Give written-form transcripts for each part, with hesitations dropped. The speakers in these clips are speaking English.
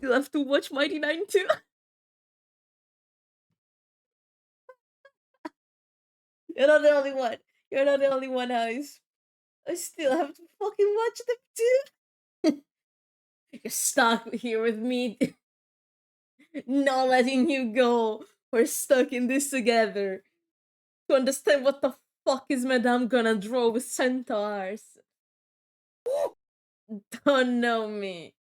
still have to watch Mighty Nine too. You're not the only one. You're not the only one, Ice. I still have to fucking watch them too. You're stuck here with me. Not letting you go. We're stuck in this together. To understand what the fuck is Madame gonna draw with centaurs. Don't know me.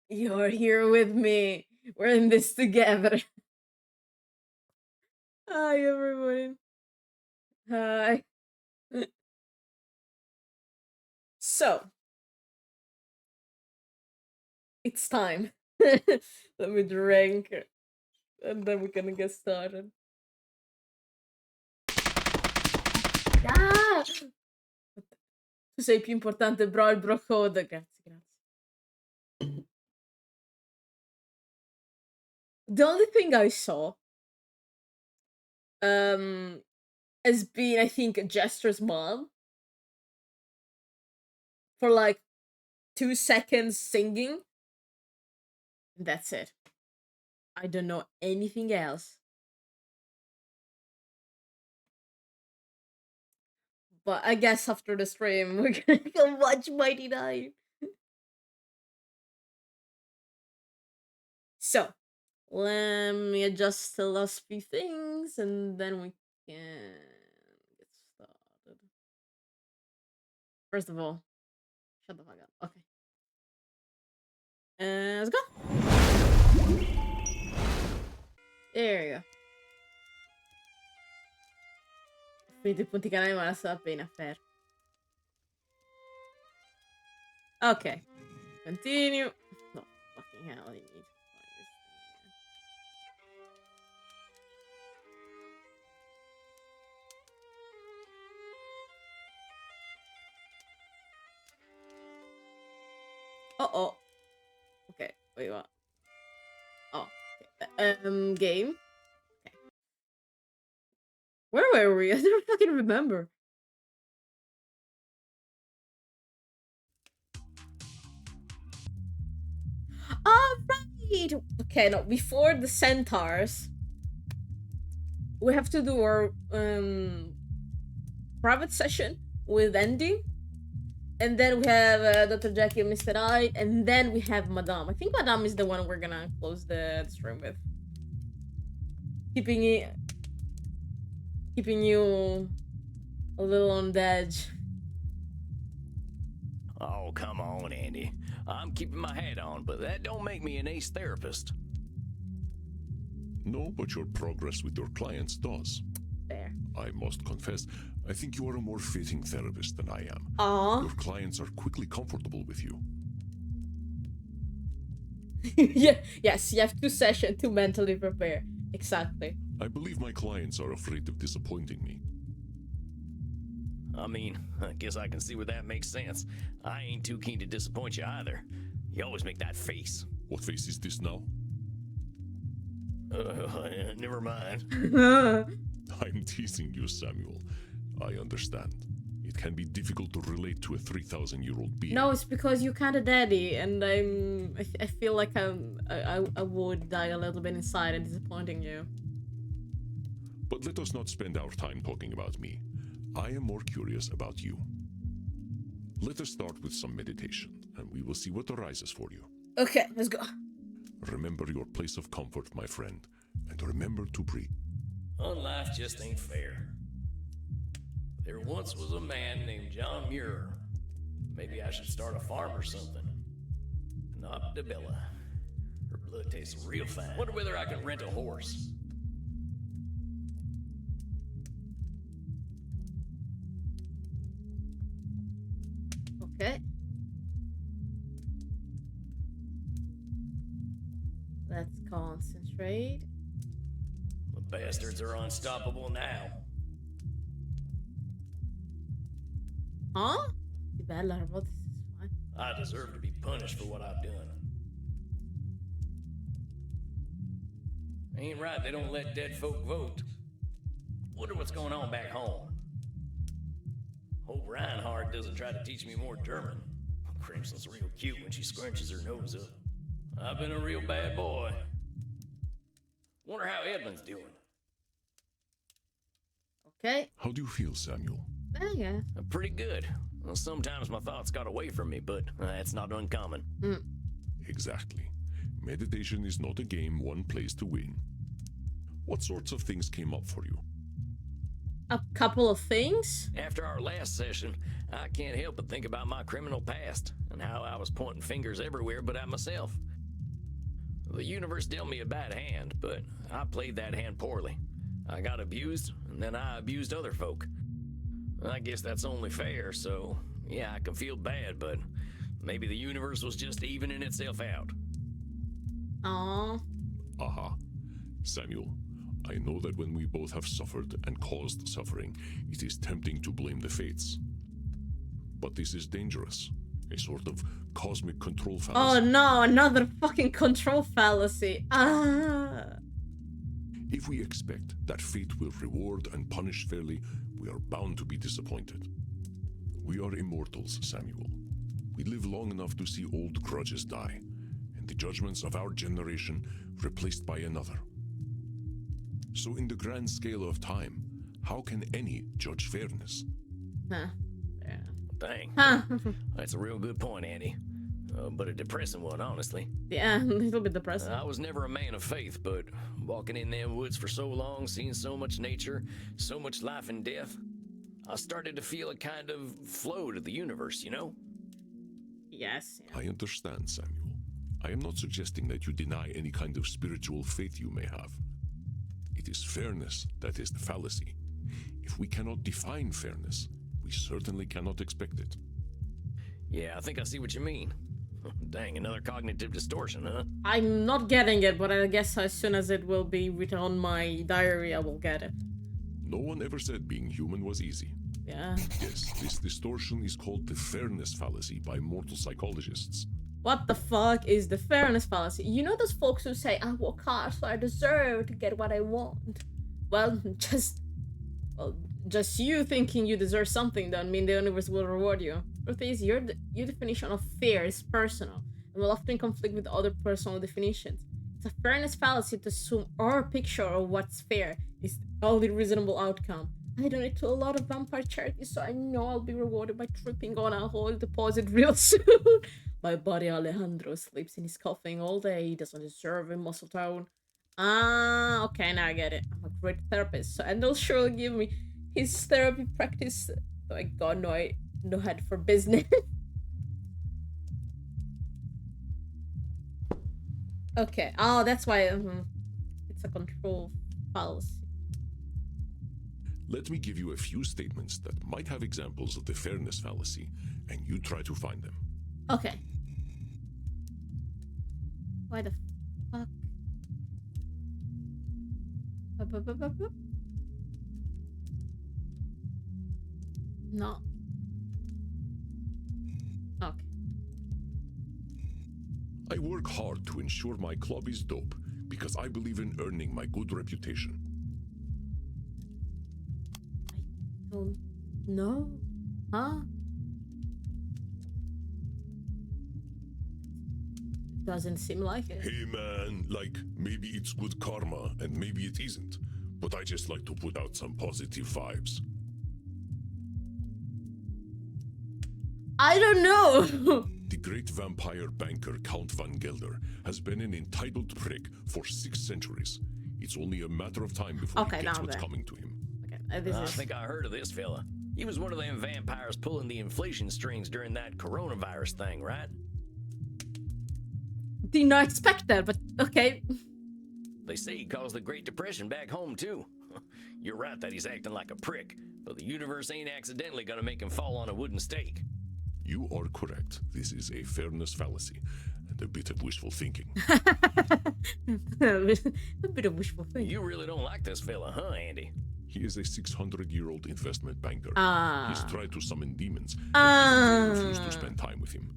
You're here with me. We're in this together. Hi, everyone. Hi. So, it's time. Let me drink. And then we're gonna get started. Ah! Tu sei più importante, bro, il bro code. Grazie, grazie. The only thing I saw has been, I think, Jester's mom for like 2 seconds singing. That's it. I don't know anything else. But I guess after the stream, we're gonna go watch Mighty Nine. So, let me adjust the last few things and then we can get started. First of all, shut the fuck up. Okay. Let's go. There you go. Finito i punti canali, ma adesso appena fair. Okay. Continue. No, fucking hell, I need to find this thing. Uh-oh. Okay, wait, what? Oh, okay. Game. Okay. Where were we? I don't fucking remember. Oh, right! Okay, no, before the centaurs, we have to do our private session with Andy. And then we have Dr. Jackie and Mr. I, and then we have Madame. I think Madame is the one we're gonna close the stream with. Keeping you a little on the edge. Oh, come on, Andy. I'm keeping my hat on, but that don't make me an ace therapist. No, but your progress with your clients does. There. I must confess, I think you are a more fitting therapist than I am. Aww. Your clients are quickly comfortable with you. Yeah, yes, you have 2 sessions to mentally prepare. Exactly. I believe my clients are afraid of disappointing me. I mean, I guess I can see where that makes sense. I ain't too keen to disappoint you either. You always make that face. What face is this now? Never mind. I'm teasing you, Samuel. I understand. It can be difficult to relate to a 3,000-year-old being. No, it's because you're kind of daddy, and I feel like I would die a little bit inside and disappointing you. But let us not spend our time talking about me. I am more curious about you. Let us start with some meditation, and we will see what arises for you. Okay, let's go. Remember your place of comfort, my friend, and remember to breathe. Life just ain't fair. There once was a man named John Muir. Maybe I should start a farm or something. Not Debella. Her blood tastes real fine. Wonder whether I can rent a horse. Okay. Let's concentrate. The bastards are unstoppable now. Huh? Di bella, what is this fine? I deserve to be punished for what I've done. Ain't right they don't let dead folk vote. Wonder what's going on back home. Hope Reinhardt doesn't try to teach me more German. Crimson's real cute when she scrunches her nose up. I've been a real bad boy. Wonder how Edmund's doing. Okay. How do you feel, Samuel? Yeah. Pretty good. Well, sometimes my thoughts got away from me, but that's not uncommon. Exactly. Meditation is not a game one plays to win. What sorts of things came up for you? A couple of things. After our last session, I can't help but think about my criminal past and how I was pointing fingers everywhere but at myself. The universe dealt me a bad hand, but I played that hand poorly. I got abused, and then I abused other folk. I guess that's only fair, so yeah, I can feel bad, but maybe the universe was just evening itself out. Aww. Aha. Samuel, I know that when we both have suffered and caused suffering, it is tempting to blame the fates. But this is dangerous. A sort of cosmic control fallacy. Oh no, another fucking control fallacy. If we expect that fate will reward and punish fairly, we are bound to be disappointed. We are immortals, Samuel. We live long enough to see old grudges die, and the judgments of our generation replaced by another. So in the grand scale of time, how can any judge fairness? Huh. Dang. Huh. That's a real good point, Andy. But a depressing one, honestly. Yeah, a little bit depressing. I was never a man of faith, but walking in them woods for so long, seeing so much nature, so much life and death, I started to feel a kind of flow to the universe, you know? Yes. Yeah. I understand, Samuel. I am not suggesting that you deny any kind of spiritual faith you may have. It is fairness that is the fallacy. If we cannot define fairness, we certainly cannot expect it. Yeah, I think I see what you mean. Dang, another cognitive distortion, huh? I'm not getting it, but I guess as soon as it will be written on my diary, I will get it. No one ever said being human was easy. Yeah. Yes, this distortion is called the fairness fallacy by mortal psychologists. What the fuck is the fairness fallacy? You know those folks who say, I work hard so I deserve to get what I want? Well, just you thinking you deserve something doesn't mean the universe will reward you. Truth is, your definition of fair is personal and will often conflict with other personal definitions. It's a fairness fallacy to assume our picture of what's fair is the only reasonable outcome. I donate to a lot of vampire charities, so I know I'll be rewarded by tripping on a whole deposit real soon. My buddy Alejandro sleeps in his coffin all day. He doesn't deserve a muscle tone. Ah, okay, now I get it. I'm a great therapist, so and they'll surely give me his therapy practice. So I got no head for business. Okay. Oh, that's why it's a control fallacy. Let me give you a few statements that might have examples of the fairness fallacy, and you try to find them. Okay. Why the fuck? No. Okay. I work hard to ensure my club is dope because I believe in earning my good reputation. I don't know. Huh? Doesn't seem like it. Hey man, like, maybe it's good karma and maybe it isn't, but I just like to put out some positive vibes. I don't know. The great vampire banker Count Van Gelder has been an entitled prick for 6 centuries. It's only a matter of time before he gets what's coming to him. Okay, I think I heard of this fella. He was one of them vampires pulling the inflation strings during that coronavirus thing, right? Did not expect that, but okay. They say he caused the Great Depression back home, too. You're right that he's acting like a prick, but the universe ain't accidentally gonna make him fall on a wooden stake. You are correct. This is a fairness fallacy and a bit of wishful thinking. A bit of wishful thinking. You really don't like this fella, huh, Andy? He is a 600-year-old investment banker. He's tried to summon demons, but they refuse to spend time with him.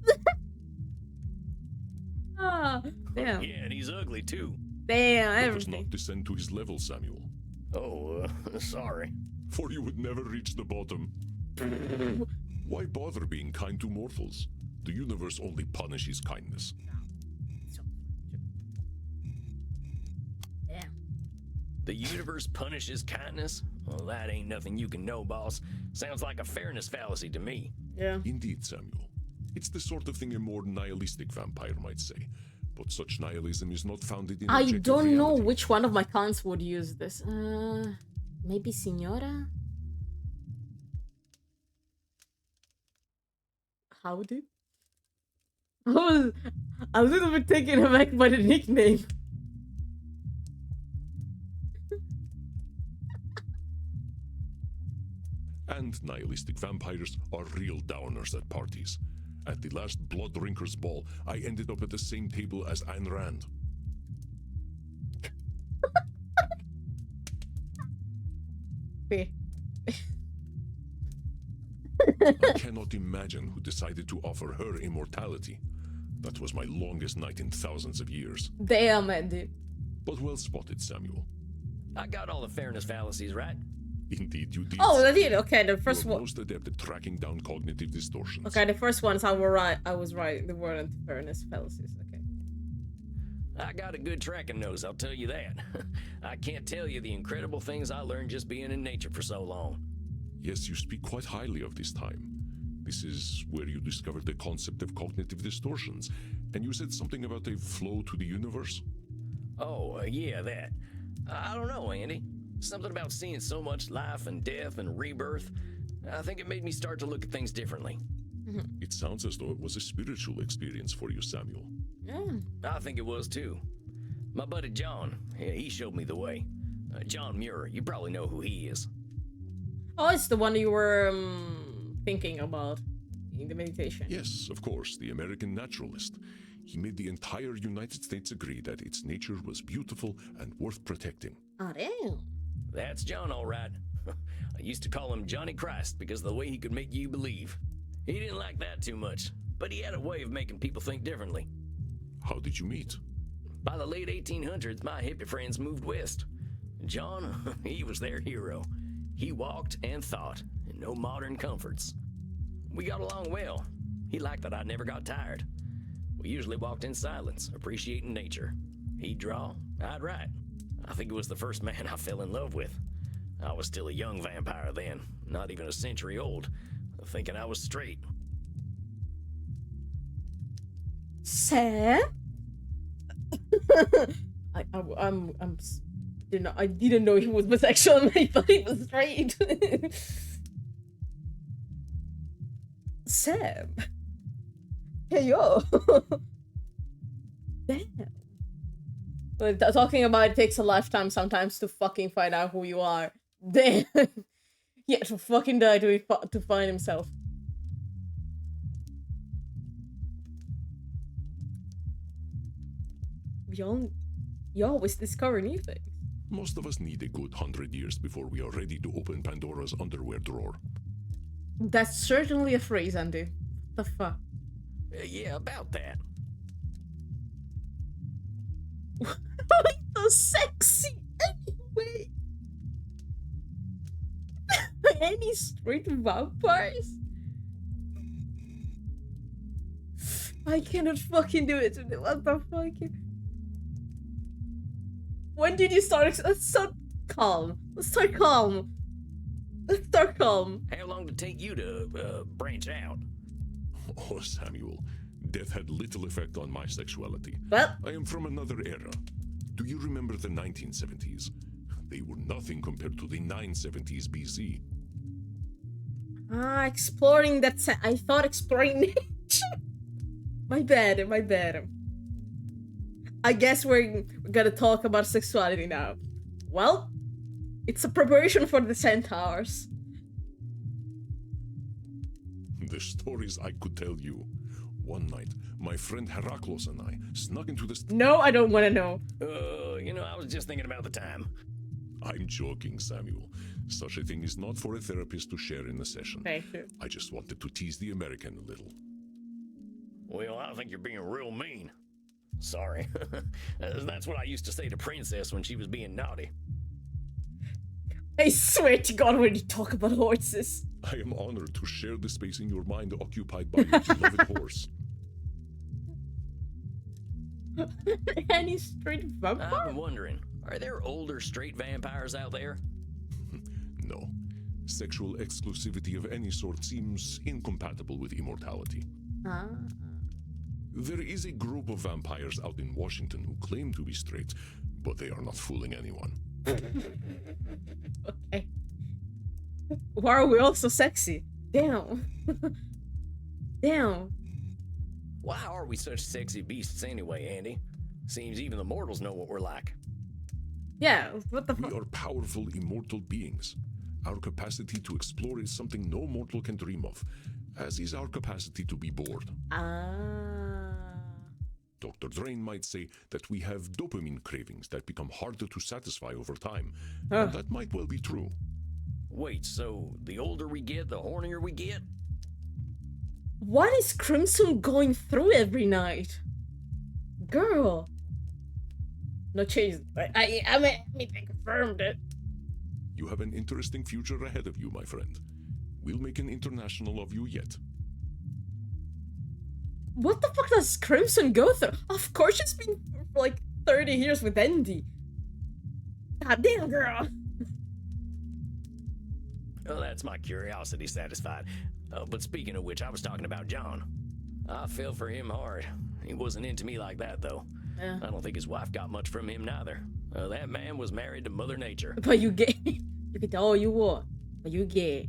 Damn. Yeah, and he's ugly, too. Damn, Let us everything. not descend to his level, Samuel, Oh, sorry. for you would never reach the bottom. Why bother being kind to mortals? The universe only punishes kindness. Damn. The universe punishes kindness? Well, that ain't nothing you can know, boss. Sounds like a fairness fallacy to me. Yeah. Indeed, Samuel. It's the sort of thing a more nihilistic vampire might say. But such nihilism is not founded in I objective don't know reality. which one of my cons would use this. Maybe Signora? Howdy? I was a little bit taken aback by the nickname. And nihilistic vampires are real downers at parties. At the last Blood Drinkers Ball, I ended up at the same table as Ayn Rand. Fair. I cannot imagine who decided to offer her immortality. That was my longest night in thousands of years. Damn, Andy. But well spotted, Samuel. I got all the fairness fallacies right. Indeed, you did. Oh, I Samuel. did. Okay, the You first are one. most adept at tracking down cognitive distortions. Okay, the first ones I was right. I was right. They weren't fairness fallacies. Okay. I got a good tracking nose, I'll tell you that. I can't tell you the incredible things I learned just being in nature for so long. Yes, you speak quite highly of this time. This is where you discovered the concept of cognitive distortions. And you said something about a flow to the universe? Oh, yeah, that. I don't know, Andy. Something about seeing so much life and death and rebirth. I think it made me start to look at things differently. It sounds as though it was a spiritual experience for you, Samuel. Yeah. I think it was too. My buddy John, yeah, he showed me the way. John Muir, you probably know who he is. Oh, it's the one you were thinking about in the meditation. Yes, of course, the American naturalist. He made the entire United States agree that its nature was beautiful and worth protecting. Oh, damn. That's John, all right. I used to call him Johnny Christ because of the way he could make you believe. He didn't like that too much, but he had a way of making people think differently. How did you meet? By the late 1800s, my hippie friends moved west. John, he was their hero. He walked and thought, and no modern comforts. We got along well. He liked that I never got tired. We usually walked in silence, appreciating nature. He'd draw, I'd write. I think it was the first man I fell in love with. I was still a young vampire then, not even a century old, thinking I was straight. Sam? I didn't know he was bisexual. I thought he was straight. Sam. Hey yo. Damn. But talking about it takes a lifetime sometimes to fucking find out who you are. Damn. Yeah, to fucking die to find himself. You always discover new things. Most of us need a good 100 years before we are ready to open Pandora's underwear drawer. That's certainly a phrase, Andy. The fuck? Yeah, about that. Why so sexy anyway? Any straight vampires? I cannot fucking do it. What the fuck? When did you start? Let's start calm. Let's start calm. Let's start calm. How long did it take you to branch out? Oh, Samuel, death had little effect on my sexuality. Well, I am from another era. Do you remember the 1970s? They were nothing compared to the 970s BC. exploring that. I thought exploring nature. My bad. My bad. I guess we're gonna talk about sexuality now. Well, it's a preparation for the centaurs. The stories I could tell you. One night, my friend Heraclos and I snuck into the... No, I don't want to know. I was just thinking about the time. I'm joking, Samuel. Such a thing is not for a therapist to share in a session. Thank you. I just wanted to tease the American a little. Well, I think you're being real mean. Sorry. That's what I used to say to Princess when she was being naughty. I swear to God when you talk about horses. I am honored to share the space in your mind occupied by your beloved horse. Any street I've vampire? been wondering, are there older straight vampires out there? No. Sexual exclusivity of any sort seems incompatible with immortality. Ah. There is a group of vampires out in Washington who claim to be straight, but they are not fooling anyone. Okay. Why are we all so sexy? Damn. Damn. Why are we such sexy beasts anyway, Andy? Seems even the mortals know what we're like. Yeah, what the We fuck? are powerful, immortal beings. Our capacity to explore is something no mortal can dream of, as is our capacity to be bored. Ah. Dr. Drain might say that we have dopamine cravings that become harder to satisfy over time, Huh. and that might well be true. Wait, so the older we get, the hornier we get? What is Crimson going through every night? Girl. No chase. I mean, I confirmed it. You have an interesting future ahead of you, my friend. We'll make an international of you yet. What the fuck does Crimson go through? Of course she's been for like 30 years with Andy. God damn, girl. Well, that's my curiosity satisfied. But speaking of which, I was talking about John. I fell for him hard. He wasn't into me like that, though. Yeah. I don't think his wife got much from him, neither. That man was married to Mother Nature. But you gay. You can tell all you want. But you gay.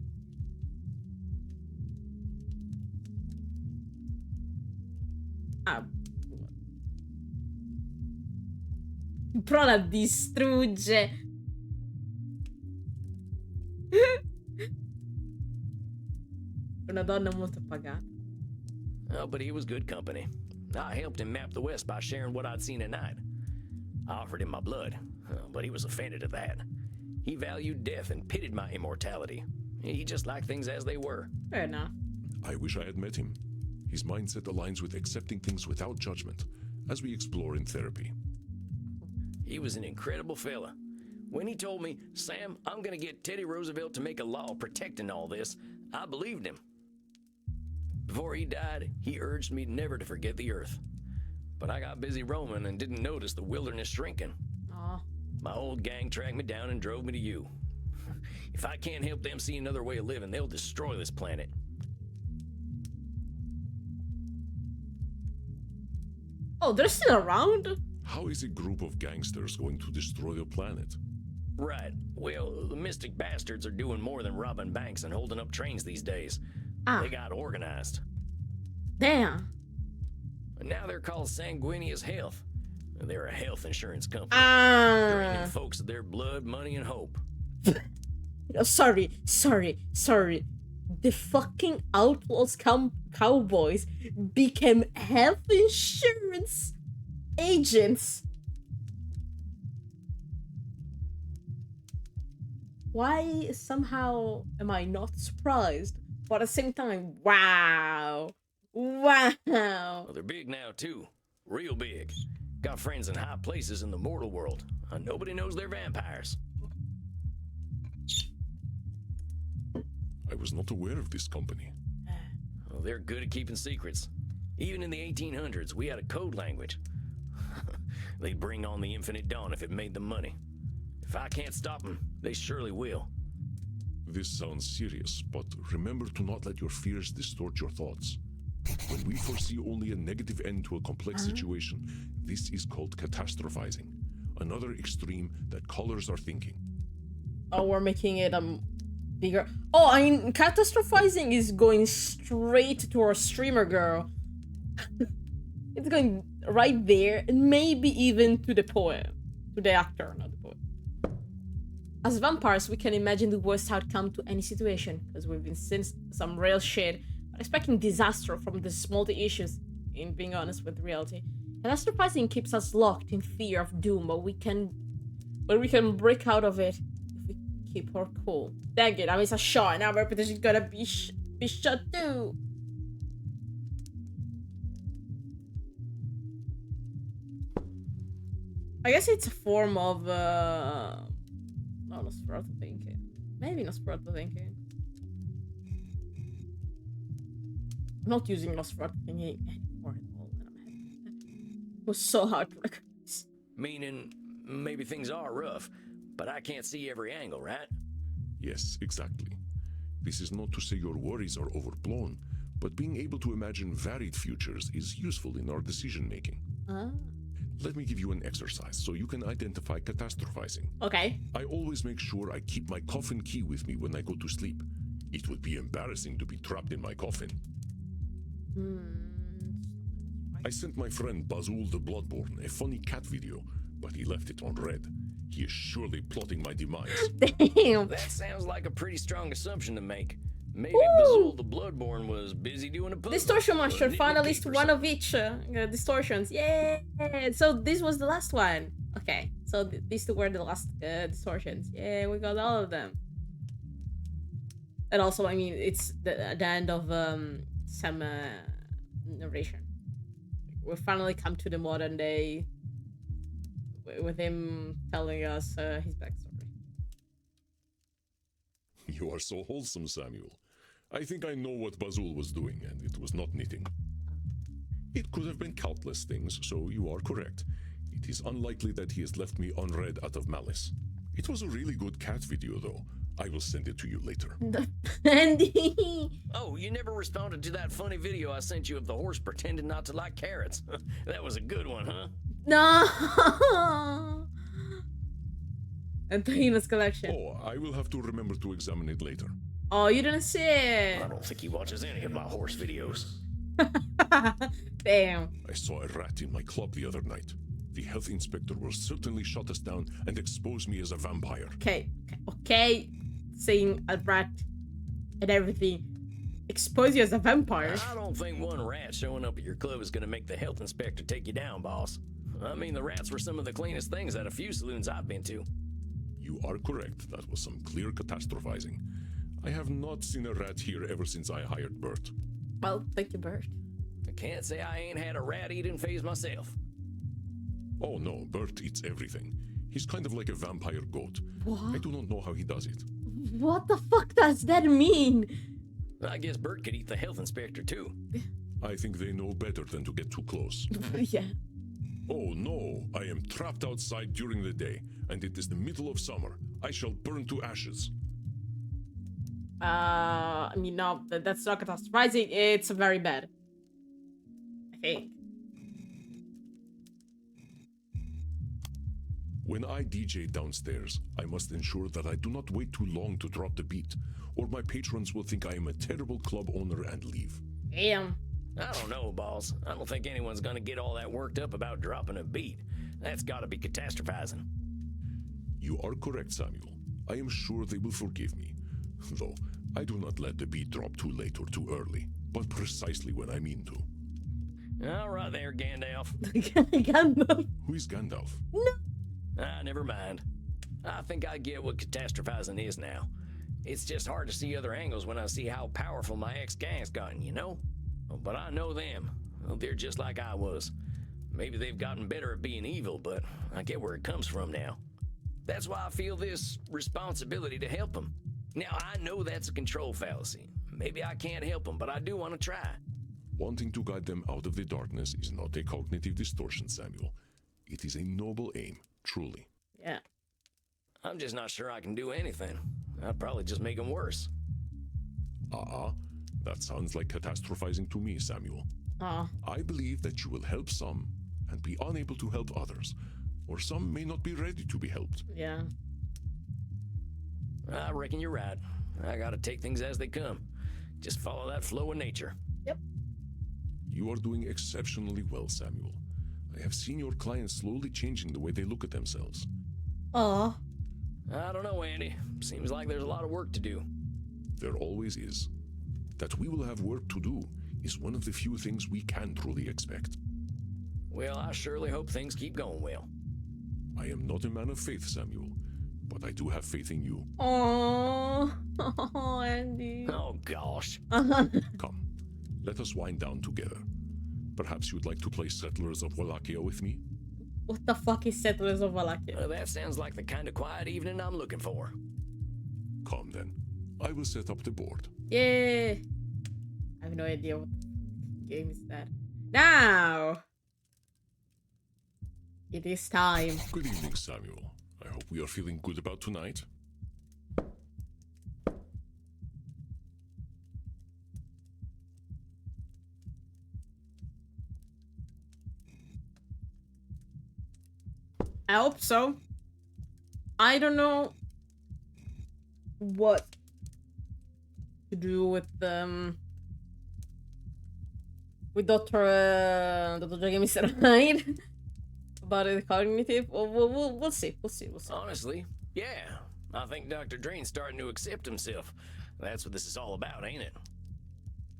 Ah. Però la distrugge. Una donna molto pagata. Oh, but he was good company. I helped him map the West by sharing what I'd seen at night. I offered him my blood, but he was offended at that. He valued death and pitied my immortality. He just liked things as they were. Fair enough. I wish I had met him. His mindset aligns with accepting things without judgment, as we explore in therapy. He was an incredible fella. When he told me, Sam, I'm gonna get Teddy Roosevelt to make a law protecting all this, I believed him. Before he died, he urged me never to forget the earth. But I got busy roaming and didn't notice the wilderness shrinking. Aw. My old gang tracked me down and drove me to you. If I can't help them see another way of living, they'll destroy this planet. Oh, they're still around? How is a group of gangsters going to destroy the planet? Right. Well, the mystic bastards are doing more than robbing banks and holding up trains these days. Ah. They got organized. Damn. And now they're called Sanguinius Health. They're a health insurance company. Draining Ah. folks of their blood, money, and hope. Oh, sorry. The fucking outlaws cowboys became health insurance agents. Why somehow am I not surprised? But at the same time, wow. Wow. Well, they're big now, too. Real big. Got friends in high places in the mortal world. Nobody knows they're vampires. I was not aware of this company. Well, they're good at keeping secrets. Even in the 1800s, we had a code language. They'd bring on the infinite dawn if it made them money. If I can't stop them, they surely will. This sounds serious, but remember to not let your fears distort your thoughts. When we foresee only a negative end to a complex situation, this is called catastrophizing, another extreme that colors our thinking. Oh, we're making it bigger. Oh, I mean, catastrophizing is going straight to our streamer girl. It's going right there, and maybe even to the poem, to the actor, not the poet. As vampires, we can imagine the worst outcome to any situation, because we've been seeing some real shit, but expecting disaster from the small issues, in being honest with reality. Catastrophizing keeps us locked in fear of doom, but we can break out of it if we keep our cool. Dang it, I missed a shot, and now my reputation's gonna be shot too. I guess it's a form of no, Nosferatu thinking. Maybe Nosferatu thinking. I'm not using Nosferatu thinking anymore at all, and I'm happy with that. was so hard to recognize. Meaning, maybe things are rough, but I can't see every angle, right? Yes, exactly. This is not to say your worries are overblown, but being able to imagine varied futures is useful in our decision making. Ah. Let me give you an exercise so you can identify catastrophizing. Okay. I always make sure I keep my coffin key with me when I go to sleep. It would be embarrassing to be trapped in my coffin. I sent my friend Bazul the Bloodborne a funny cat video, but he left it on red. He is surely plotting my demise. Damn. That sounds like a pretty strong assumption to make. Maybe Woo! Bazul the Bloodborne was busy doing a puzzle. Distortion or Master, knitting found a at least cape or one of something. each distortions. Yeah. So this was the last one. Okay. So these two were the last distortions. Yeah, we got all of them. And also, I mean, it's the end of some narration. We finally come to the modern day with him telling us his backstory. You are so wholesome, Samuel. I think I know what Bazul was doing, and it was not knitting. It could have been countless things, so you are correct. It is unlikely that he has left me unread out of malice. It was a really good cat video, though. I will send it to you later. Andy. Oh, you never responded to that funny video I sent you of the horse pretending not to like carrots. That was a good one, huh? No. And Tahina's collection. Oh, I will have to remember to examine it later. Oh, you didn't see it. I don't think he watches any of my horse videos. Damn. I saw a rat in my club the other night. The health inspector will certainly shut us down and expose me as a vampire. Okay. Saying a rat and everything. Expose you as a vampire. I don't think one rat showing up at your club is gonna make the health inspector take you down, boss. I mean, the rats were some of the cleanest things at a few saloons I've been to. You are correct. That was some clear catastrophizing. I have not seen a rat here ever since I hired Bert. Well, thank you, Bert. I can't say I ain't had a rat-eating phase myself. Oh no, Bert eats everything. He's kind of like a vampire goat. What? I do not know how he does it. What the fuck does that mean? I guess Bert could eat the health inspector, too. I think they know better than to get too close. Yeah. Oh no, I am trapped outside during the day, and it is the middle of summer. I shall burn to ashes. I mean, no, that's not catastrophizing. It's very bad. I think. When I DJ downstairs, I must ensure that I do not wait too long to drop the beat, or my patrons will think I am a terrible club owner and leave. Damn. I don't know, boss. I don't think anyone's gonna get all that worked up about dropping a beat. That's gotta be catastrophizing. You are correct, Samuel. I am sure they will forgive me. Though, I do not let the beat drop too late or too early, but precisely when I mean to. All right there, Gandalf. Gandalf. Who is Gandalf? Never mind. I think I get what catastrophizing is now. It's just hard to see other angles when I see how powerful my ex-gang's gotten, you know? But I know them. They're just like I was. Maybe they've gotten better at being evil, but I get where it comes from now. That's why I feel this responsibility to help them. Now, I know that's a control fallacy. Maybe I can't help them, but I do want to try. Wanting to guide them out of the darkness is not a cognitive distortion, Samuel. It is a noble aim, truly. Yeah. I'm just not sure I can do anything. I'd probably just make them worse. That sounds like catastrophizing to me, Samuel. Oh. I believe that you will help some and be unable to help others, or some may not be ready to be helped. Yeah. I reckon you're right. I gotta take things as they come. Just follow that flow of nature. Yep. You are doing exceptionally well, Samuel. I have seen your clients slowly changing the way they look at themselves. Oh. I don't know, Andy. Seems like there's a lot of work to do. There always is. That we will have work to do is one of the few things we can truly expect. Well, I surely hope things keep going well. I am not a man of faith, Samuel, but I do have faith in you. Oh. Oh, Andy. Oh, gosh. Come, let us wind down together. Perhaps you'd like to play Settlers of Wallachia with me? What the fuck is Settlers of Wallachia? That sounds like the kind of quiet evening I'm looking for. Come then. I will set up the board. Yeah. I have no idea what game is that. Now. It is time. Good evening, Samuel. I hope we are feeling good about tonight. I hope so. I don't know what to do with Dr. Jamie said right about the cognitive. We'll see. We'll see. Honestly, yeah. I think Dr. Drain's starting to accept himself. That's what this is all about, ain't it?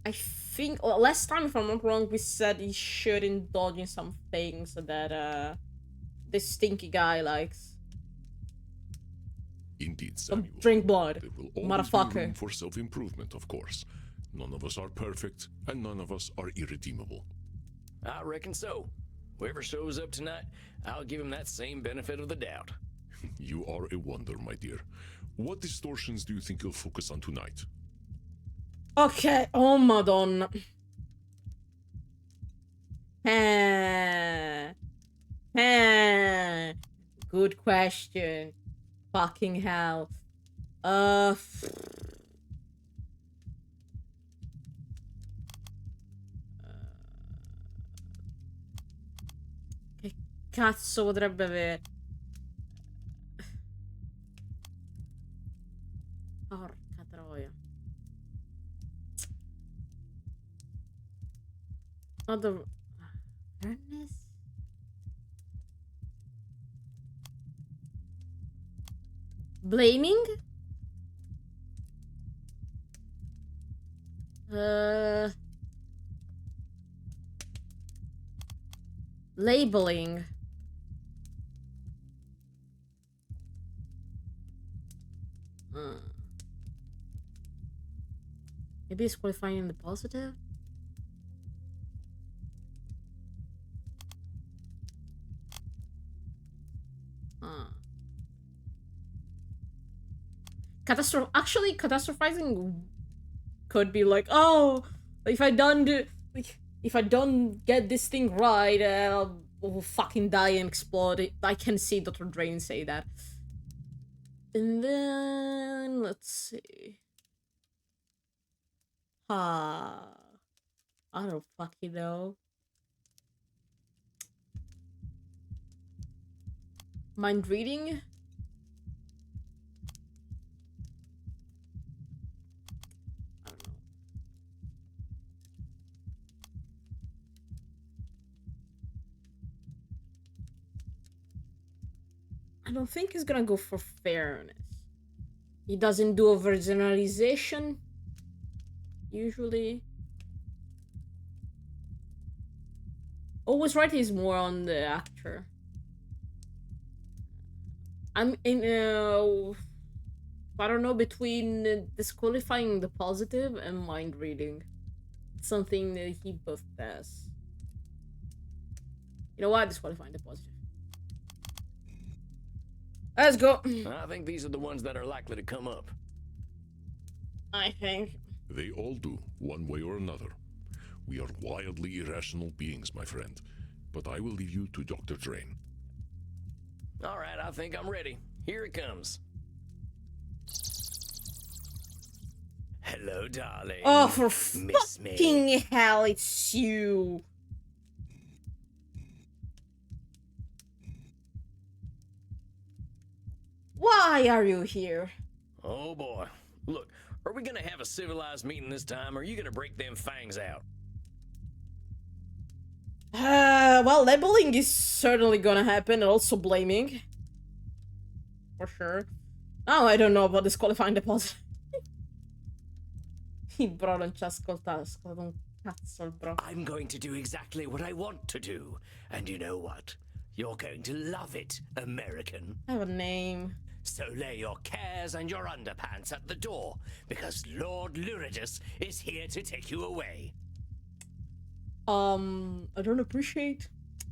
I think last time, if I'm not wrong, we said he should indulge in some things that this stinky guy likes. Indeed, Samuel. Drink blood, There will always motherfucker. be room for self-improvement, of course. None of us are perfect, and none of us are irredeemable. I reckon so. Whoever shows up tonight, I'll give him that same benefit of the doubt. You are a wonder, my dear. What distortions do you think you'll focus on tonight? Okay, oh Madonna. Good question. Fucking hell. Che cazzo potrebbe avere? Porca troia. Other awareness? Blaming? Labeling. Maybe it's qualifying in the positive? Actually, catastrophizing could be like, oh, if I don't get this thing right, I'll fucking die and explode. I can see Dr. Drain say that. And then let's see. I don't fucking know. Mind reading? I don't think he's gonna go for fairness. He doesn't do overgeneralization. Usually. Always right, he's more on the actor. I'm in I don't know, between disqualifying the positive and mind reading. It's something that he both does. You know what? Disqualifying the positive. Let's go. I think these are the ones that are likely to come up. I think. They all do, one way or another. We are wildly irrational beings, my friend. But I will leave you to Dr. Drain. All right, I think I'm ready. Here it comes. Hello, darling. Oh, for Miss fucking me. hell, it's you. Why are you here? Oh boy. Look, are we gonna have a civilized meeting this time, or are you gonna break them fangs out? Well, labeling is certainly gonna happen, and also blaming. For sure. Oh, I don't know about disqualifying the positive. Bro, non ci ha ascoltato un cazzo il bro. I'm going to do exactly what I want to do. And you know what? You're going to love it, American. I have a name. So lay your cares and your underpants at the door, because Lord Luridus is here to take you away. I don't appreciate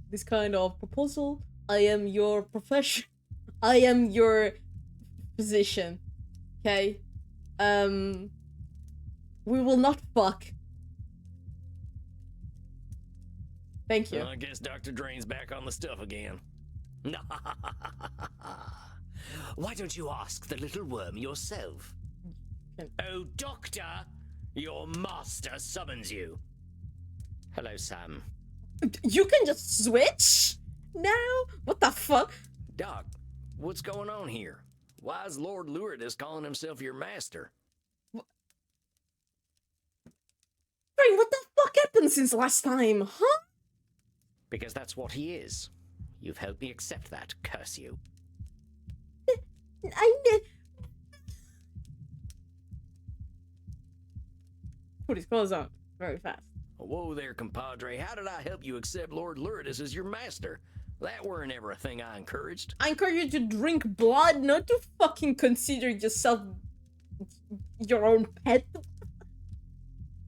this kind of proposal. I am your profession. I am your physician. Okay? We will not fuck. Thank you. I guess Dr. Drain's back on the stuff again. Why don't you ask the little worm yourself? Oh, Doctor! Your master summons you. Hello, Sam. You can just switch now? What the fuck? Doc, what's going on here? Why is Lord Luridus calling himself your master? Brain, what the fuck happened since last time, huh? Because that's what he is. You've helped me accept that, curse you. Put his clothes on very fast. Whoa there, compadre. How did I help you accept Lord Luridus as your master? That weren't ever a thing I encouraged. I encourage you to drink blood, not to fucking consider yourself your own pet.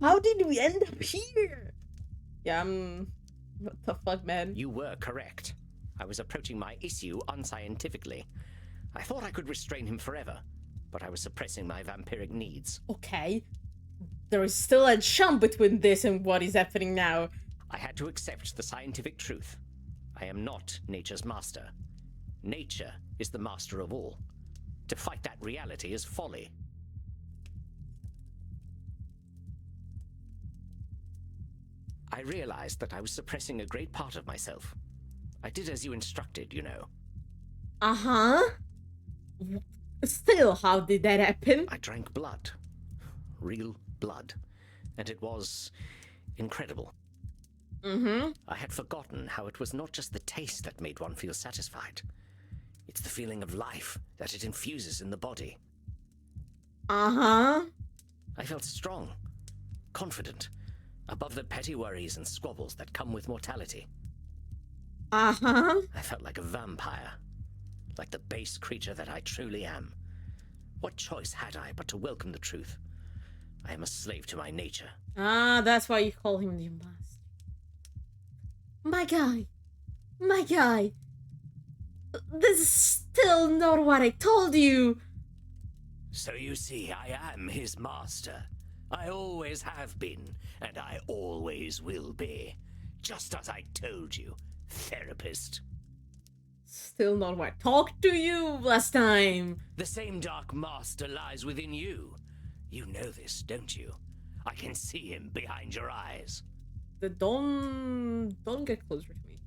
How did we end up here? Yeah, what the fuck, man? You were correct. I was approaching my issue unscientifically. I thought I could restrain him forever, but I was suppressing my vampiric needs. Okay. There is still a jump between this and what is happening now. I had to accept the scientific truth. I am not nature's master. Nature is the master of all. To fight that reality is folly. I realized that I was suppressing a great part of myself. I did as you instructed, you know. Uh-huh. Still, how did that happen? I drank blood. Real blood. And it was incredible. Mm-hmm. I had forgotten how it was not just the taste that made one feel satisfied. It's the feeling of life that it infuses in the body. Uh-huh. I felt strong, confident, above the petty worries and squabbles that come with mortality. Uh-huh. I felt like a vampire, like the base creature that I truly am. What choice had I but to welcome the truth? I am a slave to my nature. Ah, that's why you call him the master. My guy. My guy. This is still not what I told you. So you see, I am his master. I always have been, and I always will be. Just as I told you, therapist. Still not what I talked to you last time. The same dark master lies within you. You know this, don't you? I can see him behind your eyes. Don't get closer to me.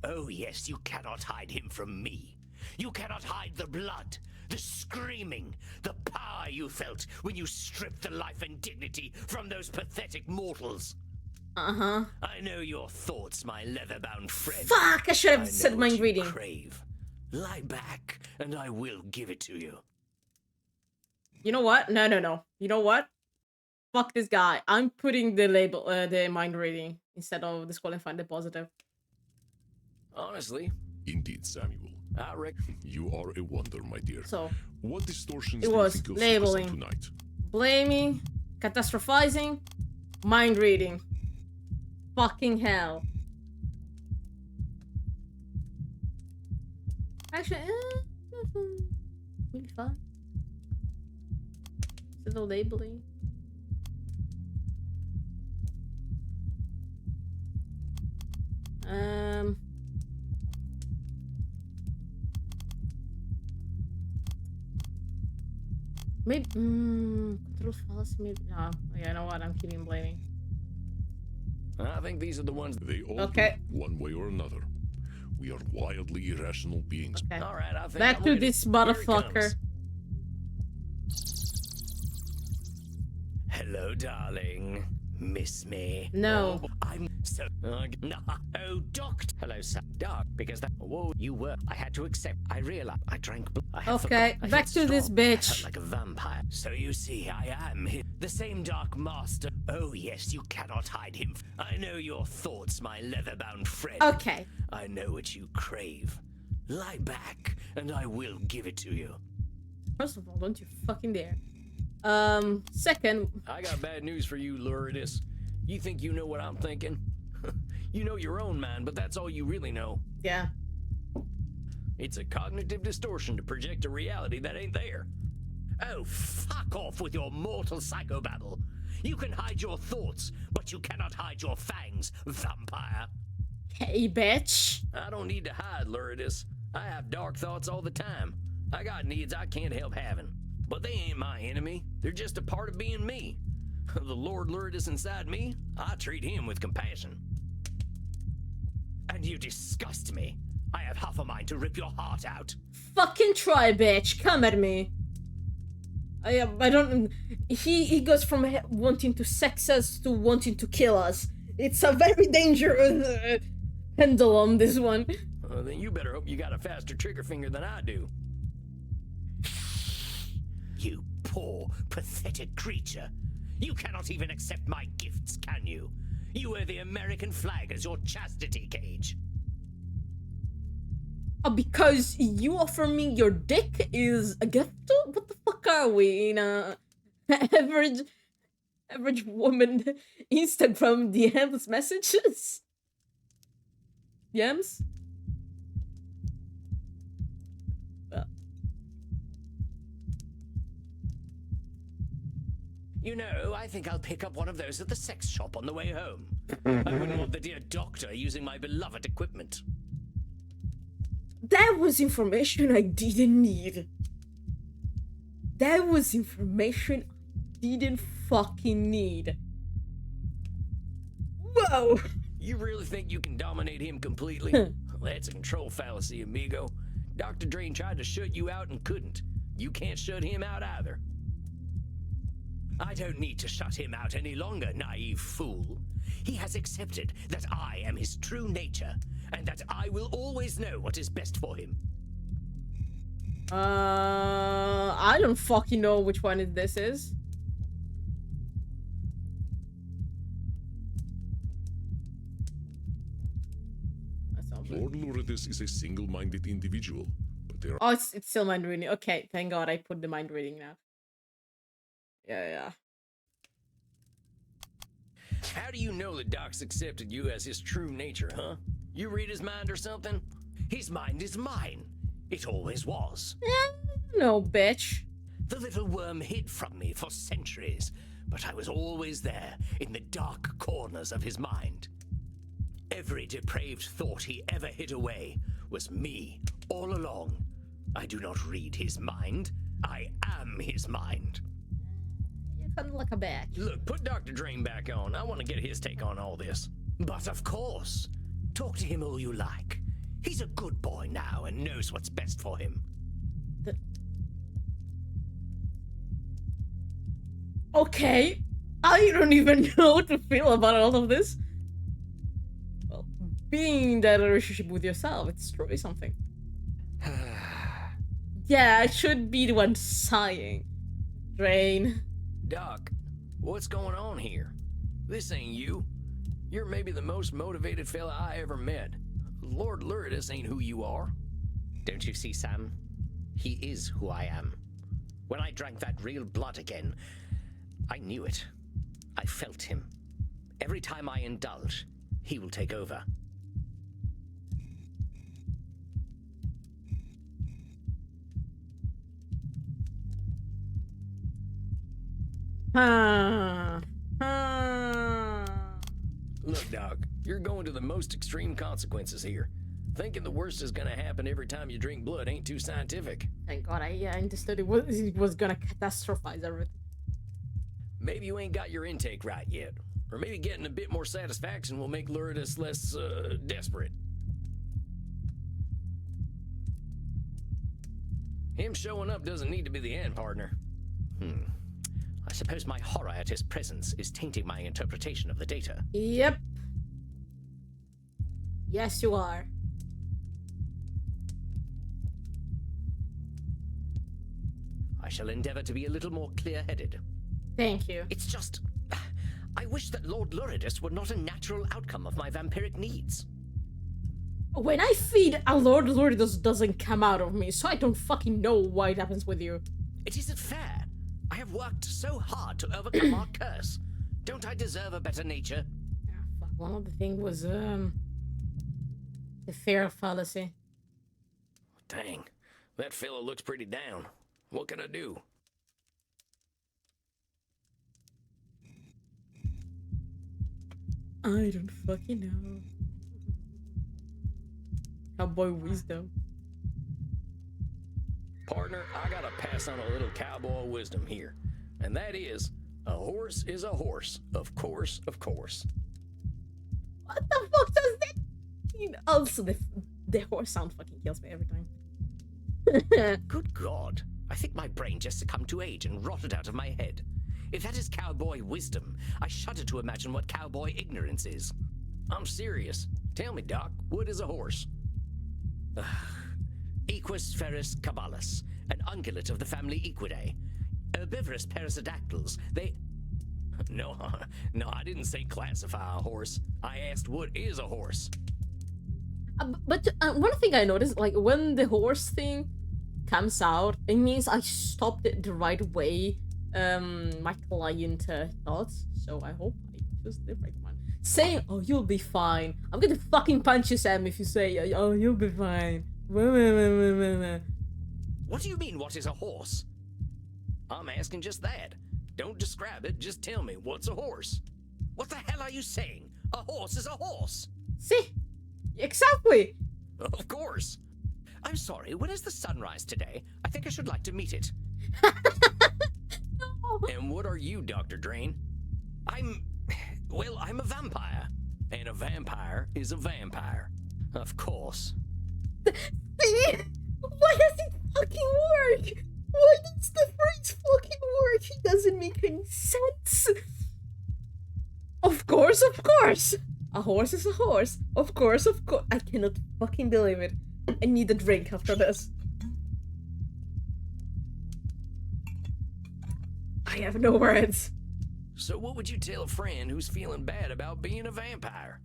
Oh yes, you cannot hide him from me. You cannot hide the blood, the screaming, the power you felt when you stripped the life and dignity from those pathetic mortals. Uh-huh. I know your thoughts, my leather-bound friend. Fuck, I should I have said know mind what you reading. crave. Lie back, and I will give it to you. You know what? No. You know what? Fuck this guy. I'm putting the label, the mind reading instead of disqualifying the positive. Honestly, Indeed, Samuel. I reckon. You are a wonder, my dear. So, What distortions it do you was think you'll labeling. focus on tonight? blaming, catastrophizing, mind reading. Fucking hell. Actually, really fun. Instead of labeling. Maybe control fallacy. Maybe no. Yeah, you know what? I'm keeping blaming. I think these are the ones. They all Okay. do, one way or another. We are wildly irrational beings. Okay. All right, I think Back I'm to ready. this Here it motherfucker. comes. Hello, darling. Miss me? No. Oh, I'm so... no. Oh, Doctor. Hello, sir. Doc, because that... Whoa, you were... I had to accept. I realized. I drank... I had Okay, forgotten. I back felt to this strong. I bitch. felt like a vampire. So you see, I am him. The same dark master. Oh, yes, you cannot hide him. I know your thoughts, my leather-bound friend. Okay. I know what you crave. Lie back, and I will give it to you. First of all, don't you fucking dare. Second, I got bad news for you, Luridus. You think you know what I'm thinking? You know your own mind, but that's all you really know. yeah. It's a cognitive distortion to project a reality that ain't there. Oh, fuck off with your mortal psychobabble. You can hide your thoughts, but you cannot hide your fangs, vampire. Hey, bitch. I don't need to hide, Luridus. I have dark thoughts all the time. I got needs I can't help having. But they ain't my enemy. They're just a part of being me. The Lord Lourdes inside me, I treat him with compassion. And you disgust me. I have half a mind to rip your heart out. Fucking try, bitch. Come at me. I don't. He goes from wanting to sex us to wanting to kill us. It's a very dangerous pendulum, this one. Then you better hope you got a faster trigger finger than I do. You poor, pathetic creature. You cannot even accept my gifts, can you? You wear the American flag as your chastity cage. Because you offer me your dick is a gift? What the fuck are we in a average woman Instagram DMs messages? DMs? You know, I think I'll pick up one of those at the sex shop on the way home. I wouldn't want the dear doctor using my beloved equipment. That was information I didn't need. That was information I didn't fucking need. Whoa! You really think you can dominate him completely? That's a control fallacy, amigo. Dr. Drain tried to shut you out and couldn't. You can't shut him out either. I don't need to shut him out any longer, naive fool. He has accepted that I am his true nature, and that I will always know what is best for him. I don't fucking know which one this is. That sounds Lord Lourdes is a single-minded individual, but there are Oh, it's still mind reading. Okay, thank God I put the mind reading now. Yeah. How do you know the doc's accepted you as his true nature, huh? You read his mind or something? His mind is mine. It always was. No, bitch. The little worm hid from me for centuries, but I was always there in the dark corners of his mind. Every depraved thought he ever hid away was me all along. I do not read his mind. I am his mind. You're kind of like a bitch. Look, put Dr. Drain back on. I want to get his take on all this. But of course, talk to him all you like. He's a good boy now and knows what's best for him. Okay, I don't even know how to feel about all of this. Well, being in that relationship with yourself, it's truly something. Yeah, I should be the one sighing. Drain. Doc, what's going on here? This ain't you. You're maybe the most motivated fella I ever met. Lord Lourdes ain't who you are. Don't you see, Sam? He is who I am. When I drank that real blood again, I knew it. I felt him. Every time I indulge, he will take over. Look, Doc, you're going to the most extreme consequences here. Thinking the worst is gonna happen every time you drink blood ain't too scientific. Thank God I understood it was gonna catastrophize everything. Maybe you ain't got your intake right yet. Or maybe getting a bit more satisfaction will make Lourdes less, desperate. Him showing up doesn't need to be the end, partner. I suppose my horror at his presence is tainting my interpretation of the data. Yep. Yes, you are. I shall endeavor to be a little more clear-headed. Thank you. It's just... I wish that Lord Lourdes were not a natural outcome of my vampiric needs. When I feed, a Lord Lourdes doesn't come out of me, so I don't fucking know why it happens with you. It isn't fair. I have worked so hard to overcome our curse. Don't I deserve a better nature? Ah, fuck, one of the things was, the fear fallacy. Dang, that fella looks pretty down. What can I do? I don't fucking know. Cowboy wisdom. Partner, I gotta pass on a little cowboy wisdom here. And that is, a horse is a horse. Of course, of course. What the fuck does that mean? Also, the horse sound fucking kills me every time. Good God. I think my brain just succumbed to age and rotted out of my head. If that is cowboy wisdom, I shudder to imagine what cowboy ignorance is. I'm serious. Tell me, Doc, what is a horse? Equus ferus cabalus, an ungulate of the family Equidae. Herbivorous perissodactyls, they... No, I didn't say classify a horse. I asked what is a horse. But one thing I noticed, like, when the horse thing comes out, it means I stopped it the right way my client thought. So I hope I chose the right one. Saying, oh, you'll be fine. I'm gonna fucking punch you, Sam, if you say, oh, you'll be fine. What do you mean, what is a horse? I'm asking just that. Don't describe it, just tell me, what's a horse? What the hell are you saying? A horse is a horse. See? Exactly. Of course. I'm sorry, when is the sunrise today? I think I should like to meet it. No. And what are you, Dr. Drain? I'm a vampire. And a vampire is a vampire. Of course. See? Why does it fucking work? Why does the phrase fucking work? It doesn't make any sense. Of course, of course. A horse is a horse. Of course, of course. I cannot fucking believe it. I need a drink after this. I have no words. So what would you tell a friend who's feeling bad about being a vampire?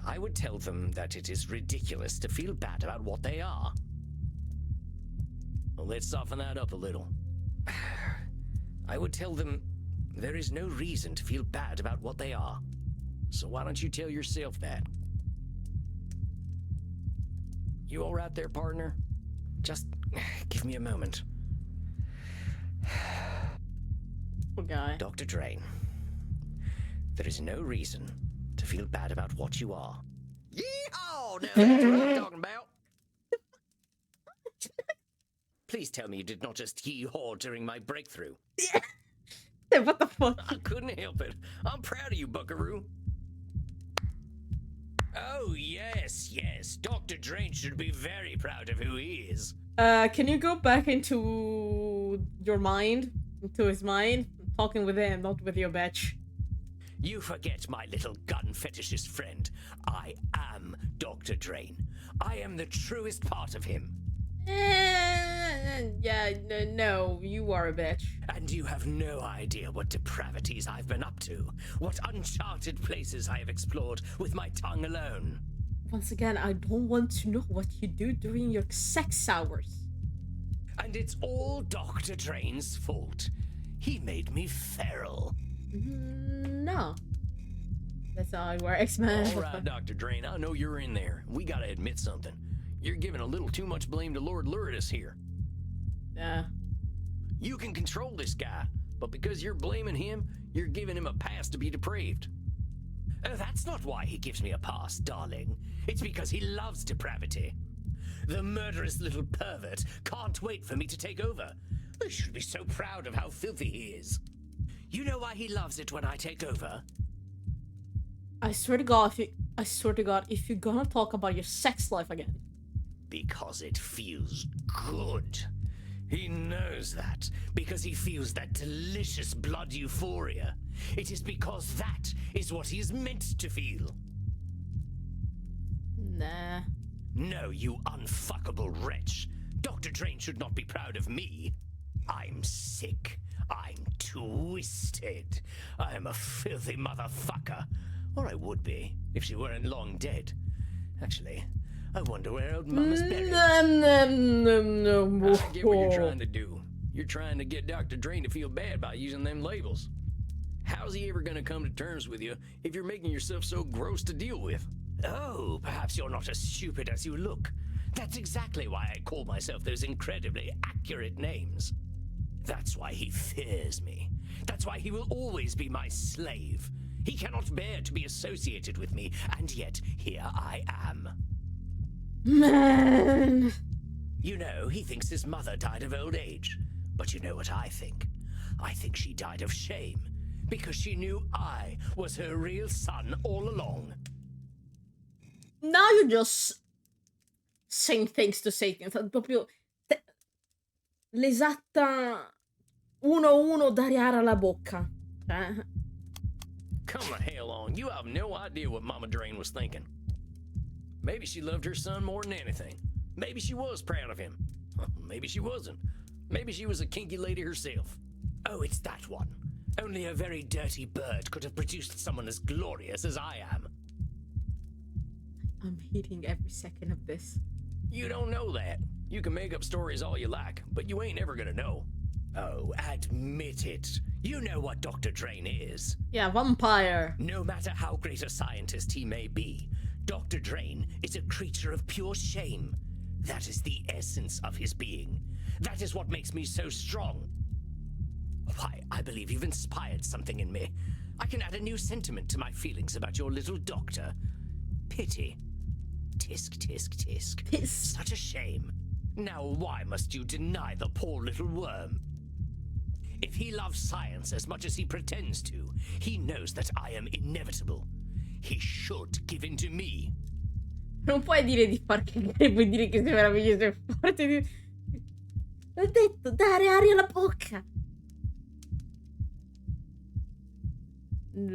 I would tell them that it is ridiculous to feel bad about what they are. Well, let's soften that up a little. I would tell them there is no reason to feel bad about what they are. So why don't you tell yourself that? You all right there, partner? Just give me a moment. Poor guy. Dr. Drain, there is no reason to feel bad about what you are. Yeehaw! Now that's what I'm talking about. Please tell me you did not just yee-haw during my breakthrough. What the fuck? I couldn't help it. I'm proud of you, buckaroo. Oh, yes. Dr. Drain should be very proud of who he is. Can you go back into your mind? Into his mind? I'm talking with him, not with your bitch. You forget, my little gun fetishist friend. I am Dr. Drain. I am the truest part of him. Yeah, no, you are a bitch. And you have no idea what depravities I've been up to, what uncharted places I have explored with my tongue alone. Once again, I don't want to know what you do during your sex hours. And it's all Dr. Drain's fault. He made me feral. No. That's how I works, man. All right, Dr. Drain, I know you're in there. We gotta admit something. You're giving a little too much blame to Lord Luridus here. Yeah. You can control this guy, but because you're blaming him, you're giving him a pass to be depraved. Oh, that's not why he gives me a pass, darling. It's because he loves depravity. The murderous little pervert can't wait for me to take over. I should be so proud of how filthy he is. You know why he loves it when I take over? I swear to God, if you're gonna talk about your sex life again. Because it feels good. He knows that, because he feels that delicious blood euphoria. It is because that is what he is meant to feel. Nah. No, you unfuckable wretch. Dr. Drain should not be proud of me. I'm sick. I'm twisted. I am a filthy motherfucker. Or I would be, if she weren't long dead. Actually, I wonder where old Mama's buried. I get what you're trying to do. You're trying to get Dr. Drain to feel bad by using them labels. How's he ever gonna come to terms with you if you're making yourself so gross to deal with? Oh, perhaps you're not as stupid as you look. That's exactly why I call myself those incredibly accurate names. That's why he fears me. That's why he will always be my slave. He cannot bear to be associated with me, and yet here I am. Man. You know, he thinks his mother died of old age. But you know what I think? I think she died of shame. Because she knew I was her real son all along. Now you're just saying things to say things. Proprio l'esatta 1-1 da areare alla bocca. Come the hell on, you have no idea what Mama Drain was thinking. Maybe she loved her son more than anything. Maybe she was proud of him. Maybe she wasn't. Maybe she was a kinky lady herself. Oh, it's that one. Only a very dirty bird could have produced someone as glorious as I am. I'm hating every second of this. You don't know that. You can make up stories all you like, but you ain't ever gonna know. Oh, admit it. You know what Dr. Drain is. Yeah, vampire. No matter how great a scientist he may be, Dr. Drain is a creature of pure shame. That is the essence of his being. That is what makes me so strong. Why, I believe you've inspired something in me. I can add a new sentiment to my feelings about your little doctor. Pity. Tisk, tisk, tisk. Tisk. Such a shame. Now why must you deny the poor little worm? If he loves science as much as he pretends to, he knows that I am inevitable. He should give in to me. Non puoi dire di far cagare, puoi dire che sei meraviglioso e forte. L'ho detto, dare aria alla bocca. No.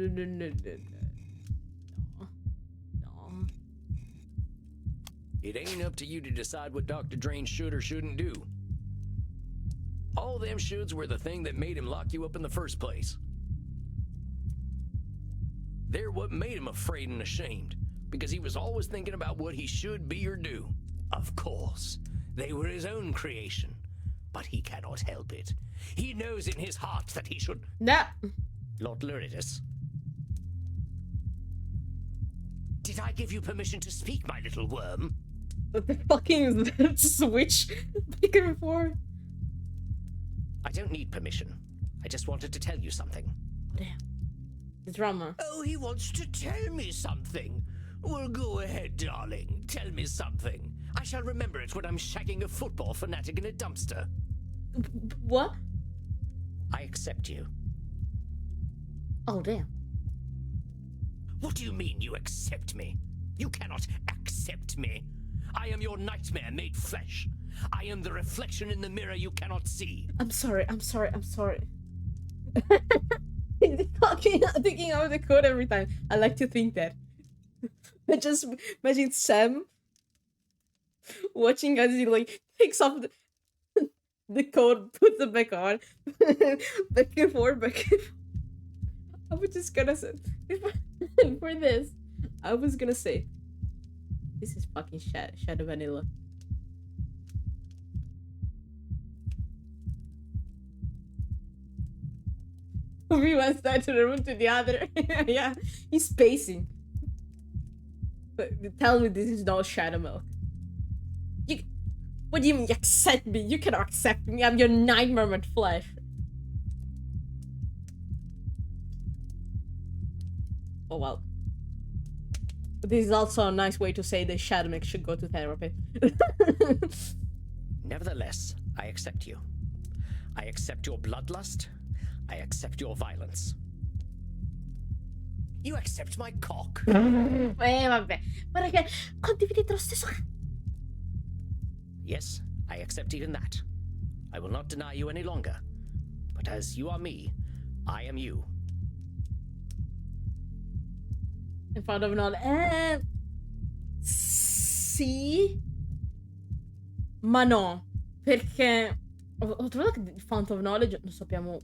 It ain't up to you to decide what Dr. Drain should or shouldn't do. All them shoulds were the thing that made him lock you up in the first place. They're what made him afraid and ashamed, because he was always thinking about what he should be or do. Of course, they were his own creation, but he cannot help it. He knows in his heart that he should... No. Lord Luridus. Did I give you permission to speak, my little worm? The fucking switch back and forth. I don't need permission. I just wanted to tell you something. Oh, damn. The drama. Oh, he wants to tell me something. Well, go ahead, darling. Tell me something. I shall remember it when I'm shagging a football fanatic in a dumpster. What? I accept you. Oh, damn. What do you mean you accept me? You cannot accept me. I am your nightmare made flesh. I am the reflection in the mirror you cannot see. I'm sorry. Fucking thinking out of the code every time. I like to think that. I just imagine Sam watching as he like takes off the code, puts it back on, back and forth, back and forth. I was just gonna say for this, I was gonna say this is fucking Shadow Vanilla. From one side to the room to the other. Yeah, he's pacing. But tell me this is not Shadow Milk. What do you mean you accept me? You cannot accept me. I'm your nightmare with flesh. Oh well. But this is also a nice way to say that Shadow Milk should go to therapy. Nevertheless, I accept you. I accept your bloodlust. I accept your violence. You accept my cock. Vabbè. Guarda che condividete lo stesso. Yes, I accept even that. I will not deny you any longer. But as you are me, I am you. In front of Nolan. Sì. Ma no. Perché ho trovato che il Font of Knowledge non sappiamo.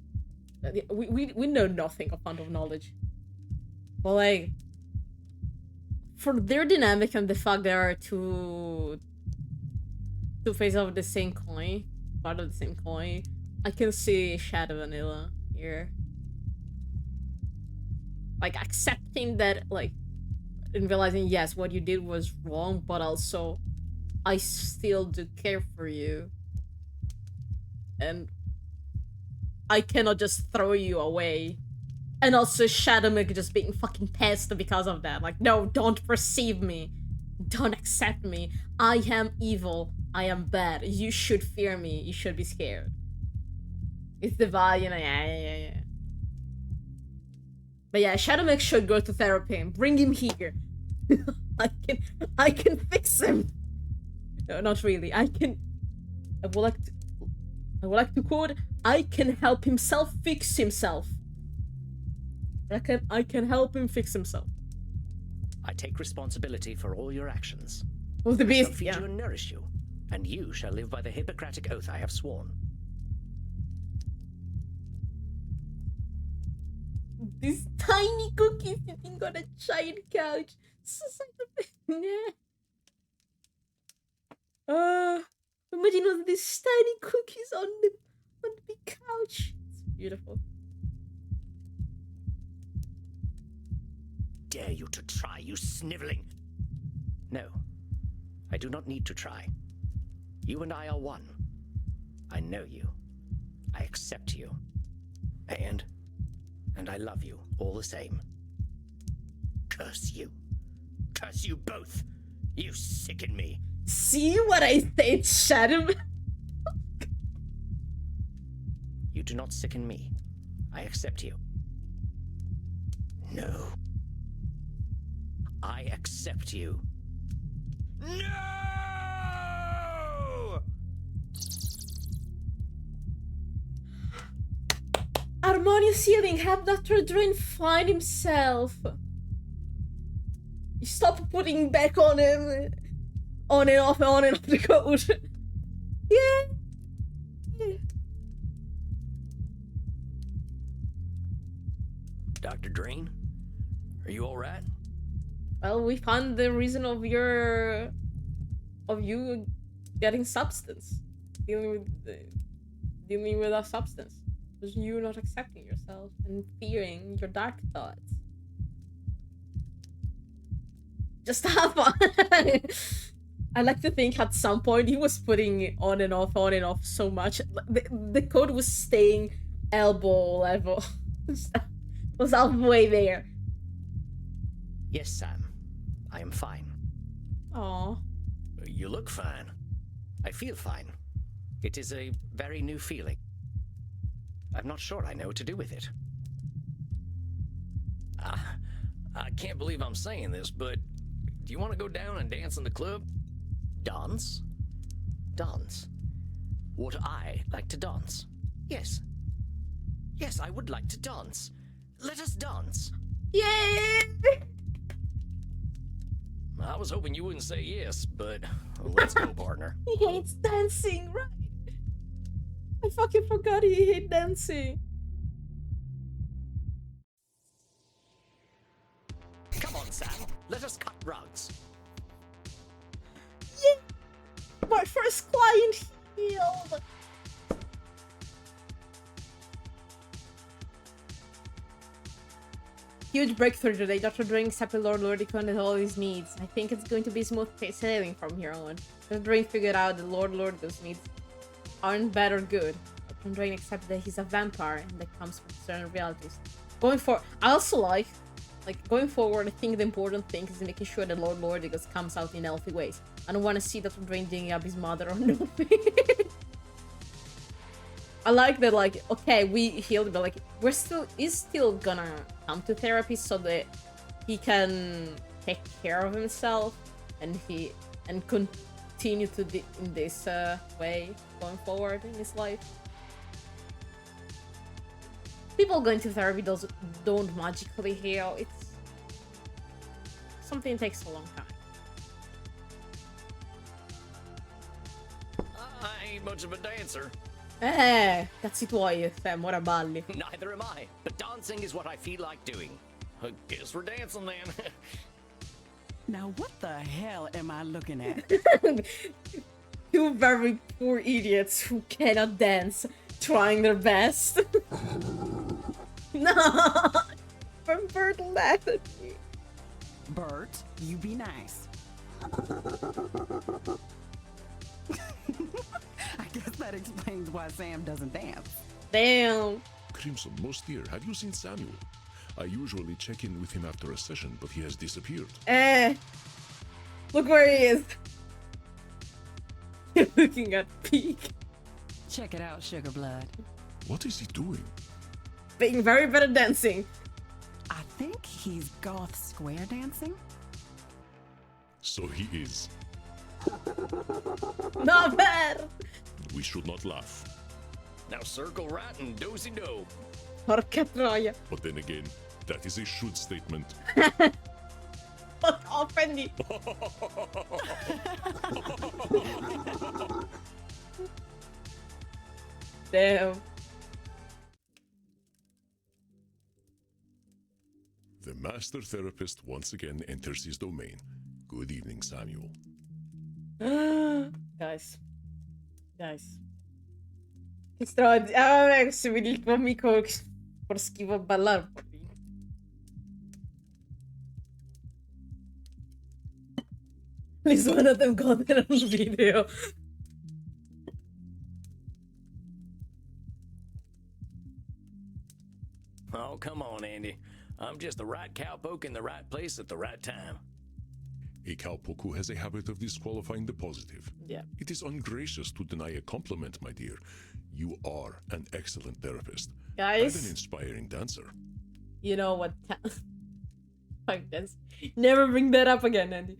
We know nothing of Font of Knowledge. But like, for their dynamic and the fact there are two faces of the same coin, part of the same coin, I can see Shadow Vanilla here. Like accepting that, like, and realizing yes, what you did was wrong, but also I still do care for you. And I cannot just throw you away. And also Shadowmig just being fucking pissed because of that. Like, no, don't perceive me. Don't accept me. I am evil. I am bad. You should fear me. You should be scared. It's the vibe, you know, yeah. But yeah, Shadowmech should go to therapy and bring him here. I can fix him. No, not really. I would like to quote, I can help himself fix himself. I can help him fix himself. I take responsibility for all your actions. Well, the I shall beast, feed yeah. you and nourish you, and you shall live by the Hippocratic oath I have sworn. These tiny cookies sitting on a giant couch. Imagine all these tiny cookies on the big couch. It's beautiful. Dare you to try, you sniveling? No, I do not need to try. You and I are one. I know you. I accept you. And I love you all the same. Curse you. Curse you both. You sicken me. See what I say, Shadow? You do not sicken me. I accept you. No. I accept you. No! Harmonious healing. Have Dr. Drain find himself. Stop putting back on him. On and off the code. Yeah. Dr. Drain, are you alright? Well, we found the reason of you getting substance. Dealing with a substance. It was you not accepting yourself and fearing your dark thoughts. Just have fun. I like to think at some point he was putting on and off so much. The code was staying elbow level. Was halfway there. Yes, Sam. I am fine. Aww. You look fine. I feel fine. It is a very new feeling. I'm not sure I know what to do with it. I can't believe I'm saying this, but do you want to go down and dance in the club? Dance? Dance? Would I like to dance? Yes. Yes, I would like to dance. Let us dance. Yay! I was hoping you wouldn't say yes, but let's go, partner. He hates dancing, right? I fucking forgot he hates dancing. Come on, Sam. Let us cut rugs. Yeah! My first client healed! Huge breakthrough today. Dr. Drain accepted Lord Lordicon and all his needs. I think it's going to be smooth sailing from here on. Dr. Drain figured out that Lord Lordicon's needs aren't bad or good. Dr. Drain accepted that he's a vampire and that comes with certain realities. Going forward, I also like going forward, I think the important thing is making sure that Lord Lordigos comes out in healthy ways. I don't want to see Dr. Drain digging up his mother or nothing. I like that, like, okay, we healed, but like, he's still gonna come to therapy so that he can take care of himself and continue to in this way going forward in his life. People going to therapy don't magically heal. It's something that takes a long time. I ain't much of a dancer. Cazzi tuoi, Sam, ora balli. Neither am I, but dancing is what I feel like doing. I guess we're dancing then. Now what the hell am I looking at? Two very poor idiots who cannot dance, trying their best. No! From Bert laughed at me. Bert, you be nice. I guess that explains why Sam doesn't dance. Damn. Crimson, most dear, have you seen Samuel? I usually check in with him after a session, but he has disappeared. Look where he is. You're looking at Peak. Check it out, Sugar Blood. What is he doing? Being very bad at dancing. I think he's goth square dancing. So he is. Not bad. We should not laugh. Now circle right and do-si-do. Porca troia. But then again, that is a should statement. Fuck off, Andy. Damn. The master therapist once again enters his domain. Good evening, Samuel. Guys. Che straordinario. Se vedi il tuo amico per schifo a ballare. At least one of them got it on video. Oh, come on, Andy. I'm just the right cowpoke in the right place at the right time. A cowpoke who has a habit of disqualifying the positive. Yeah. It is ungracious to deny a compliment, my dear. You are an excellent therapist. And an Guys, inspiring dancer. you know what? Fuck this. Never bring that up again, Andy.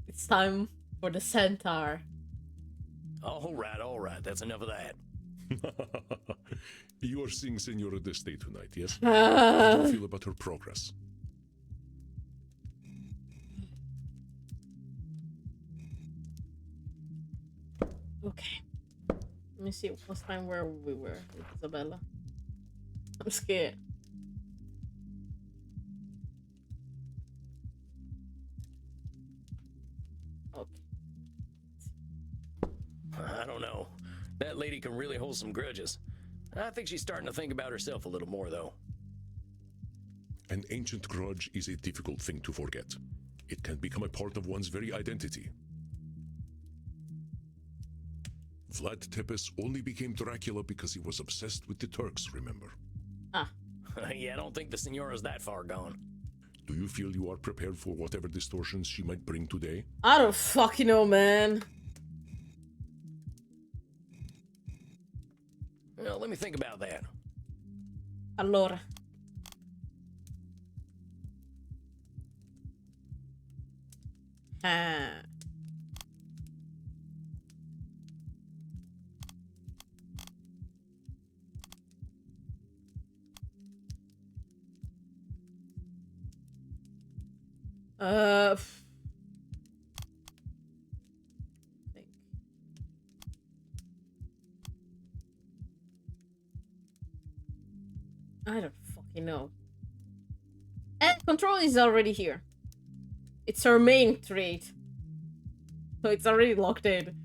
It's time for the centaur. All right. That's enough of that. You are seeing Senora Deste tonight, yes? How do you feel about her progress? Okay. Let me see what time where we were with Isabella. I'm scared. Okay. I don't know. That lady can really hold some grudges. I think she's starting to think about herself a little more, though. An ancient grudge is a difficult thing to forget. It can become a part of one's very identity. Vlad Tepes only became Dracula because he was obsessed with the Turks, remember? Ah. Yeah, I don't think the Senora's that far gone. Do you feel you are prepared for whatever distortions she might bring today? I don't fucking know, man. Well, let me think about that. Allora. Ah. Think. I don't fucking know. And control is already here. It's her main trait. So it's already locked in.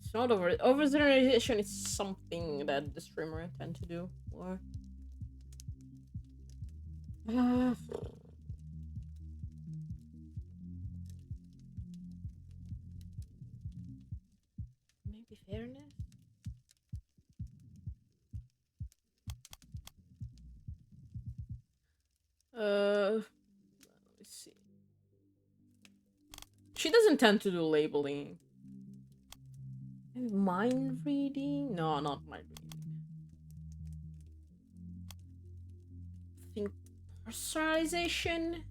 It's not over-generalization is something that the streamer tend to do more. Maybe fairness? Let's see. She doesn't tend to do labeling. Maybe mind reading? No, not mind reading. I think personalization?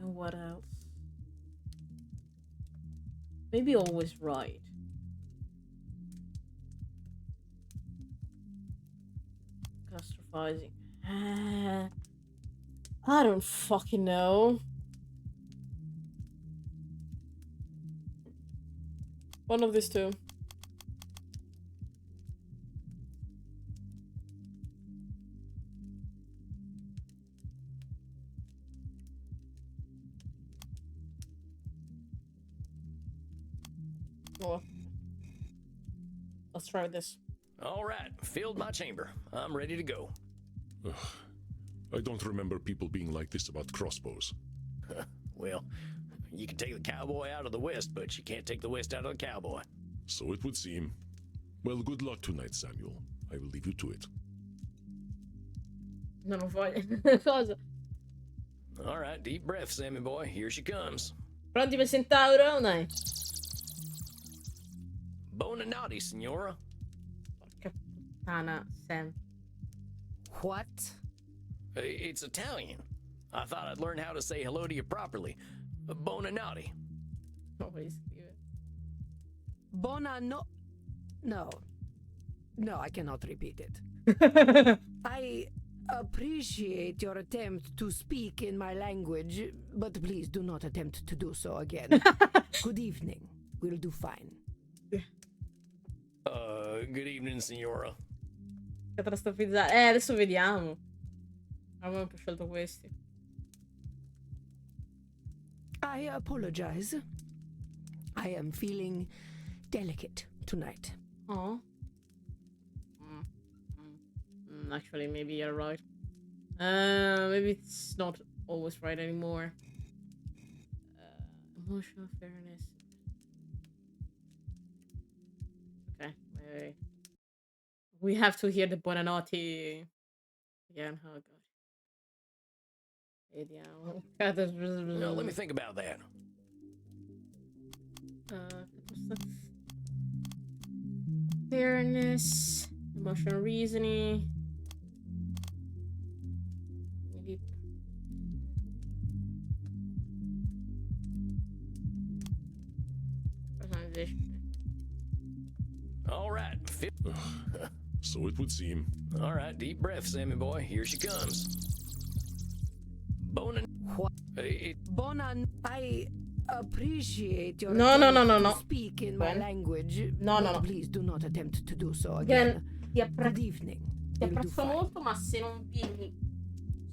And what else? Maybe always right. Catastrophizing. I don't fucking know. One of these two. Well, let's try this. All right, filled my chamber. I'm ready to go. Ugh. I don't remember people being like this about crossbows. Well, you can take the cowboy out of the West, but you can't take the West out of the cowboy. So it would seem. Well, good luck tonight, Samuel. I will leave you to it. No, non voglio. Cosa? All right, deep breath, Sammy boy. Here she comes. Pronti per centauro? Dai. Bonanotti, signora. Porca puttana, Sam. What? It's Italian. I thought I'd learn how to say hello to you properly. Bonanotti. Non voglio scrivere. Bonano. No. No, I cannot repeat it. I appreciate your attempt to speak in my language, but please do not attempt to do so again. Good evening. We'll do fine. Good evening, signora. Catastrofizzare. Adesso vediamo. Avevo scelto questi. I apologize. I am feeling delicate tonight. Oh. Actually, maybe you're right. Maybe it's not always right anymore. Emotional fairness. Okay, wait. We have to hear the Buonanotte again. Oh god. Vediamo. No, let me think about that. Fairness, emotional reasoning. Maybe. Personalization. All right. So it would seem. All right, deep breath, Sammy boy. Here she comes. What? Bonan. I appreciate your No, no, no, attempt no, to no. speak in my Ben? language. No, no, but no. Please do not attempt to do so Again, again. Good evening. ti We'll do apprezzo fine. molto, ma se non vieni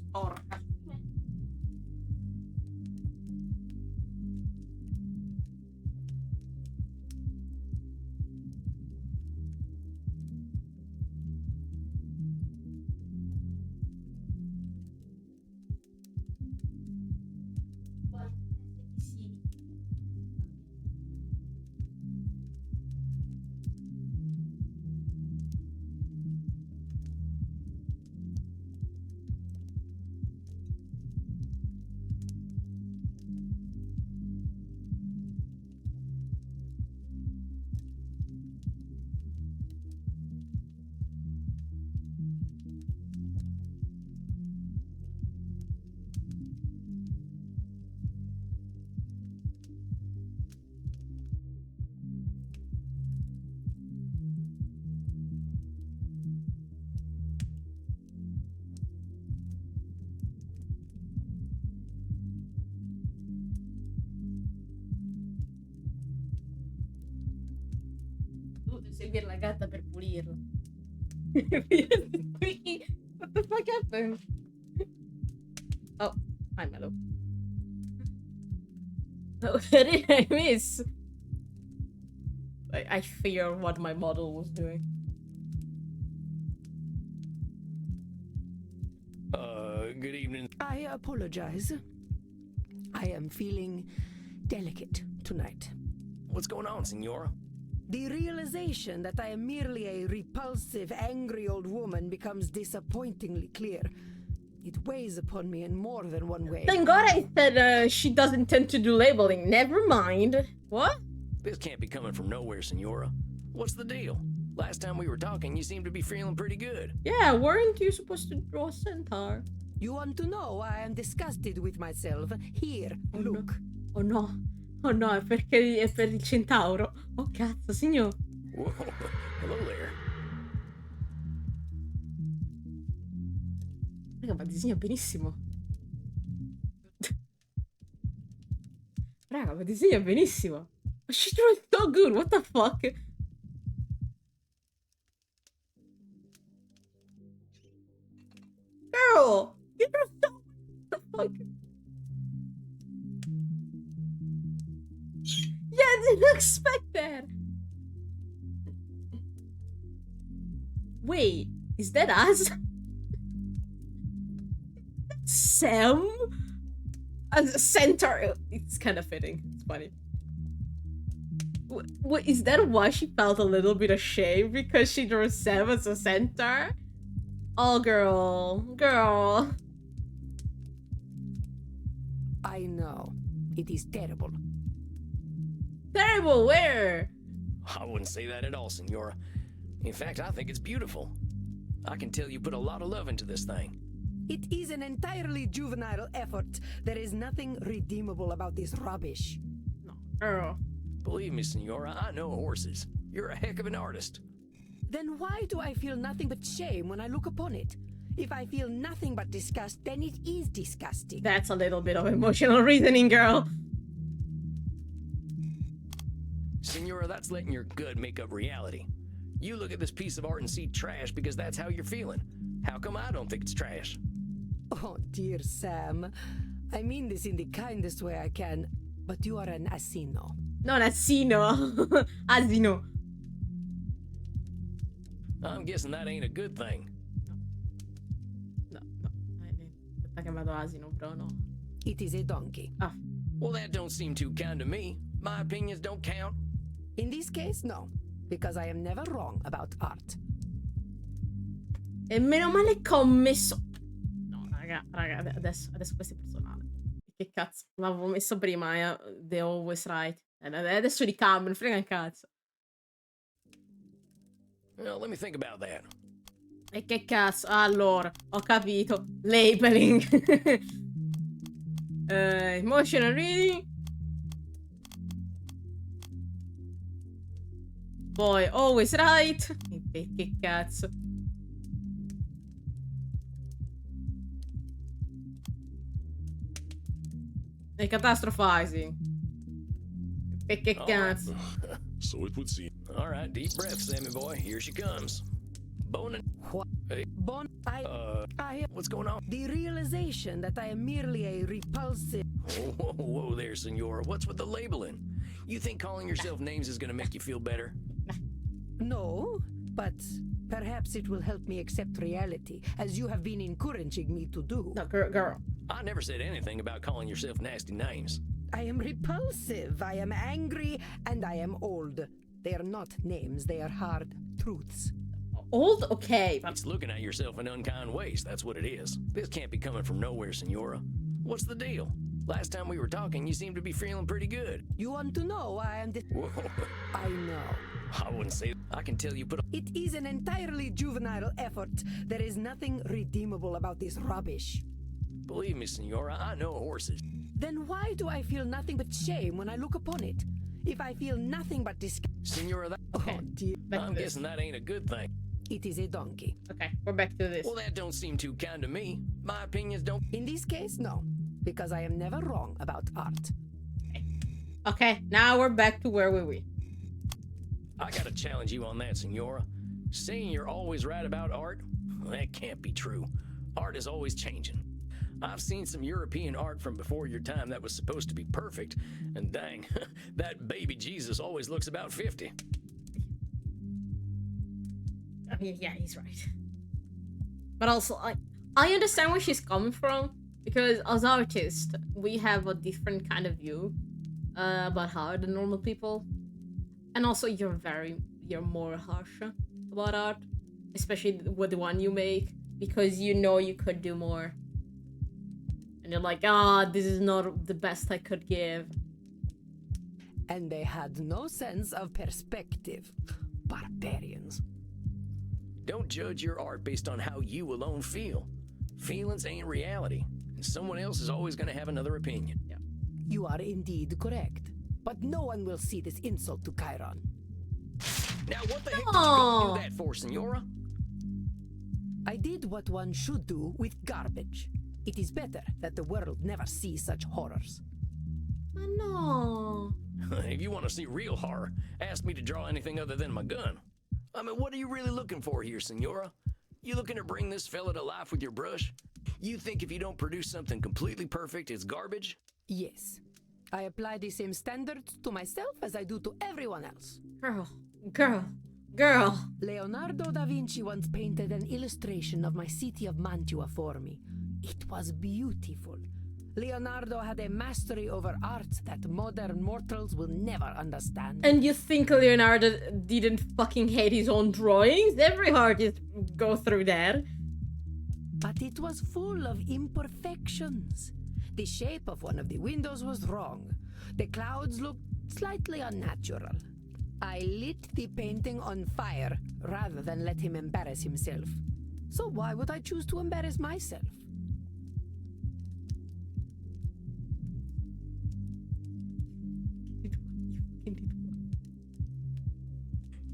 sporca. Tu devi seguire la gatta per pulirla. What the fuck happened? Oh, hi Mellow. What did I miss? I fear what my model was doing. Good evening. I apologize. I am feeling delicate tonight. What's going on, signora? The realization that I am merely a repulsive, angry old woman becomes disappointingly clear. It weighs upon me in more than one way. Thank God I said she doesn't tend to do labeling. Never mind. What? This can't be coming from nowhere, signora. What's the deal? Last time we were talking, you seemed to be feeling pretty good. Yeah, weren't you supposed to draw a centaur? You want to know why I am disgusted with myself? Here, look. Oh no. Oh no, è perché è per il centauro. Oh cazzo, signor. Whoa, hello there. Raga, ma disegna benissimo. Raga, ma disegna benissimo. Ma she draws so good, what the fuck? Girl! You draw so... What the fuck? Yeah, I didn't expect that! Wait, is that us? Sam? As a centaur? It's kind of fitting. It's funny. Is that why she felt a little bit ashamed because she drew Sam as a centaur? Oh, girl. I know. It is terrible. Terrible, where? I wouldn't say that at all, Senora. In fact, I think it's beautiful. I can tell you put a lot of love into this thing. It is an entirely juvenile effort. There is nothing redeemable about this rubbish. No, girl. Believe me, Senora, I know horses. You're a heck of an artist. Then why do I feel nothing but shame when I look upon it? If I feel nothing but disgust, then it is disgusting. That's a little bit of emotional reasoning, girl. Senora, that's letting your good make up reality. You look at this piece of art and see trash because that's how you're feeling. How come I don't think it's trash? Oh, dear Sam. I mean this in the kindest way I can, but you are an asino. Non asino. Asino. I'm guessing that ain't a good thing. No. Sta chiamato asino, bro, no. It is a donkey. Ah. Well, that don't seem too kind to me. My opinions don't count. In this case, no, because I am never wrong about art. E meno male che ho messo... No, raga, adesso questo è personale. Che cazzo, l'avevo messo prima, they always right. Adesso li cambio, non frega un cazzo. Well, let me think about that. E che cazzo, allora, ho capito. Labeling. Emotional reading. Poi, always right. Che cazzo. E catastrophizing. Che cazzo. So it would seem. All right, deep breath, Sammy boy. Here she comes. Bonin. What? Hey, I what's going on? the realization that I am merely a repulsive. Whoa there, Senora. What's with the labeling? You think calling yourself names is gonna make you feel better? No, but perhaps it will help me accept reality, as you have been encouraging me to do. No, girl. I never said anything about calling yourself nasty names. I am repulsive, I am angry, and I am old. They are not names, they are hard truths. Old? Okay. It's looking at yourself in unkind ways, that's what it is. This can't be coming from nowhere, Senora. What's the deal? Last time we were talking, you seemed to be feeling pretty good. You want to know why I am Whoa. I know. I wouldn't say... I can tell you put a... It is an entirely juvenile effort. There is nothing redeemable about this rubbish. Believe me, Senora, I know horses. Then why do I feel nothing but shame when I look upon it? If I feel nothing but disgust. Senora, that... Okay. Oh dear. Back I'm to this. guessing that ain't a good thing. It is a donkey. Okay, we're back to this. Well, that don't seem too kind to me. My opinions don't... In this case, no. Because I am never wrong about art. Okay, now we're back to where we were. I gotta challenge you on that, Senora. Saying you're always right about art? Well, that can't be true. Art is always changing. I've seen some European art from before your time that was supposed to be perfect, and dang, that baby Jesus always looks about 50. I mean, yeah, he's right. But also, I understand where she's coming from, because as artists, we have a different kind of view about art than normal people. And also, you're more harsh about art, especially with the one you make, because you know you could do more. And you're like, this is not the best I could give. And they had no sense of perspective. Barbarians. Don't judge your art based on how you alone feel. Feelings ain't reality, and someone else is always gonna have another opinion. Yeah. You are indeed correct. But no one will see this insult to Chiron. Now what the heck did you go do that for, Senora? I did what one should do with garbage. It is better that the world never see such horrors. No. If you want to see real horror, ask me to draw anything other than my gun. I mean, what are you really looking for here, Senora? You looking to bring this fella to life with your brush? You think if you don't produce something completely perfect, it's garbage? Yes. I apply the same standards to myself as I do to everyone else. Girl. Leonardo da Vinci once painted an illustration of my city of Mantua for me. It was beautiful. Leonardo had a mastery over art that modern mortals will never understand. And you think Leonardo didn't fucking hate his own drawings? Every artist go through that. But it was full of imperfections. The shape of one of the windows was wrong. The clouds looked slightly unnatural. I lit the painting on fire rather than let him embarrass himself. So why would I choose to embarrass myself?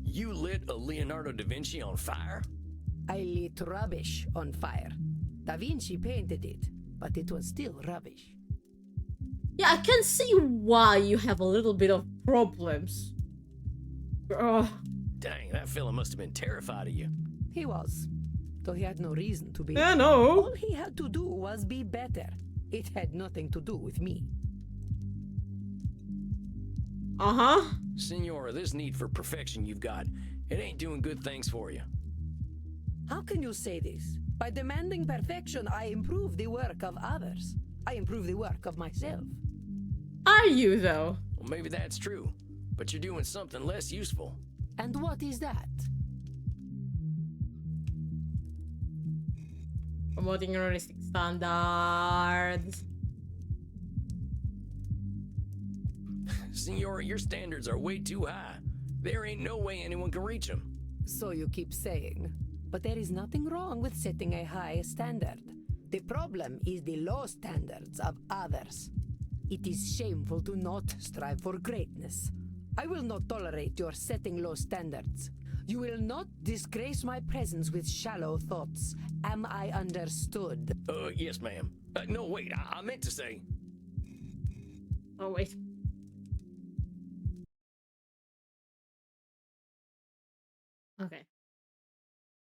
You lit a Leonardo da Vinci on fire? I lit rubbish on fire. Da Vinci painted it, but it was still rubbish. Yeah, I can see why you have a little bit of problems. Ugh. Dang, that fella must have been terrified of you. He was, though he had no reason to be. Yeah, no. All he had to do was be better. It had nothing to do with me. Uh-huh. Senora, this need for perfection you've got, it ain't doing good things for you. How can you say this? By demanding perfection, I improve the work of others. I improve the work of myself. Are you, though? Well, maybe that's true, but you're doing something less useful. And what is that? Promoting realistic standards. Senora, your standards are way too high. There ain't no way anyone can reach them. So you keep saying. But there is nothing wrong with setting a high standard. The problem is the low standards of others. It is shameful to not strive for greatness. I will not tolerate your setting low standards. You will not disgrace my presence with shallow thoughts. Am I understood? Yes, ma'am. No, wait, I meant to say... Oh, wait. Okay.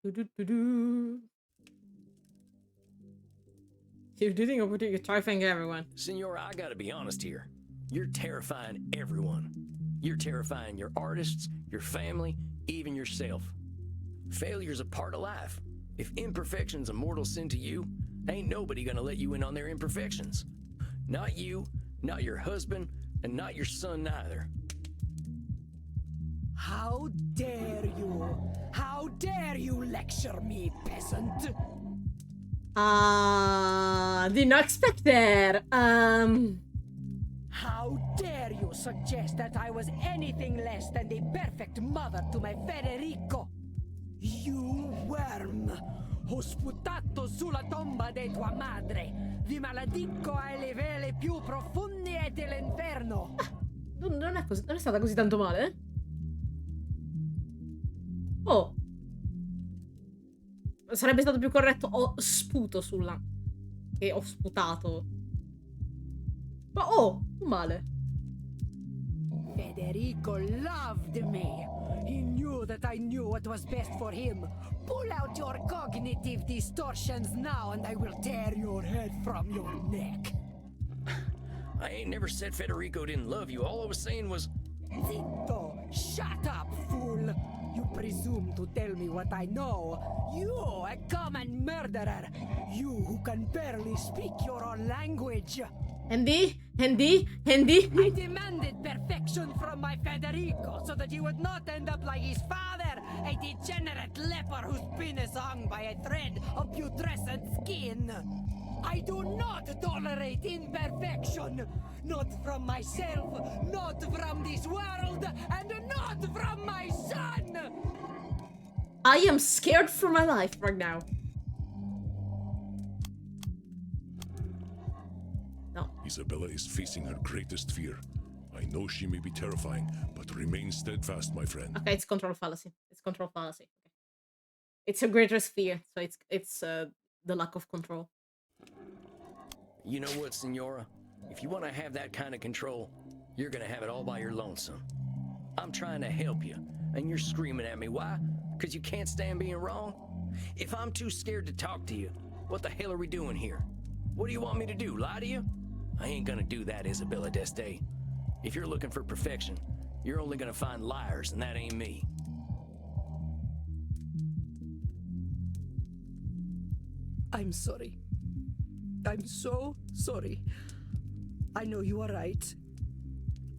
Do-do-do-do. You're doing over you're terrifying everyone. Senora, I gotta be honest here. You're terrifying everyone. You're terrifying your artists, your family, even yourself. Failure's a part of life. If imperfection's a mortal sin to you, ain't nobody gonna let you in on their imperfections. Not you, not your husband, and not your son neither. How dare you? How dare you lecture me, peasant? Did not expect that. How dare you suggest that I was anything less than the perfect mother to my Federico? You worm! Ho sputato sulla tomba di tua madre! Vi maledico ai livelli più profondi dell'inferno! Non è così, non è stata così tanto male, eh? Oh. Sarebbe stato più corretto ho sputo sulla... che ho sputato. Ma oh, non male. Federico loved me. He knew that I knew what was best for him. Pull out your cognitive distortions now and I will tear your head from your neck. I ain't never said Federico didn't love you. All I was saying was... Zitto! Shut up, fool! You presume to tell me what I know. You, a common murderer. You who can barely speak your own language. Handy? I demanded perfection from my Federico so that he would not end up like his father, a degenerate leper whose penis hung by a thread of putrescent skin. I do not tolerate imperfection. Not from myself, not from this world, and not from my son! I am scared for my life right now. No. Isabella is facing her greatest fear. I know she may be terrifying, but remain steadfast, my friend. Okay, it's control fallacy. It's control fallacy. Okay. It's her greatest fear, so it's the lack of control. You know what, Senora? If you want to have that kind of control, you're gonna have it all by your lonesome. I'm trying to help you, and you're screaming at me. Why? Because you can't stand being wrong? If I'm too scared to talk to you, what the hell are we doing here? What do you want me to do, lie to you? I ain't gonna do that, Isabella d'Este. If you're looking for perfection, you're only gonna find liars, and that ain't me. I'm sorry. I'm so sorry. I know you are right.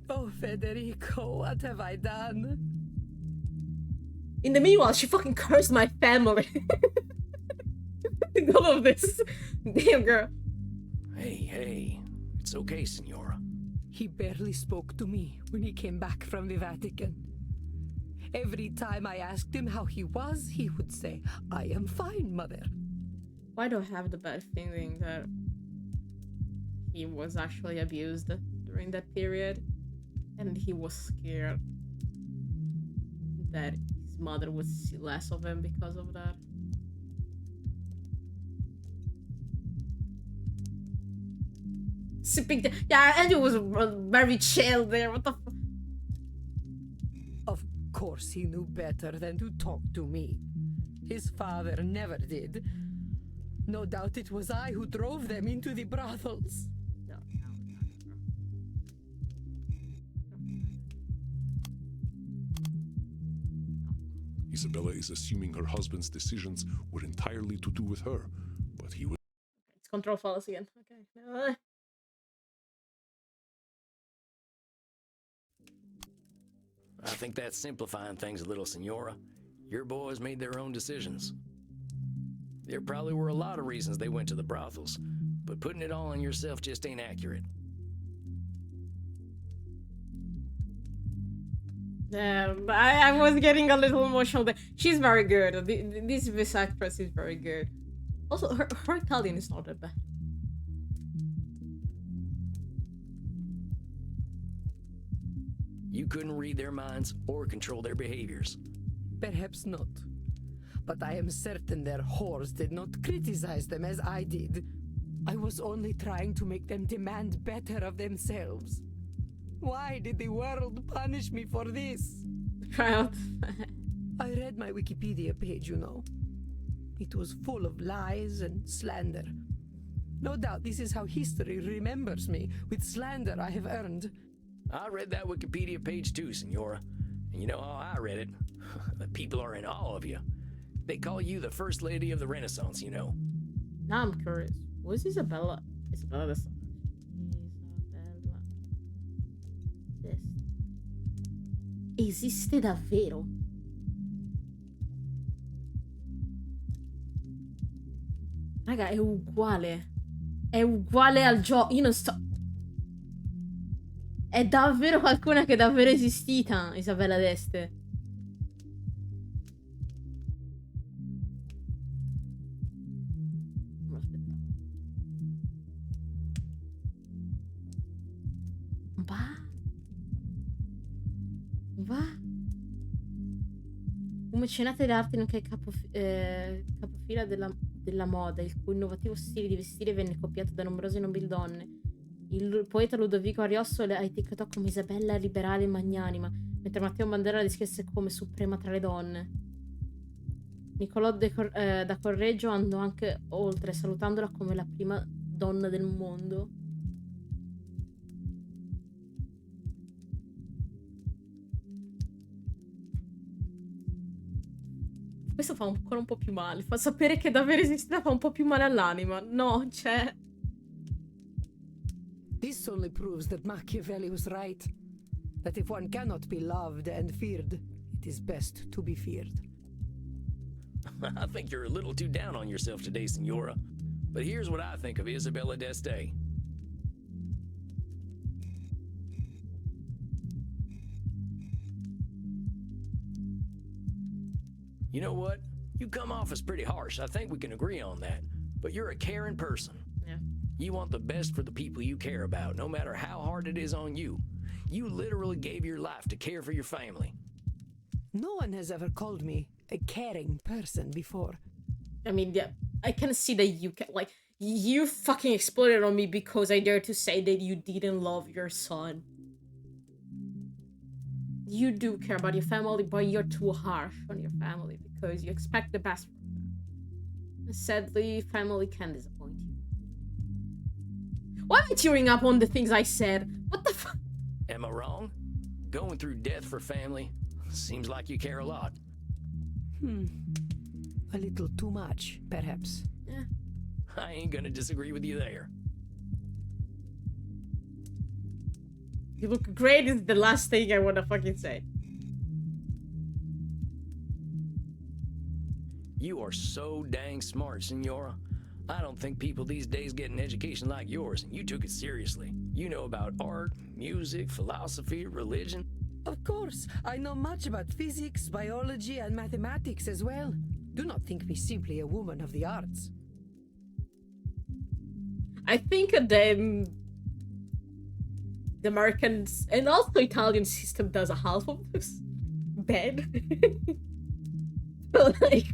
Oh, Federico, what have I done? In the meanwhile, she fucking cursed my family. All of this. Damn, girl. Hey, it's okay, Signora. He barely spoke to me when he came back from the Vatican. Every time I asked him how he was, he would say, I am fine, mother. Why do I have the bad feeling that he was actually abused during that period? And he was scared that his mother would see less of him because of that. Sipping yeah, Andrew was very chill there. What the fuck? Of course he knew better than to talk to me. His father never did. No doubt it was I who drove them into the brothels. No. Isabella is assuming her husband's decisions were entirely to do with her, but he was. It's control fallacy again. Okay. No. I think that's simplifying things a little, Signora. Your boys made their own decisions. There probably were a lot of reasons they went to the brothels, but putting it all on yourself just ain't accurate. I was getting a little emotional there. She's very good. This actress is very good. Also, her Italian is not that bad. You couldn't read their minds or control their behaviors. Perhaps not. But I am certain their whores did not criticize them as I did. I was only trying to make them demand better of themselves. Why did the world punish me for this? Child. I read my Wikipedia page, you know. It was full of lies and slander. No doubt this is how history remembers me, with slander I have earned. I read that Wikipedia page too, Signora. And you know how I read it? The people are in awe of you. They call you the First Lady of the Renaissance, you know. Now I'm curious. Was Isabella? Isabella this. Isabella. This. Esiste davvero? Raga, è uguale. È uguale al gioco. Io non sto... È davvero qualcuna che è davvero esistita, Isabella d'Este. Va? Un mecenate d'arte nonché capofila della moda, il cui innovativo stile di vestire venne copiato da numerose nobildonne. Il poeta Ludovico Ariosto la etichettò come Isabella liberale e magnanima, mentre Matteo Bandera la descrisse come suprema tra le donne. Niccolò da Correggio andò anche oltre, salutandola come la prima donna del mondo. Questo fa ancora un po' più male. Fa sapere che davvero esisteva fa un po' più male all'anima. No, cioè... This only proves that Machiavelli was right. That if one cannot be loved and feared, it is best to be feared. I think you're a little too down on yourself today, Signora. But here's what I think of Isabella d'Este. You know what? You come off as pretty harsh. I think we can agree on that. But you're a caring person. Yeah. You want the best for the people you care about, no matter how hard it is on you. You literally gave your life to care for your family. No one has ever called me a caring person before. I mean, yeah, I can see that you can, like, you fucking exploded on me because I dare to say that you didn't love your son. You do care about your family, but you're too harsh on your family because you expect the best from them. And sadly, family can disappoint you. Why am I tearing up on the things I said? What the fuck? Am I wrong? Going through death for family seems like you care a lot. A little too much, perhaps. Yeah. I ain't gonna disagree with you there. You look great is the last thing I wanna fucking say. You are so dang smart, Senora. I don't think people these days get an education like yours, and you took it seriously. You know about art, music, philosophy, religion. Of course, I know much about physics, biology, and mathematics as well. Do not think me simply a woman of the arts. I think the Americans and also Italian system does a half of this bad. So, like,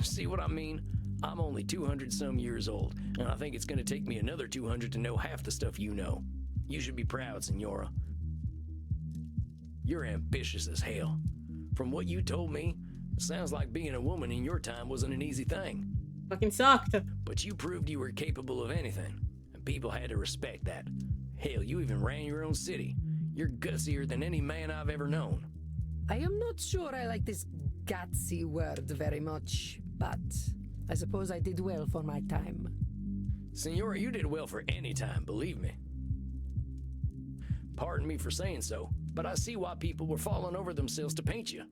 See what I mean? I'm only 200 some years old, and I think it's gonna take me another 200 to know half the stuff you know. You should be proud, Senora. You're ambitious as hell. From what you told me, it sounds like being a woman in your time wasn't an easy thing. fucking sucked. But you proved you were capable of anything, and people had to respect that. Hell, you even ran your own city. You're gutsier than any man I've ever known. I am not sure I like this gutsy word very much, but I suppose I did well for my time. Senora, you did well for any time, believe me. Pardon me for saying so, but I see why people were falling over themselves to paint you.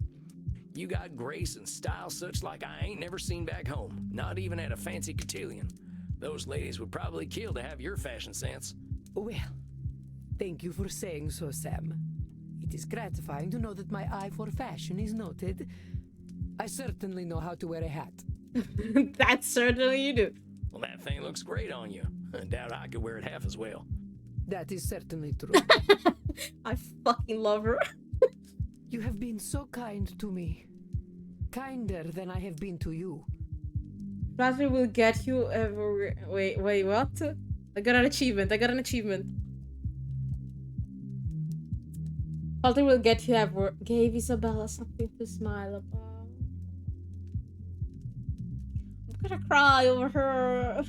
You got grace and style such like I ain't never seen back home, not even at a fancy cotillion. Those ladies would probably kill to have your fashion sense. Well, thank you for saying so, Sam. It is gratifying to know that my eye for fashion is noted. I certainly know how to wear a hat. That certainly you do. Well, that thing looks great on you. I doubt I could wear it half as well. That is certainly true. I fucking love her. You have been so kind to me. Kinder than I have been to you. Flattery will get you ever. Wait, what? I got an achievement. Flattery will get you ever. Gave Isabella something to smile about. I'm gonna cry over her.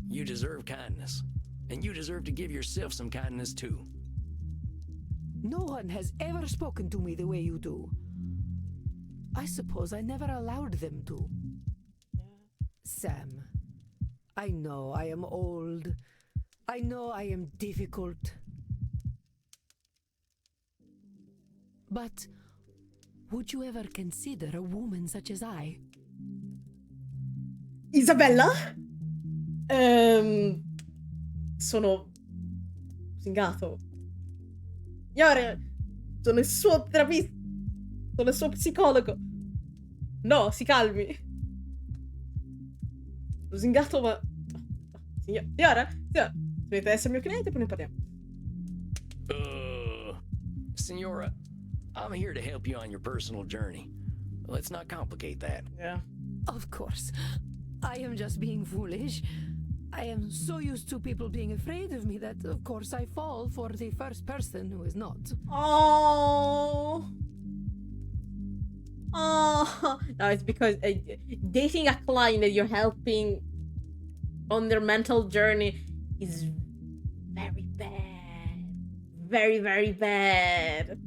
You deserve kindness. And you deserve to give yourself some kindness too. No one has ever spoken to me the way you do. I suppose I never allowed them to. Sam, I know I am old. I know I am difficult. But would you ever consider a woman such as I? Isabella? Sono singato. Signore, sono il suo terapista. Sono il suo psicologo. No, si calmi. Sono singato, ma... Signora, dovete essere mio cliente e poi ne parliamo. Senora, I'm here to help you on your personal journey. Let's not complicate that. Yeah. Of course. I am just being foolish. I am so used to people being afraid of me that, of course, I fall for the first person who is not. Oh. No, it's because dating a client that you're helping on their mental journey is very bad. Very, very bad.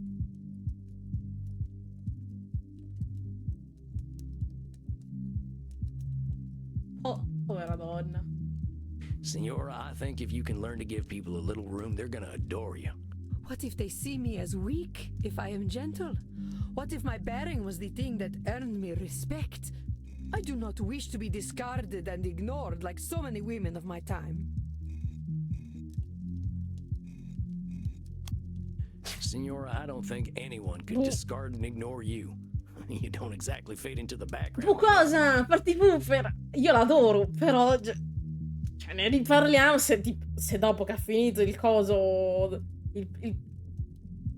Oh, povera donna. Senora, I think if you can learn to give people a little room, they're gonna adore you. What if they see me as weak if I am gentle? What if my bearing was the thing that earned me respect? I do not wish to be discarded and ignored like so many women of my time. Senora, I don't think anyone could discard and ignore you. You don't exactly fade into the background. Tu cosa? Party Pooper. Io l'adoro, però... Cioè, ne riparliamo se dopo che ha finito il coso...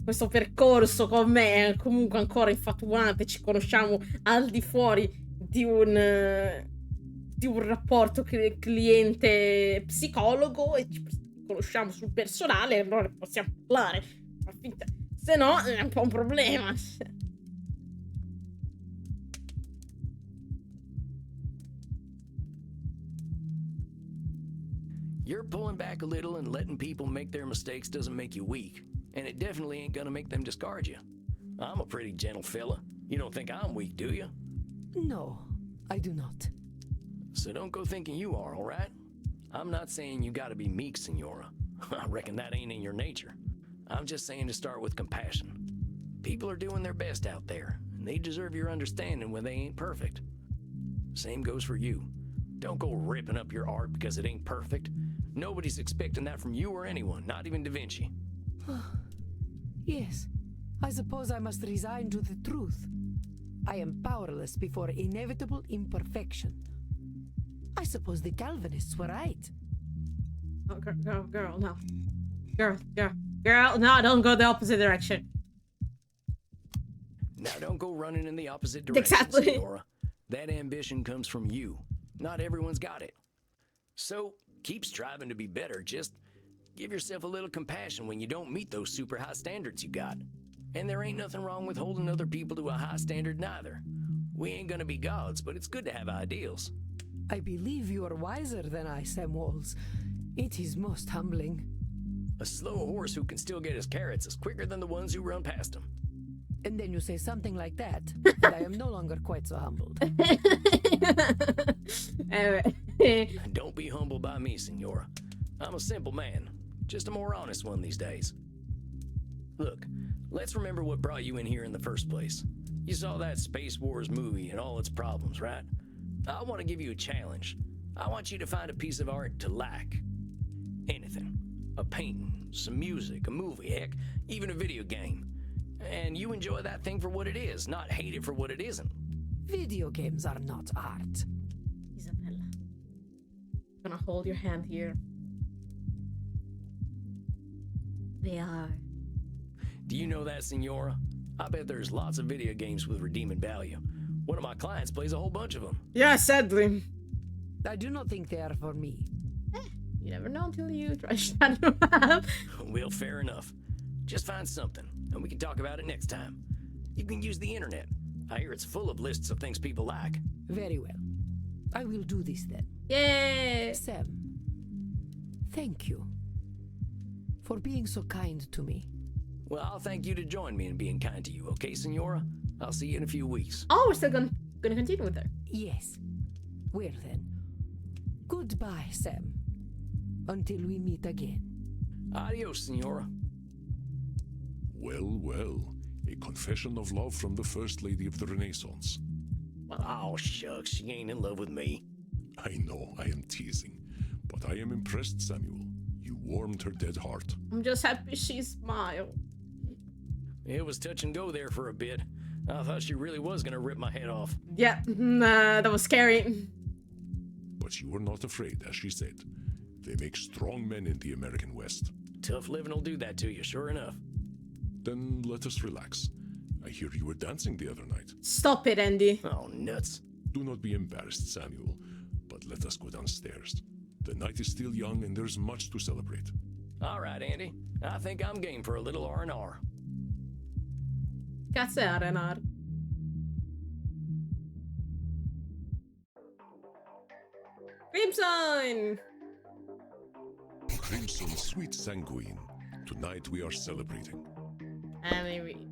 questo percorso con me è comunque ancora infatuante, ci conosciamo al di fuori di un rapporto cliente-psicologo e ci conosciamo sul personale, allora possiamo parlare. Se no è un po' un problema. You're pulling back a little and letting people make their mistakes doesn't make you weak. And it definitely ain't gonna make them discard you. I'm a pretty gentle fella. You don't think I'm weak, do you? No, I do not. So don't go thinking you are, all right? I'm not saying you gotta be meek, Senora. I reckon that ain't in your nature. I'm just saying to start with compassion. People are doing their best out there, and they deserve your understanding when they ain't perfect. Same goes for you. Don't go ripping up your art because it ain't perfect. Nobody's expecting that from you or anyone, not even Da Vinci. Yes, I suppose I must resign to the truth. I am powerless before inevitable imperfection. I suppose the Calvinists were right. Oh, girl, no. Girl, no, don't go the opposite direction. Now don't go running in the opposite direction, Exactly. Senora. That ambition comes from you. Not everyone's got it. So, keep striving to be better. Just give yourself a little compassion when you don't meet those super high standards you got. And there ain't nothing wrong with holding other people to a high standard neither. We ain't gonna be gods, but it's good to have ideals. I believe you are wiser than I, Sam Walls. It is most humbling. A slow horse who can still get his carrots is quicker than the ones who run past him. And then you say something like that, and I am no longer quite so humbled. Don't be humbled by me, Senora. I'm a simple man, just a more honest one these days. Look, let's remember what brought you in here in the first place. You saw that Space Wars movie and all its problems, right? I want to give you a challenge. I want you to find a piece of art to like. Anything. A painting, some music, a movie, heck, even a video game. And you enjoy that thing for what it is, not hate it for what it isn't. Video games are not art. Isabella, I'm gonna hold your hand here. They are. Do you know that, Senora? I bet there's lots of video games with redeeming value. One of my clients plays a whole bunch of them. Yeah, sadly. I do not think they are for me. You never know until you try Shadow Map. Well, fair enough. Just find something, and we can talk about it next time. You can use the internet. I hear it's full of lists of things people like. Very well. I will do this then. Yay! Sam, thank you for being so kind to me. Well, I'll thank you to join me in being kind to you, okay, Senora? I'll see you in a few weeks. Oh, we're still gonna continue with her. Yes. Well then. Goodbye, Sam. Until we meet again. Adios, Senora. Well, well. A confession of love from the First Lady of the Renaissance. Oh, shucks, she ain't in love with me. I know, I am teasing. But I am impressed, Samuel. You warmed her dead heart. I'm just happy she smiled. It was touch and go there for a bit. I thought she really was gonna rip my head off. Yeah, that was scary. But you were not afraid, as she said. They make strong men in the American West. Tough living will do that to you, sure enough. Then let us relax. I hear you were dancing the other night. Stop it, Andy. Oh, nuts. Do not be embarrassed, Samuel, but let us go downstairs. The night is still young and there's much to celebrate. All right, Andy. I think I'm game for a little R&R. Cazzo è R&R? Crimson! Crimson Sweet Sanguine. Tonight we are celebrating. Let me read.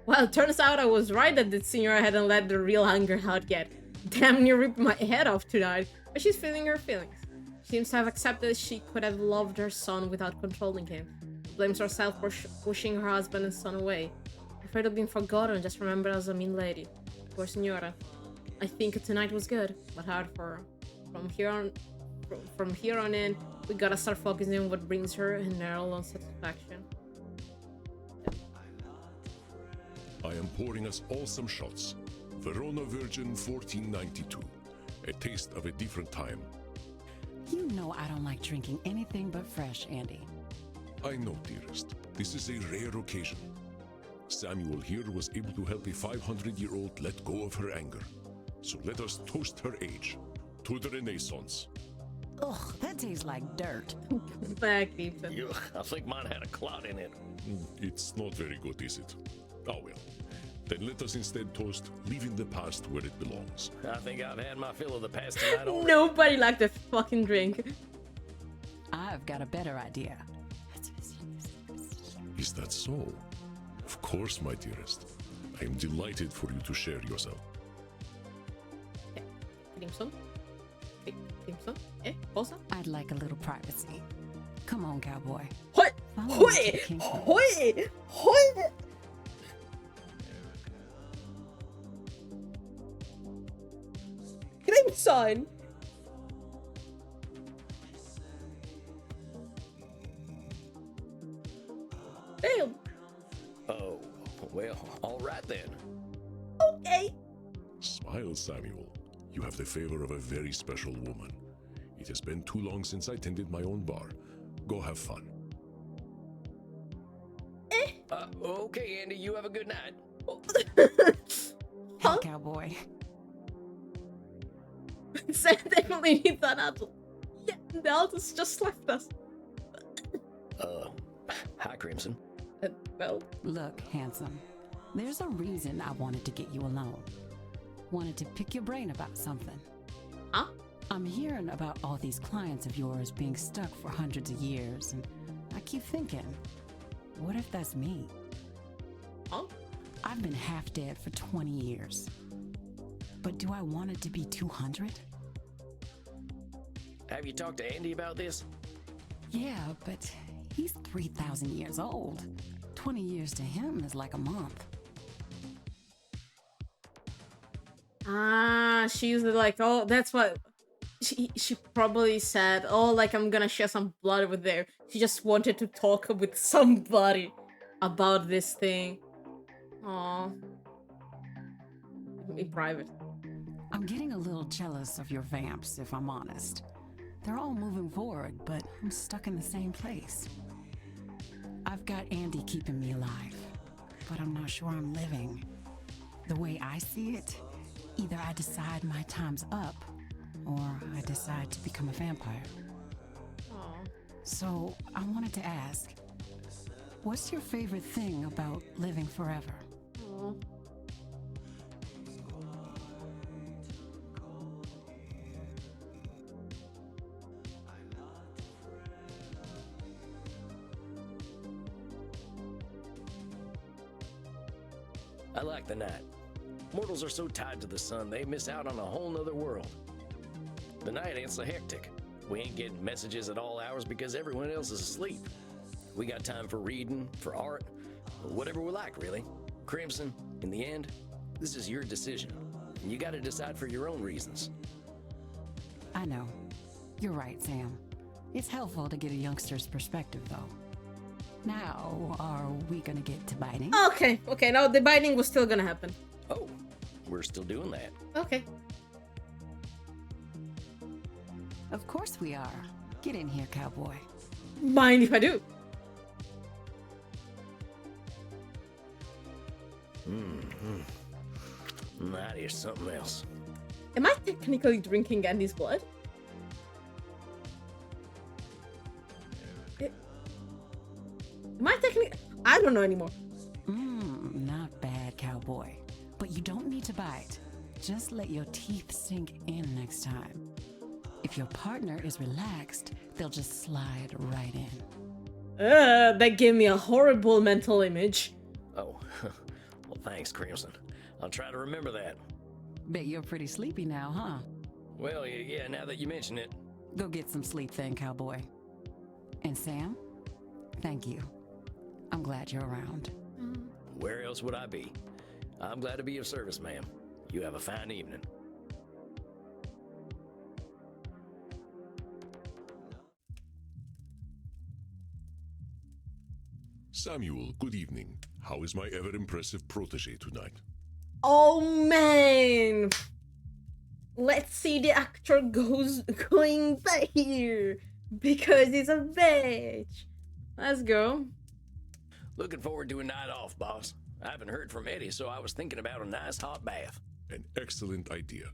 Well, turns out I was right that the senior hadn't let the real hunger out yet. Damn near ripped my head off tonight. But she's feeling her feelings. She seems to have accepted she could have loved her son without controlling him. Blames herself for pushing her husband and son away. Afraid of being forgotten, just remembered as a mean lady. Poor Senora. I think tonight was good, but hard for her. From here on in, we gotta start focusing on what brings her and Errol on satisfaction. I am pouring us all some shots. Verona Virgin 1492. A taste of a different time. You know I don't like drinking anything but fresh, Andy. I know, dearest. This is a rare occasion. Samuel here was able to help a 500-year-old let go of her anger. So let us toast her age. To the Renaissance. Ugh, that tastes like dirt. Exactly. Ugh, I think mine had a clot in it. It's not very good, is it? Oh well. Then let us instead toast leaving the past where it belongs. I think I've had my fill of the past tonight already. Nobody liked the fucking drink. I've got a better idea. Is that so? Of course, my dearest. I am delighted for you to share yourself. Crimson. Crimson. Cosa? I'd like a little privacy. Come on, cowboy. Hoi! Follow me to Hoi! the king's palace. Hoi! Hoi! Crimson! Damn. Oh, well, all right then. Okay. Smile, Samuel. You have the favor of a very special woman. It has been too long since I tended my own bar. Go have fun. Okay, Andy, you have a good night. Hey, cowboy. Sam definitely needs an adult. Yeah, the adults just left us. Hi, Crimson. Well, Look, handsome. There's a reason I wanted to get you alone. Wanted to pick your brain about something. huh? I'm hearing about all these clients of yours being stuck for hundreds of years, and I keep thinking, what if that's me? Huh? I've been half dead for 20 years. But do I want it to be 200? Have you talked to Andy about this? Yeah, but he's 3,000 years old. 20 years to him is like a month. She usually like, oh, that's what she probably said. Oh, like I'm gonna share some blood over there. She just wanted to talk with somebody about this thing. Aw. In private. I'm getting a little jealous of your vamps, if I'm honest. They're all moving forward, but I'm stuck in the same place. I've got Andy keeping me alive, but I'm not sure I'm living. The way I see it, either I decide my time's up, or I decide to become a vampire. Aw. So I wanted to ask, what's your favorite thing about living forever? Aw. I like the night. Mortals are so tied to the sun, they miss out on a whole nother world. The night ain't so hectic. We ain't getting messages at all hours because everyone else is asleep. We got time for reading, for art, whatever we like, really. Crimson, in the end, this is your decision. And you gotta decide for your own reasons. I know. You're right, Sam. It's helpful to get a youngster's perspective, though. Now, are we gonna get to biting? Okay, now the binding was still gonna happen. Oh, we're still doing that. Okay. Of course we are. Get in here, cowboy. Mind if I do? That is something else. Am I technically drinking Andy's blood? Am I technically? I don't know anymore. Not bad, cowboy. But you don't need to bite. Just let your teeth sink in next time. If your partner is relaxed, they'll just slide right in. That gave me a horrible mental image. Oh, well, thanks, Crimson. I'll try to remember that. Bet you're pretty sleepy now, huh? Well, yeah, now that you mention it. Go get some sleep then, cowboy. And Sam, thank you. I'm glad you're around. Where else would I be? I'm glad to be of service, ma'am. You have a fine evening. Samuel, good evening. How is my ever-impressive protege tonight? Oh man! Let's see the actor going back here because he's a bitch. Let's go. Looking forward to a night off, boss. I haven't heard from Eddie, so I was thinking about a nice hot bath. An excellent idea.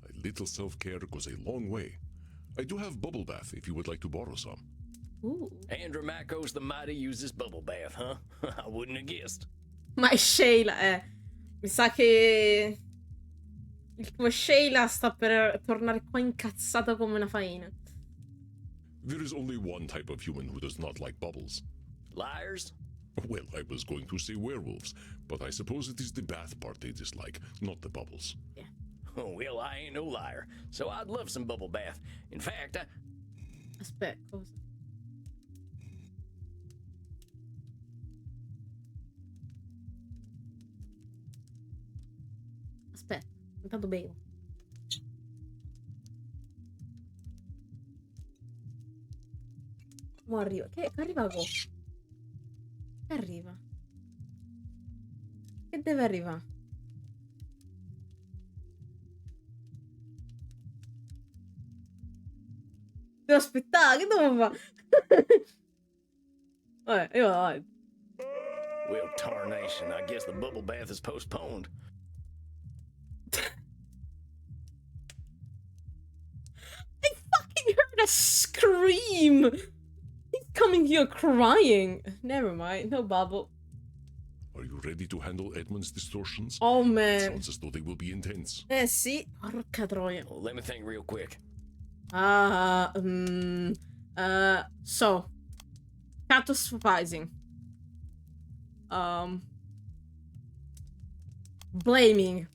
A little self-care goes a long way. I do have bubble bath if you would like to borrow some. Ooh. Andromachos the Mighty uses bubble bath, huh? I wouldn't have guessed. Ma è Sheila, Mi sa che il tuo Sheila sta per tornare qua incazzato come una faina. There is only one type of human who does not like bubbles. Liars? Well, I was going to say werewolves, but I suppose it is the bath part they dislike, not the bubbles. Oh, well, I ain't no liar, so I'd love some bubble bath. In fact, Aspetta, cosa? Aspetta, intanto bevo. Mo arriva. Che arriva co? Che arriva? Che deve arrivare? Devo aspettare, che devo fare? Vabbè, io vado avanti. well, tarnation, I guess the bubble bath is postponed. I fucking heard a scream! He's coming here crying. Never mind, no bubble. Are you ready to handle Edmund's distortions? Oh It man. sounds as though they will be intense. Eh sì, porca troia. Well, let me think real quick. So catastrophizing. Blaming.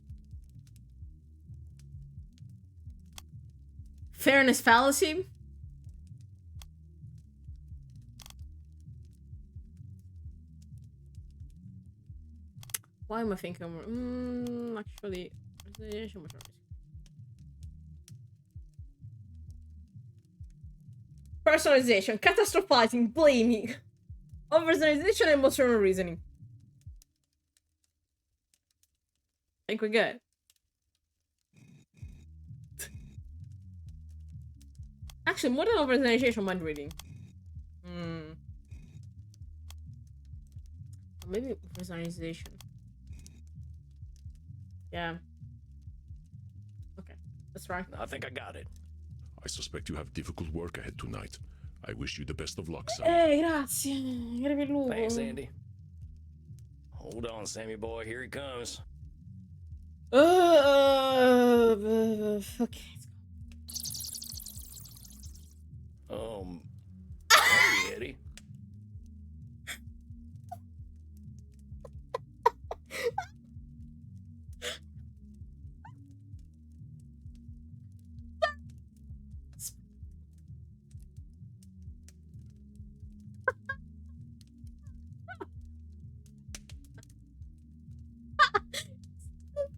Fairness fallacy. Why am I thinking? Actually, personalization, catastrophizing, blaming, overgeneralization, and emotional reasoning. I think we're good. Actually, more than overgeneralization, mind reading. Maybe overgeneralization. Yeah. Okay, that's right. I think I got it. I suspect you have difficult work ahead tonight. I wish you the best of luck, Sam. Grazie. Grazie lupo. Thanks, Andy. Hold on, Sammy boy, here he comes. Okay. Hey, Eddie.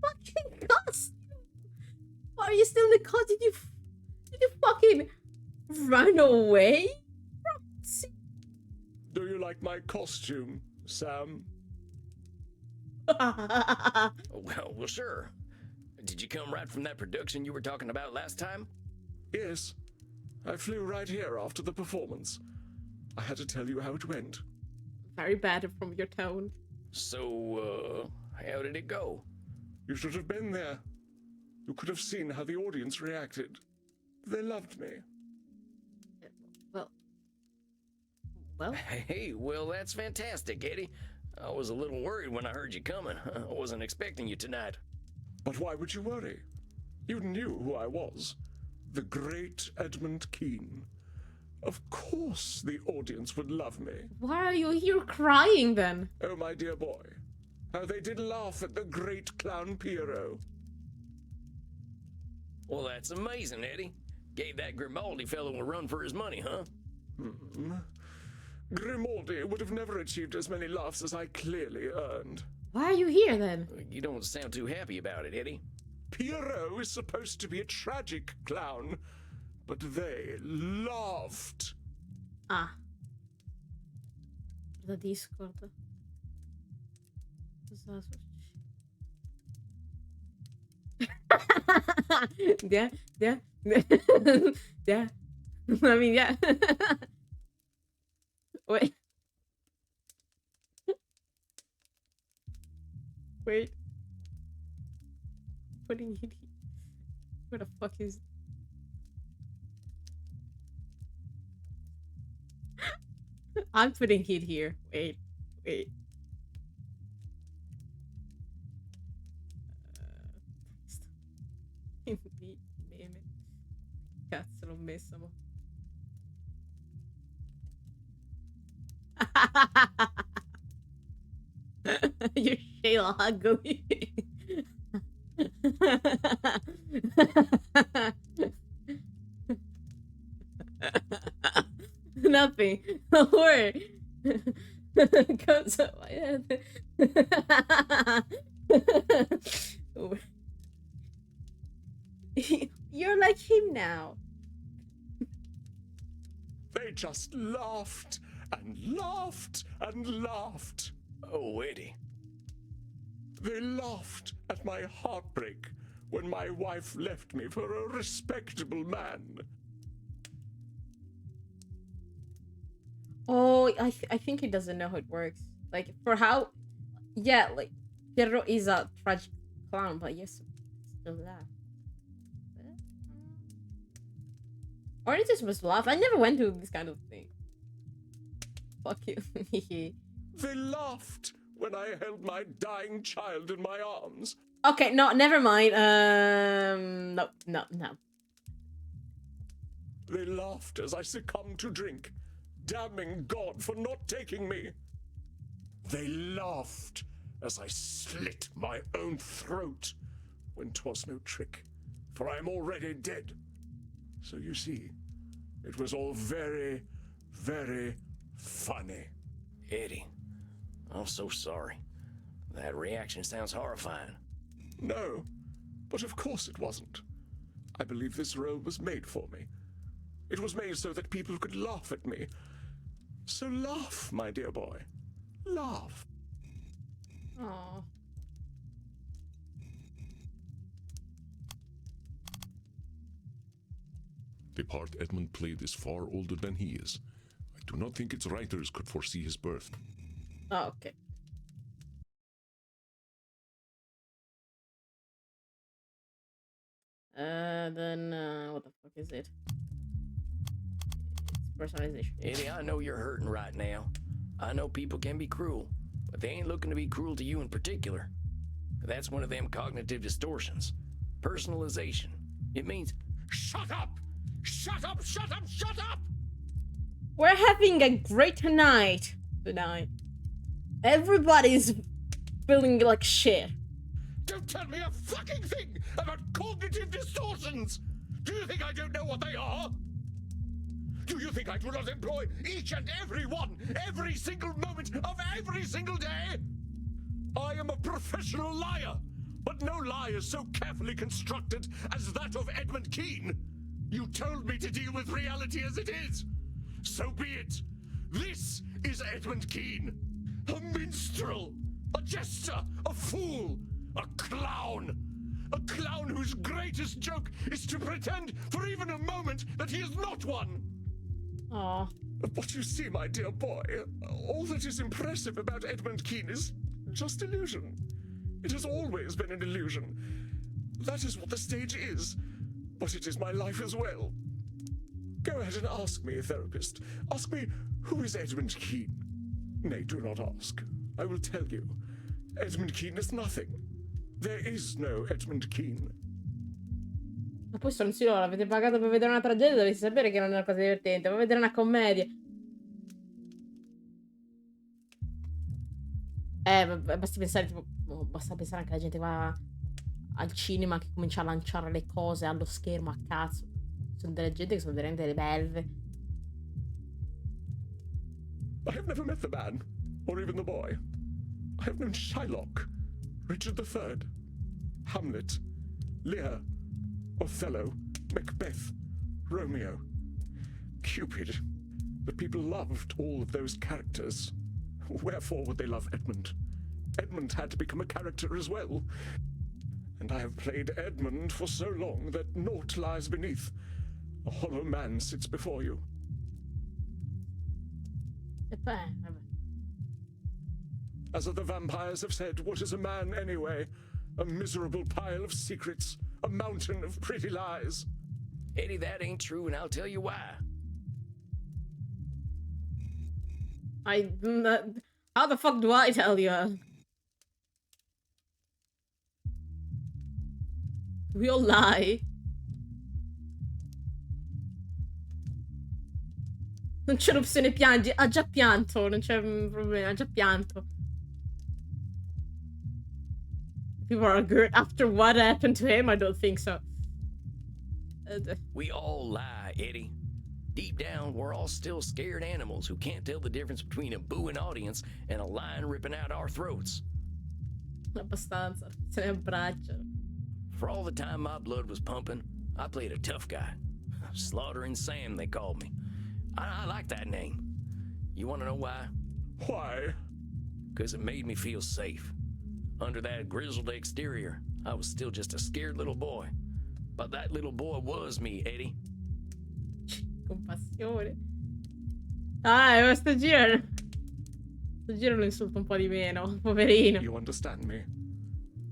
Fucking costume. Why are you still in the car? Did you fucking run away? Do you like my costume, Sam? Well, sure. Did you come right from that production you were talking about last time? Yes. I flew right here after the performance. I had to tell you how it went. Very bad from your tone. So, how did it go? You should have been there. You could have seen how the audience reacted. They loved me. Well. Hey, well, that's fantastic, Eddie. I was a little worried when I heard you coming. I wasn't expecting you tonight. But why would you worry? You knew who I was. The great Edmund Keane. Of course the audience would love me. Why are you here crying then? Oh, my dear boy. How they did laugh at the great clown Piero. Well, that's amazing, Eddie. Gave that Grimaldi fellow a run for his money, huh? Grimaldi would have never achieved as many laughs as I clearly earned. Why are you here then? You don't sound too happy about it, Eddie. Piero is supposed to be a tragic clown, but they laughed. Ah. Da Discord. Cosa succede? Yeah. I mean, yeah. Wait. Wait. Putting it here. Where the fuck is... I'm putting it here. Wait. Meme. Cazzo l'ho messa, mo. You're Shayla ugly. Nothing. Don't worry. Comes up my head. You're like him now. They just laughed and laughed and laughed. Oh, Eddie. They laughed at my heartbreak when my wife left me for a respectable man. Oh, I think he doesn't know how it works. Like, for how... Yeah, like, Piero is a tragic clown, but yes, still laugh. Aren't you supposed to laugh? I never went to this kind of thing. Fuck you. They laughed when I held my dying child in my arms. Okay, no, never mind. No. They laughed as I succumbed to drink, damning God for not taking me. They laughed as I slit my own throat when 'twas no trick, for I am already dead. So you see, it was all very, very funny. Eddie, I'm so sorry. That reaction sounds horrifying. No, but of course it wasn't. I believe this role was made for me. It was made so that people could laugh at me. So laugh, my dear boy. Laugh. Aww. The part Edmund played is far older than he is. I do not think its writers could foresee his birth. Oh, okay. Then, what the fuck is it? It's personalization. Eddie, I know you're hurting right now. I know people can be cruel, but they ain't looking to be cruel to you in particular. That's one of them cognitive distortions. Personalization. It means, shut up! Shut up, shut up, shut up! We're having a great night tonight. Everybody's feeling like shit. Don't tell me a fucking thing about cognitive distortions! Do you think I don't know what they are? Do you think I do not employ each and every one, every single moment of every single day? I am a professional liar, but no lie is so carefully constructed as that of Edmund Kean. You told me to deal with reality as it is. So be it. This is Edmund Kean. A minstrel, a jester, a fool, a clown. A clown whose greatest joke is to pretend for even a moment that he is not one. Aw. But you see, my dear boy, all that is impressive about Edmund Kean is just illusion. It has always been an illusion. That is what the stage is, but it is my life as well. Go ahead and ask me, therapist. Ask me, who is Edmund Kean? Nay, do not ask. I will tell you. Edmund Kean is nothing. There is no Edmund Kean. Ma poi stronzino, l'avete pagato per vedere una tragedia, dovete sapere che non è una cosa divertente, ma vedere una commedia. Basti pensare, tipo, basta pensare anche alla gente che va al cinema che comincia a lanciare le cose allo schermo a cazzo. Sono delle gente che sono veramente delle belve. I have never met the man, or even the boy. I have known Shylock, Richard III, Hamlet, Lear, Othello, Macbeth, Romeo, Cupid. But people loved all of those characters. Wherefore would they love Edmund? Edmund had to become a character as well. And I have played Edmund for so long that naught lies beneath. A hollow man sits before you. As the vampires have said, what is a man anyway? A miserable pile of secrets, a mountain of pretty lies. Eddie, that ain't true, and I'll tell you why. How the fuck do I tell you? We all lie. Non c'è l'opzione piangi. Ha già pianto, non c'è un problema, ha già pianto. People are good after what happened to him. I don't think so. We all lie, Eddie. Deep down, we're all still scared animals who can't tell the difference between a booing audience and a lion ripping out our throats. Abbastanza. Se ne abbracciano. For all the time my blood was pumping, I played a tough guy. Slaughtering Sam, they called me. I like that name. You want to know why? Why? Because it made me feel safe. Under that grizzled exterior, I was still just a scared little boy. But that little boy was me, Eddie. Compassione. sto giro lo insulto un po' di meno, poverino. You understand me?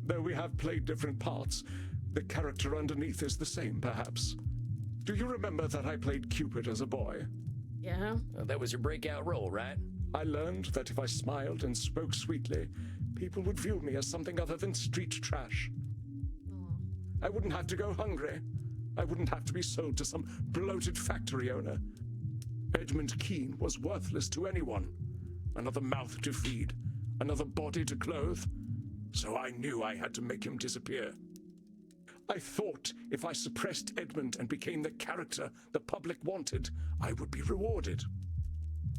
Though we have played different parts, the character underneath is the same, perhaps. Do you remember that I played Cupid as a boy? Yeah. That was your breakout role, right? I learned that if I smiled and spoke sweetly, people would view me as something other than street trash. Oh. I wouldn't have to go hungry. I wouldn't have to be sold to some bloated factory owner. Edmund Keane was worthless to anyone. Another mouth to feed, another body to clothe. So I knew I had to make him disappear. I thought if I suppressed Edmund and became the character the public wanted, I would be rewarded.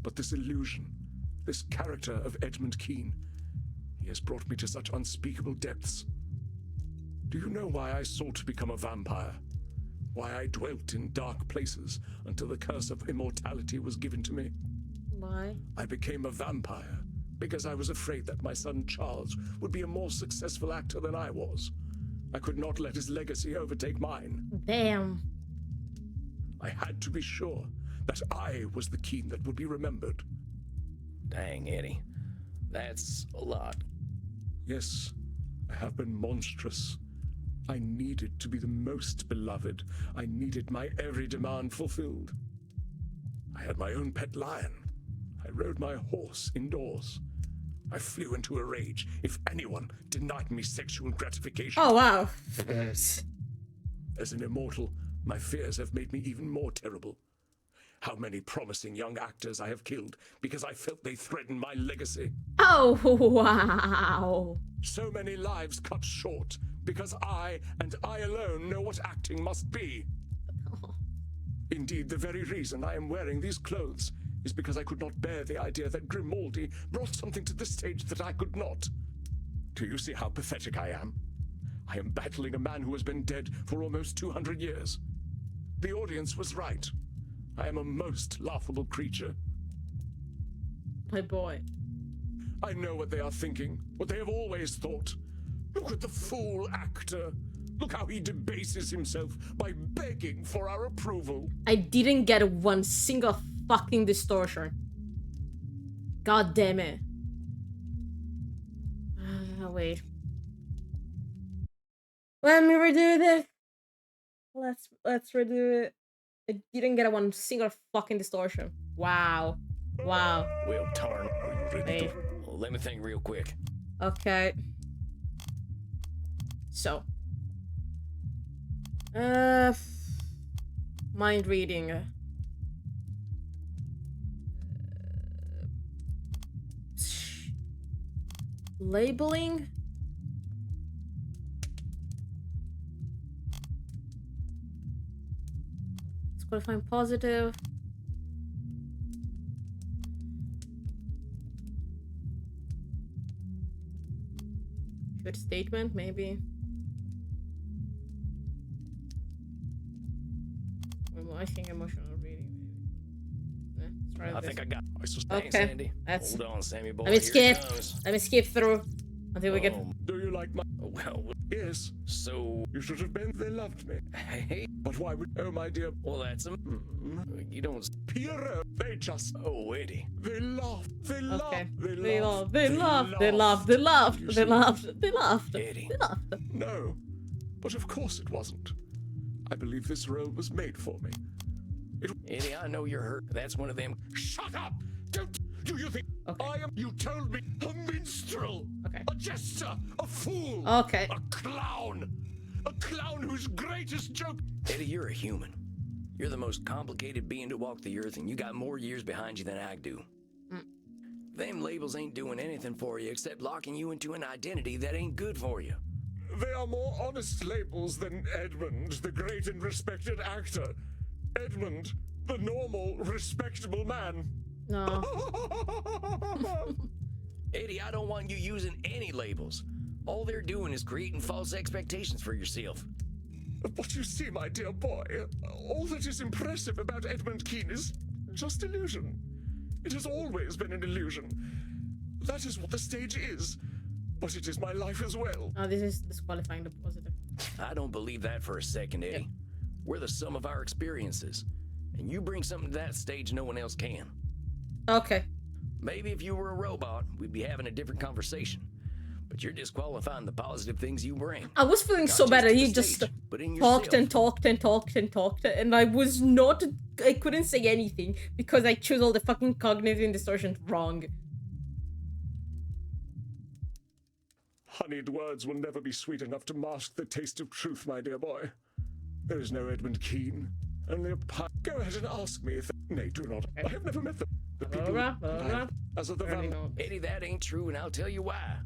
But this illusion, this character of Edmund Keane, he has brought me to such unspeakable depths. Do you know why I sought to become a vampire? Why I dwelt in dark places until the curse of immortality was given to me? Why? I became a vampire because I was afraid that my son Charles would be a more successful actor than I was. I could not let his legacy overtake mine. Damn. I had to be sure that I was the Keane that would be remembered. Dang, Eddie. That's a lot. Yes, I have been monstrous. I needed to be the most beloved. I needed my every demand fulfilled. I had my own pet lion. I rode my horse indoors. I flew into a rage if anyone denied me sexual gratification. Oh, wow. As an immortal, my fears have made me even more terrible. How many promising young actors I have killed because I felt they threatened my legacy. Oh, wow. So many lives cut short because I, and I alone, know what acting must be. Indeed, the very reason I am wearing these clothes is because I could not bear the idea that Grimaldi brought something to the stage that I could not. Do you see how pathetic I am? I am battling a man who has been dead for almost 200 years. The audience was right. I am a most laughable creature. My boy. I know what they are thinking, what they have always thought. Look at the fool actor. Look how he debases himself by begging for our approval. I didn't get one single fucking distortion. God damn it. Wait. Let me redo this. Let's redo it. I didn't get one single fucking distortion. Wow. Wow. Well, darn. Are you ready? Wait. Well, let me think real quick. Okay. So. Mind reading. Labeling. Qualifying positive. Good statement, maybe. Well, I think emotional reading, maybe. Let's try I this. think I got. I suspect. Thanks, Okay, Andy. that's- Hold on, Sammy boy. Let me Here skip. it comes. Let me skip through until we get. Do you like my... Well, Yes, so you should have been. They loved me. hey, But why would... Oh, my dear... well, that's a. You don't. Pierrot, they just... Oh, Eddie. They laugh. They laugh. Okay. They They laugh. laughed. They laughed. They laughed. They laughed. You They see? laughed. They laughed. Eddie. They laughed. No, but of course it wasn't. I believe this role was made for me. Eddie, I know you're hurt. That's one of them. Shut up! Don't... Do you think Okay. I am... You told me a minstrel! Okay. A jester! A fool! Okay. A clown! A clown whose greatest joke... Eddie, you're a human. You're the most complicated being to walk the earth, and you got more years behind you than I do. Them labels ain't doing anything for you except locking you into an identity that ain't good for you. They are more honest labels than Edmund, the great and respected actor. Edmund, the normal, respectable man. No. Eddie, I don't want you using any labels. All they're doing is creating false expectations for yourself. But you see, my dear boy, all that is impressive about Edmund Keane is just illusion. It has always been an illusion. That is what the stage is. But it is my life as well. Oh, this is disqualifying the positive. I don't believe that for a second, Eddie. We're the sum of our experiences. And you bring something to that stage no one else can. Okay. Maybe if you were a robot, we'd be having a different conversation. But you're disqualifying the positive things you bring. I was feeling so Not bad that to he the just stage, but in talked yourself. and talked and talked and talked, and I couldn't say anything because I chose all the fucking cognitive distortions wrong. Honeyed words will never be sweet enough to mask the taste of truth, my dear boy. There is no Edmund Keane, only a pie. Go ahead and ask me if... Nay, do not. I have never met them. The people that I have, as of the Eddie, that ain't true, and I'll tell you why.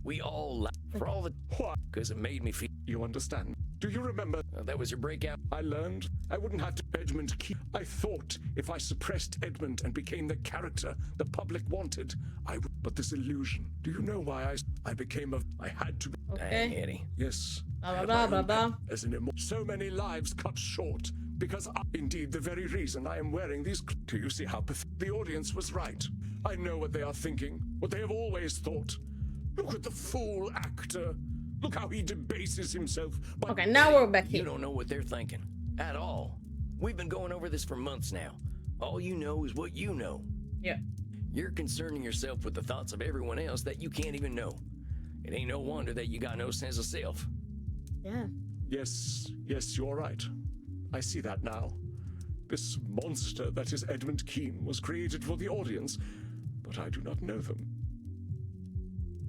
We all laughed for all the... Why? Because it made me feel... You understand? Do you remember? that was your breakout. I learned I wouldn't have to Edmund Keane. I thought if I suppressed Edmund and became the character the public wanted, I would. But this illusion. Do you know why I became a... I had to... Dang, Okay. Eddie. Yes. Blah, blah, blah, blah, blah. As an immortal. So many lives cut short because indeed the very reason I am wearing these. Do you see how the audience was right? I know what they are thinking, what they have always thought. Look at the fool actor. Look how he debases himself. By Okay, now we're back You here. don't know what they're thinking. At all. We've been going over this for months now. All you know is what you know. Yeah. You're concerning yourself with the thoughts of everyone else that you can't even know. It ain't no wonder that you got no sense of self. Yeah. Yes, you're right. I see that now. This monster that is Edmund Keane was created for the audience, but I do not know them.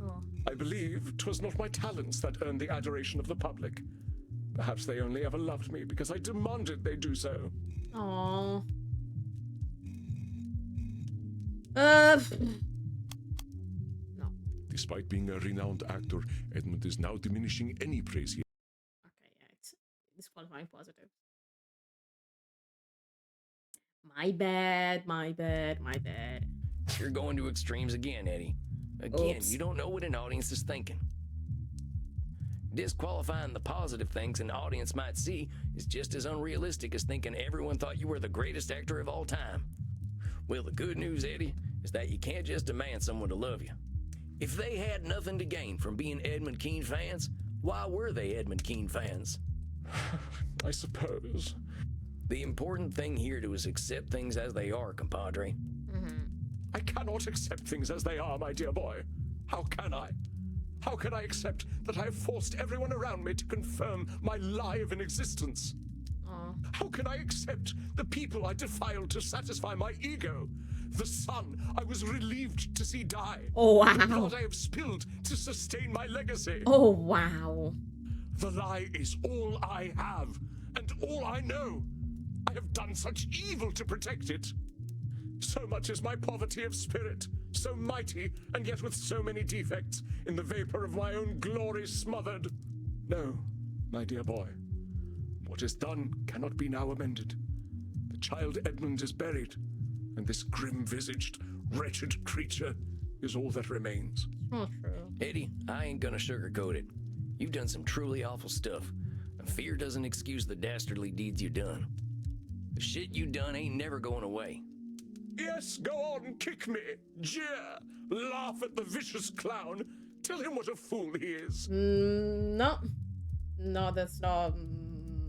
Oh. I believe 'twas not my talents that earned the adoration of the public. Perhaps they only ever loved me because I demanded they do so. Aww. No. Despite being a renowned actor, Edmund is now diminishing any praise he... Okay, yeah, it's disqualifying positive. My bad, my bad, my bad. You're going to extremes again, Eddie. Again, Oops. you don't know what an audience is thinking. Disqualifying the positive things an audience might see is just as unrealistic as thinking everyone thought you were the greatest actor of all time. Well, the good news, Eddie, is that you can't just demand someone to love you. If they had nothing to gain from being Edmund Keane fans, why were they Edmund Keane fans? I suppose. The important thing here is accept things as they are, compadre. I cannot accept things as they are, my dear boy. How can I? How can I accept that I have forced everyone around me to confirm my lie of an existence? Aw. How can I accept the people I defiled to satisfy my ego? The son I was relieved to see die. Oh, The wow. blood I have spilled to sustain my legacy. Oh, wow. The lie is all I have, and all I know. I have done such evil to protect it. So much is my poverty of spirit, so mighty, and yet with so many defects, in the vapor of my own glory smothered. No, my dear boy, what is done cannot be now amended. The child Edmund is buried, and this grim-visaged, wretched creature is all that remains. Not true. Eddie, I ain't gonna sugarcoat it. You've done some truly awful stuff, and fear doesn't excuse the dastardly deeds you done. The shit you done ain't never going away. Yes, go on, kick me, jeer, laugh at the vicious clown, tell him what a fool he is. No. No, that's not...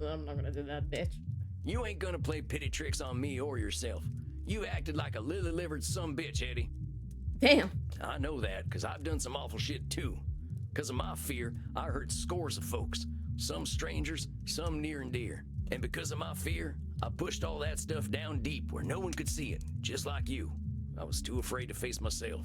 I'm not gonna do that, bitch. You ain't gonna play pity tricks on me or yourself. You acted like a lily-livered sumbitch, Eddie. Damn. I know that, because I've done some awful shit too. Because of my fear, I hurt scores of folks. Some strangers, some near and dear. And because of my fear, I pushed all that stuff down deep where no one could see it, just like you. I was too afraid to face myself.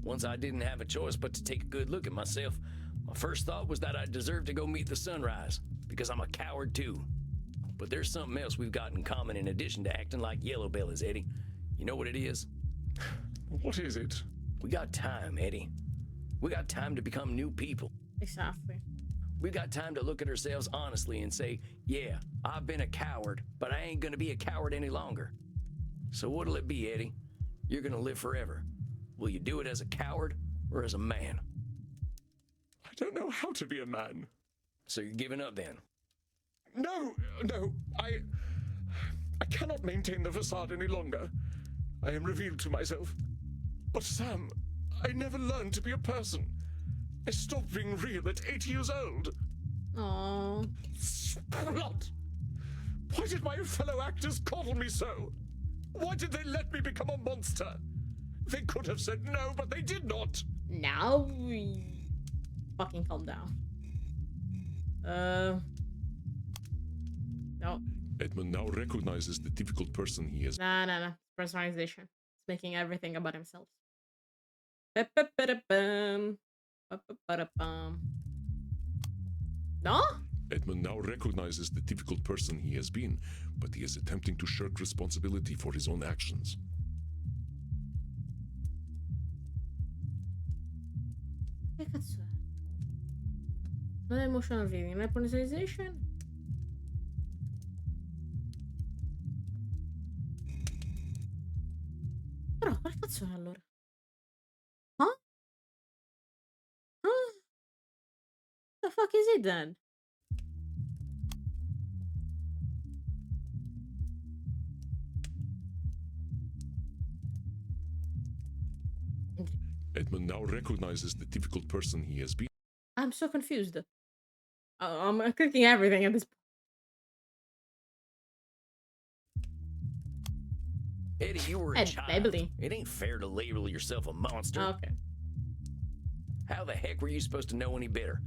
Once I didn't have a choice but to take a good look at myself, my first thought was that I deserved to go meet the sunrise, because I'm a coward too. But there's something else we've got in common in addition to acting like yellow bellies, Eddie. You know what it is? What is it? We got time, Eddie. We got time to become new people. Exactly. We got time to look at ourselves honestly and say, yeah, I've been a coward, but I ain't gonna be a coward any longer. So what'll it be, Eddie? You're gonna live forever. Will you do it as a coward or as a man? I don't know how to be a man. So you're giving up then? No, I cannot maintain the facade any longer. I am revealed to myself. But Sam, I never learned to be a person. I stopped being real at 8 years old. Aww. Splot! Why did my fellow actors coddle me so? Why did they let me become a monster? They could have said no, but they did not. Now we fucking calm down. No. Edmund now recognizes the difficult person he is. Nah. Personalization. It's making everything about himself. Ba-ba-ba-da-bum. Ba-ba-ba-da-bum. No? Edmund now recognizes the difficult person he has been, but he is attempting to shirk responsibility for his own actions. Che cazzo è? Non è emotional reading, non è personalization? Però, quale cazzo è allora? Huh? Huh? The fuck is it then? Edmund now recognizes the difficult person he has been. I'm so confused. I'm clicking everything at this point. Eddie, you were a Ed, child. baby. It ain't fair to label yourself a monster. Okay. How the heck were you supposed to know any better?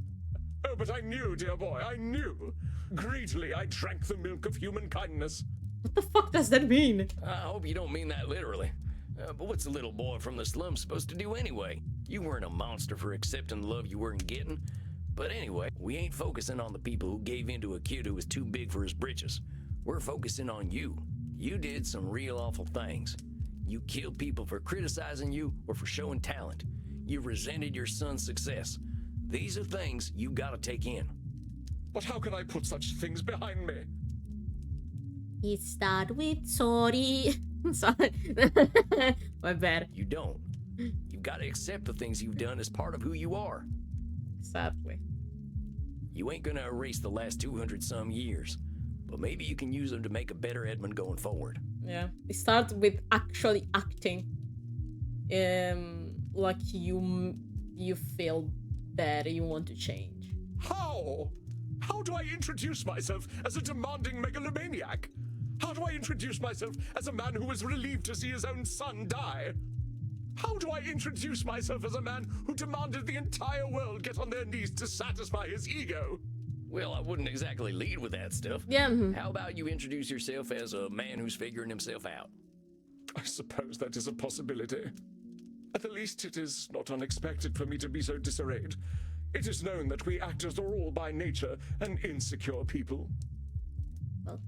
Oh, but I knew, dear boy, I knew. Greedily I drank the milk of human kindness. What the fuck does that mean? I hope you don't mean that literally. But what's a little boy from the slums supposed to do anyway? You weren't a monster for accepting the love you weren't getting. But anyway, we ain't focusing on the people who gave in to a kid who was too big for his britches. We're focusing on you. You did some real awful things. You killed people for criticizing you or for showing talent. You resented your son's success. These are things you gotta take in. But how can I put such things behind me? It started with sorry. Sorry. My bad. You don't. You've got to accept the things you've done as part of who you are. Sadly. You ain't gonna erase the last 200 some years, but maybe you can use them to make a better Edmund going forward. Yeah. It starts with actually acting. Like you feel better, you want to change. How? How do I introduce myself as a demanding megalomaniac? How do I introduce myself as a man who was relieved to see his own son die? How do I introduce myself as a man who demanded the entire world get on their knees to satisfy his ego? Well, I wouldn't exactly lead with that stuff. Yeah. How about you introduce yourself as a man who's figuring himself out? I suppose that is a possibility. At the least, it is not unexpected for me to be so disarrayed. It is known that we actors are all by nature an insecure people. Well,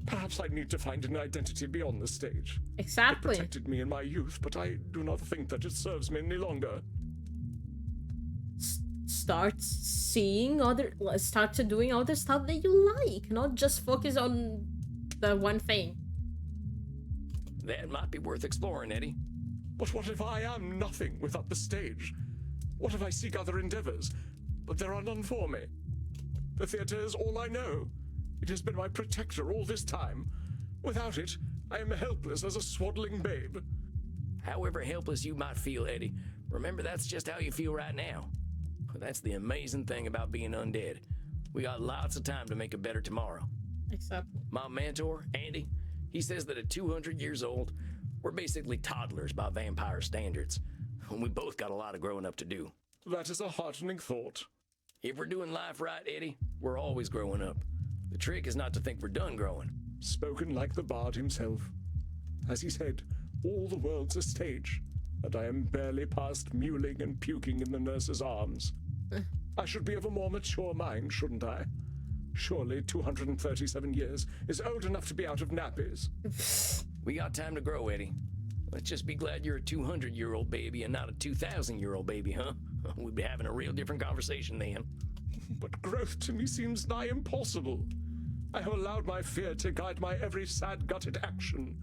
perhaps I need to find an identity beyond the stage. exactly. It protected me in my youth, but I do not think that it serves me any longer. Start seeing start to doing other stuff that you like, not just focus on the one thing. That might be worth exploring, Eddie. But what if I am nothing without the stage? What if I seek other endeavors, but there are none for me? The theater is all I know. It has been my protector all this time. Without it, I am helpless as a swaddling babe. However helpless you might feel, Eddie, remember that's just how you feel right now. That's the amazing thing about being undead. We got lots of time to make a better tomorrow. Exactly. My mentor, Andy, he says that at 200 years old, we're basically toddlers by vampire standards. We both got a lot of growing up to do. That is a heartening thought. If we're doing life right, Eddie, we're always growing up. The trick is not to think we're done growing. Spoken like the bard himself. As he said, all the world's a stage, and I am barely past mewling and puking in the nurse's arms. I should be of a more mature mind, shouldn't I? Surely 237 years is old enough to be out of nappies. We got time to grow, Eddie. Let's just be glad you're a 200-year-old baby and not a 2,000-year-old baby, huh? We'd be having a real different conversation then. But growth to me seems nigh impossible. I have allowed my fear to guide my every sad, gutted action.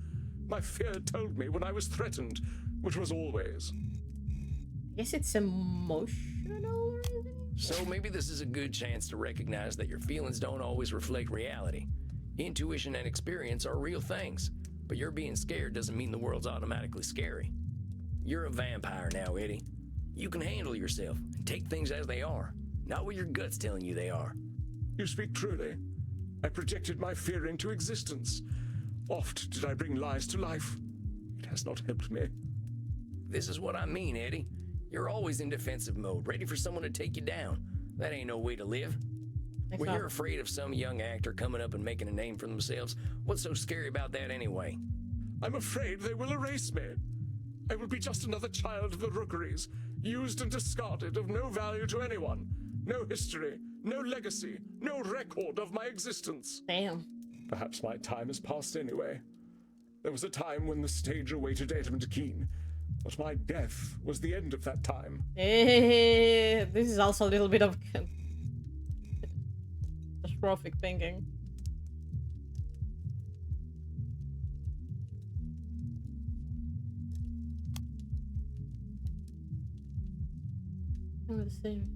My fear told me when I was threatened, which was always. I guess it's emotional. So maybe this is a good chance to recognize that your feelings don't always reflect reality. Intuition and experience are real things, but your being scared doesn't mean the world's automatically scary. You're a vampire now, Eddie. You can handle yourself and take things as they are, not what your gut's telling you they are. You speak truly. I projected my fear into existence. Oft did I bring lies to life. It has not helped me. This is what I mean, Eddie. You're always in defensive mode, ready for someone to take you down. That ain't no way to live. When you're afraid of some young actor coming up and making a name for themselves, what's so scary about that anyway? I'm afraid they will erase me. I will be just another child of the rookeries, used and discarded, of no value to anyone. No history, no legacy, no record of my existence. Damn. Perhaps my time has passed anyway. There was a time when the stage awaited Edmund Keane, but my death was the end of that time. This is also a little bit of catastrophic thinking. I'm the same.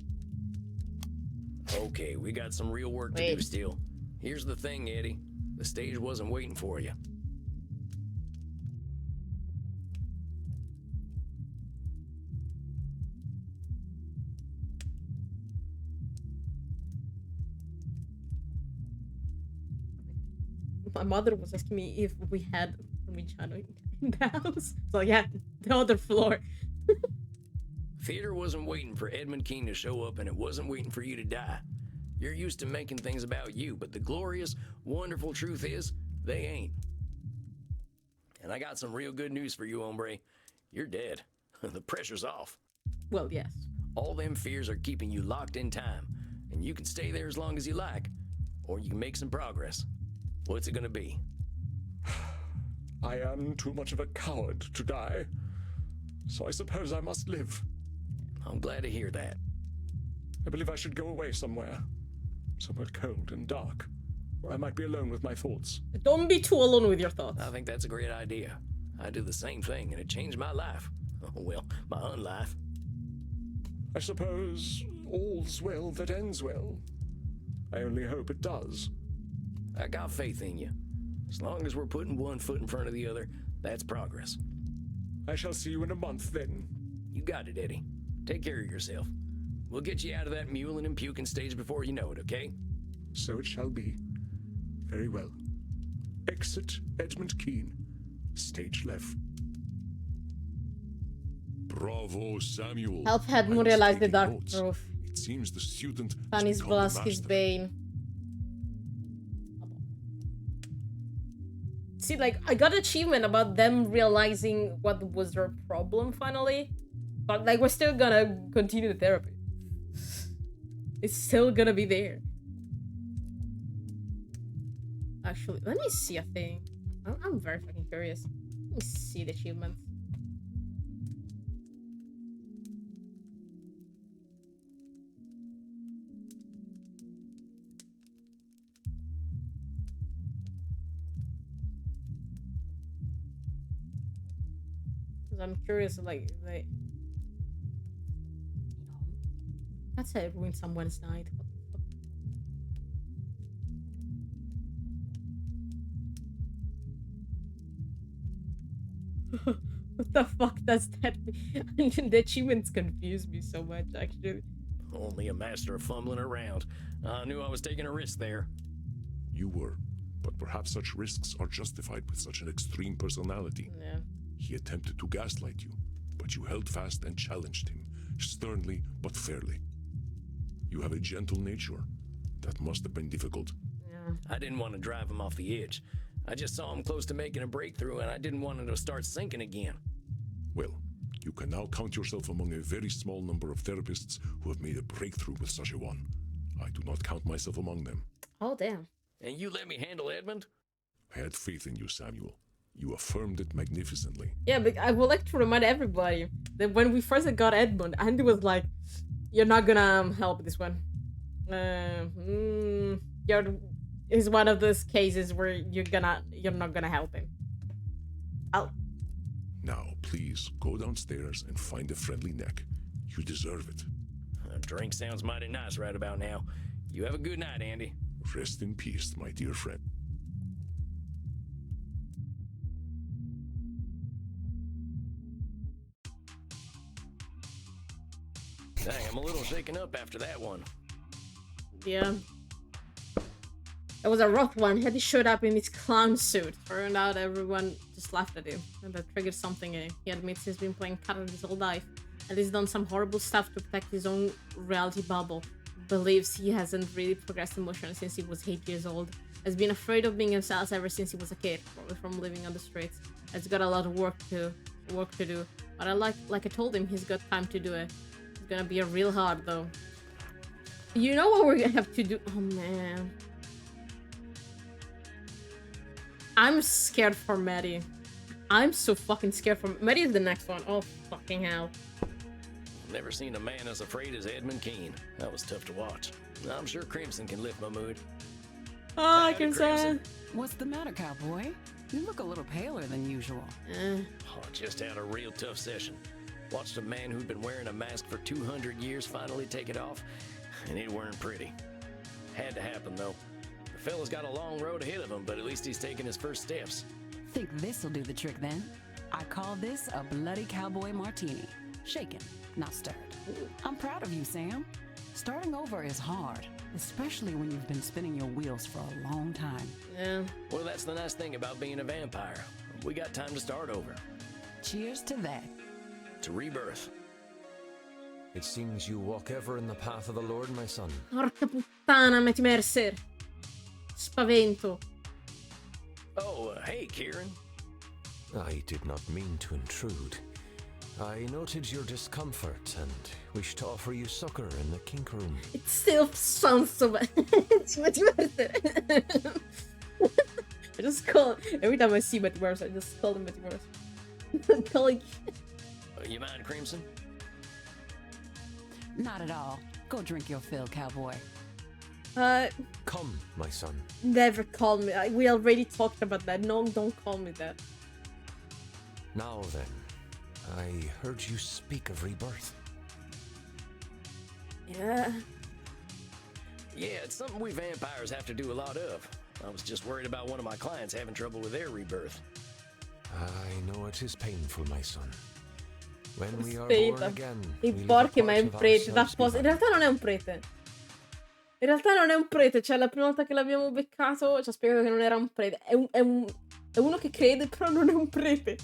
Okay, we got some real work to do still. Here's the thing, Eddie. The stage wasn't waiting for you. My mother was asking me if we had Parmigiano in the house. So yeah, the other floor. Theater wasn't waiting for Edmund Keane to show up, and it wasn't waiting for you to die. You're used to making things about you, but the glorious, wonderful truth is, they ain't. And I got some real good news for you, hombre. You're dead. The pressure's off. Well, yes. All them fears are keeping you locked in time, and you can stay there as long as you like, or you can make some progress. What's it gonna be? I am too much of a coward to die, so I suppose I must live. I'm glad to hear that. I believe I should go away somewhere cold and dark, where I might be alone with my thoughts. Don't be too alone with your thoughts. I think that's a great idea. I did the same thing, and it changed my life. Oh, well, my unlife. I suppose all's well that ends well. I only hope it does. I got faith in you. As long as we're putting one foot in front of the other, that's progress. I shall see you in a month then. You got it, Eddie. Take care of yourself. We'll get you out of that mewling and puking stage before you know it, okay? So it shall be. Very well. Exit Edmund Keane. Stage left. Bravo, Samuel. Help Edmund I was realize the taking dark notes. truth. It seems the student has Tanis become the Velasquez master. Bane. See, like, I got achievement about them realizing what was their problem finally. But, like, we're still gonna continue the therapy. It's still gonna be there. Actually, let me see a thing. I'm very fucking curious. Let me see the achievements. I'm curious, like, that's how it ruined someone's night. What the fuck does that mean? The achievements confuse me so much, actually. Only a master of fumbling around. I knew I was taking a risk there. You were, but perhaps such risks are justified with such an extreme personality. Yeah. He attempted to gaslight you, but you held fast and challenged him, sternly but fairly. You have a gentle nature. That must have been difficult. Yeah. I didn't want to drive him off the edge. I just saw him close to making a breakthrough, and I didn't want him to start sinking again. Well, you can now count yourself among a very small number of therapists who have made a breakthrough with such a one. I do not count myself among them. Oh, damn. And you let me handle Edmund? I had faith in you, Samuel. You affirmed it magnificently. Yeah, but I would like to remind everybody that when we first got Edmund, Andy was like, "You're not gonna help this one." Is one of those cases where you're not gonna help him. Now, please, go downstairs and find a friendly neck. You deserve it. A drink sounds mighty nice right about now. You have a good night, Andy. Rest in peace, my dear friend. Dang, I'm a little shaken up after that one. Yeah. It was a rough one. Had he showed up in his clown suit, turned out everyone just laughed at him, and that triggered something in him. He admits he's been playing cards his whole life, and he's done some horrible stuff to protect his own reality bubble. Believes he hasn't really progressed emotionally since he was 8 years old. Has been afraid of being himself ever since he was a kid, probably from living on the streets. Has got a lot of work to do. But like I told him, he's got time to do it. It's gonna be a real hard though. You know what we're gonna have to do? Oh man. I'm scared for Maddie. I'm so fucking scared for Maddie is the next one. Oh fucking hell. Never seen a man as afraid as Edmund Keene. That was tough to watch. I'm sure Crimson can lift my mood. Oh, I Howdy, can say. Crimson. What's the matter, cowboy? You look a little paler than usual. Oh, just had a real tough session. Watched a man who'd been wearing a mask for 200 years finally take it off, and it weren't pretty. Had to happen, though. The fella's got a long road ahead of him, but at least he's taking his first steps. Think this'll do the trick then? I call this a bloody cowboy martini. Shaken, not stirred. I'm proud of you, Sam. Starting over is hard, especially when you've been spinning your wheels for a long time. Yeah. Well, that's the nice thing about being a vampire. We got time to start over. Cheers to that. To rebirth. It seems you walk ever in the path of the Lord, my son. Porca puttana, Matty Mercer. Spavento. Oh, hey, Kieran. I did not mean to intrude. I noted your discomfort and wish to offer you succor in the kink room. It still sounds so bad. It's Matty Mercer. I just call every time I see Matty Mercer, I just call him Matty Mercer. Calling. You mind, Crimson? Not at all. Go drink your fill, cowboy. Come, my son. Never call me. We already talked about that. No, don't call me that. Now then, I heard you speak of rebirth. Yeah. Yeah, it's something we vampires have to do a lot of. I was just worried about one of my clients having trouble with their rebirth. I know it is painful, my son. When we are Aspetta. born again, I we leave a porchi, ma part è un of prete. ourselves In behind. realtà non è un prete. In realtà non è un prete. Cioè, la prima volta che l'abbiamo beccato ci ha spiegato che non era un prete. È uno che crede, però non è un prete.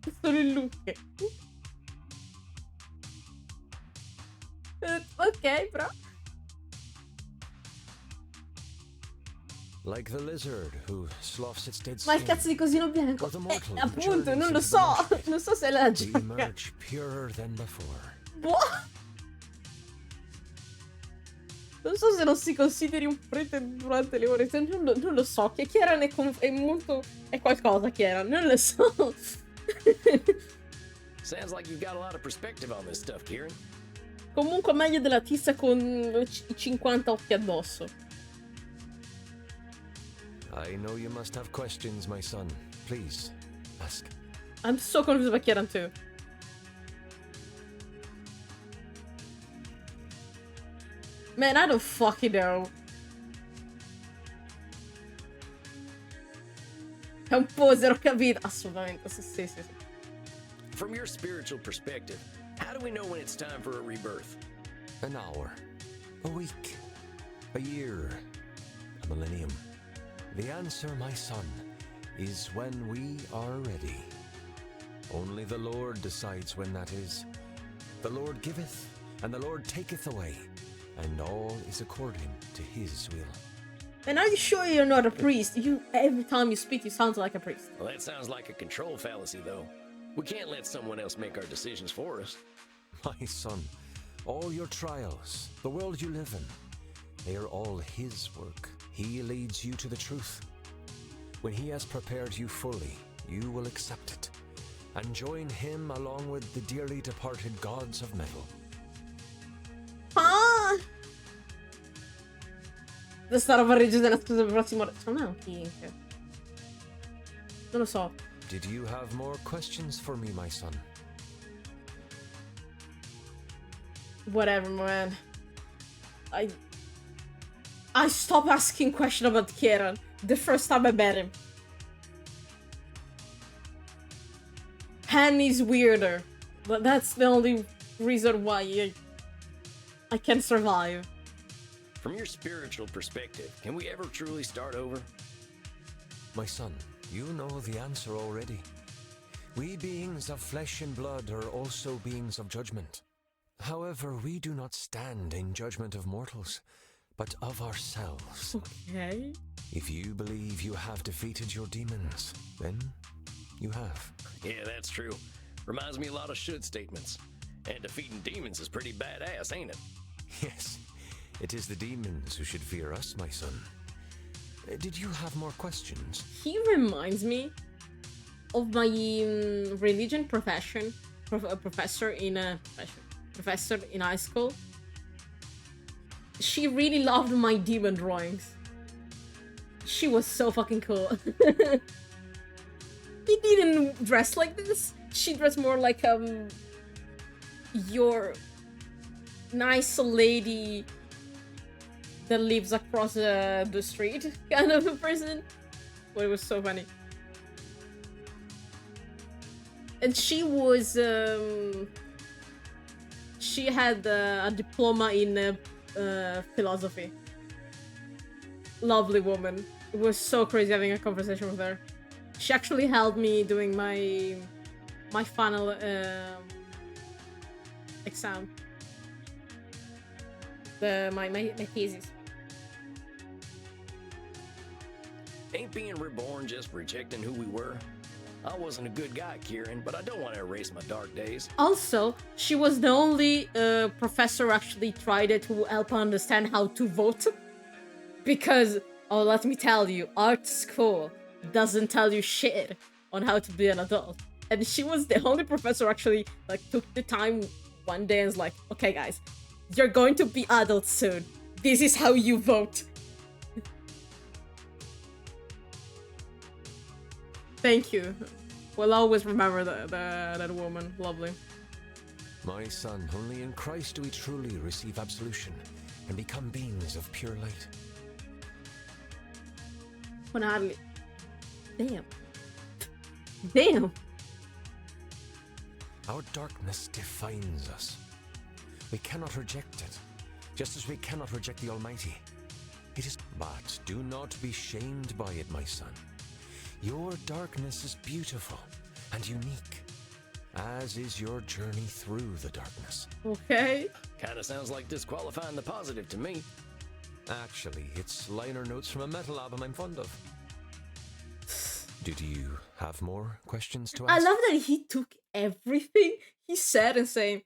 È solo il look. Ok, però. Like the lizard who sloughs its dead Ma il skin. cazzo di cosino bianco. Or the mortal who Appunto, journeys non lo into the so. night. Non so se è la We giacca. emerge purer than before. Boh. Non so se lo si consideri un prete durante le ore. Non lo so. Chiara è molto. È qualcosa, Chiara. Non lo so. Sounds like you've got a lot of perspective on this stuff, Kieran. Comunque meglio della tizia con i 50 occhi addosso. I know you must have questions, my son. Please, ask. I'm so confused about Kieran too. Man, I don't fucking know. È un poser, ho capito. Assolutamente, sì. From your spiritual perspective, how do we know when it's time for a rebirth? An hour, a week, a year, a millennium. The answer, my son, is when we are ready. Only the Lord decides when that is. The Lord giveth, and the Lord taketh away, and all is according to his will. And are you sure you're not a priest? Every time you speak, you sound like a priest. Well, that sounds like a control fallacy, though. We can't let someone else make our decisions for us. My son, all your trials, the world you live in, they are all his work. He leads you to the truth. When he has prepared you fully, you will accept it and join him along with the dearly departed gods of metal. Huh? sta roba reggio della scusa per il prossimo... Secondo me è un kink. Non lo so. Did you have more questions for me, my son? Whatever, man. I stopped asking questions about Kieran the first time I met him. Penny's weirder. But that's the only reason why I can survive. From your spiritual perspective, can we ever truly start over? My son, you know the answer already. We beings of flesh and blood are also beings of judgment. However, we do not stand in judgment of mortals, but of ourselves. Okay. If you believe you have defeated your demons, then you have. Yeah, that's true. Reminds me a lot of should statements. And defeating demons is pretty badass, ain't it? Yes, it is the demons who should fear us, my son. Did you have more questions? He reminds me of my religion professor in high school. She really loved my demon drawings. She was so fucking cool. He didn't dress like this. She dressed more like your nice lady that lives across the street kind of a person. But it was so funny. And she was she had a diploma in philosophy. Lovely woman. It was so crazy having a conversation with her. She actually helped me doing my final exam. My thesis. Ain't being reborn just rejecting who we were? I wasn't a good guy, Kieran, but I don't want to erase my dark days. Also, she was the only professor who actually tried to help understand how to vote. Because, oh, let me tell you, art school doesn't tell you shit on how to be an adult. And she was the only professor who actually took the time one day and was like, okay guys, you're going to be adults soon. This is how you vote. Thank you. We'll always remember that woman. Lovely. My son, only in Christ do we truly receive absolution and become beings of pure light. When hardly. Damn. Damn. Our darkness defines us. We cannot reject it, just as we cannot reject the Almighty. It is, but do not be shamed by it, my son. Your darkness is beautiful and unique, as is your journey through the darkness. Okay. Kinda sounds like disqualifying the positive to me. Actually, it's liner notes from a metal album I'm fond of. Did you have more questions to ask? I love that he took everything he said and saying,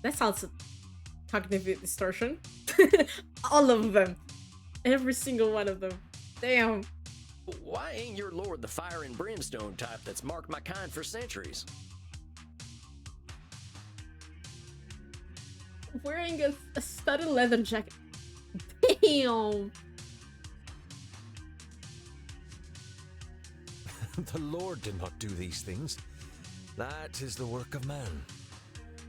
that sounds cognitive distortion. All of them. Every single one of them. Damn. Why ain't your lord the fire and brimstone type that's marked my kind for centuries? Wearing a studded leather jacket. Damn. The Lord did not do these things. That is the work of man.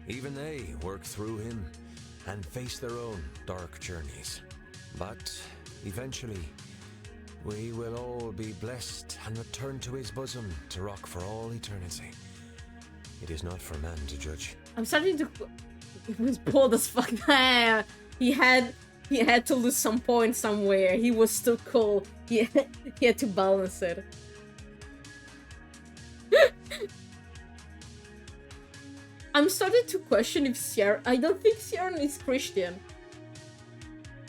Even they work through him and face their own dark journeys. But eventually, we will all be blessed and return to his bosom to rock for all eternity. It is not for man to judge. I'm starting to... It was bold as fuck. He had to lose some points somewhere. He was too cool. He had to balance it. I'm starting to question if Sierra... I don't think Sierra is Christian.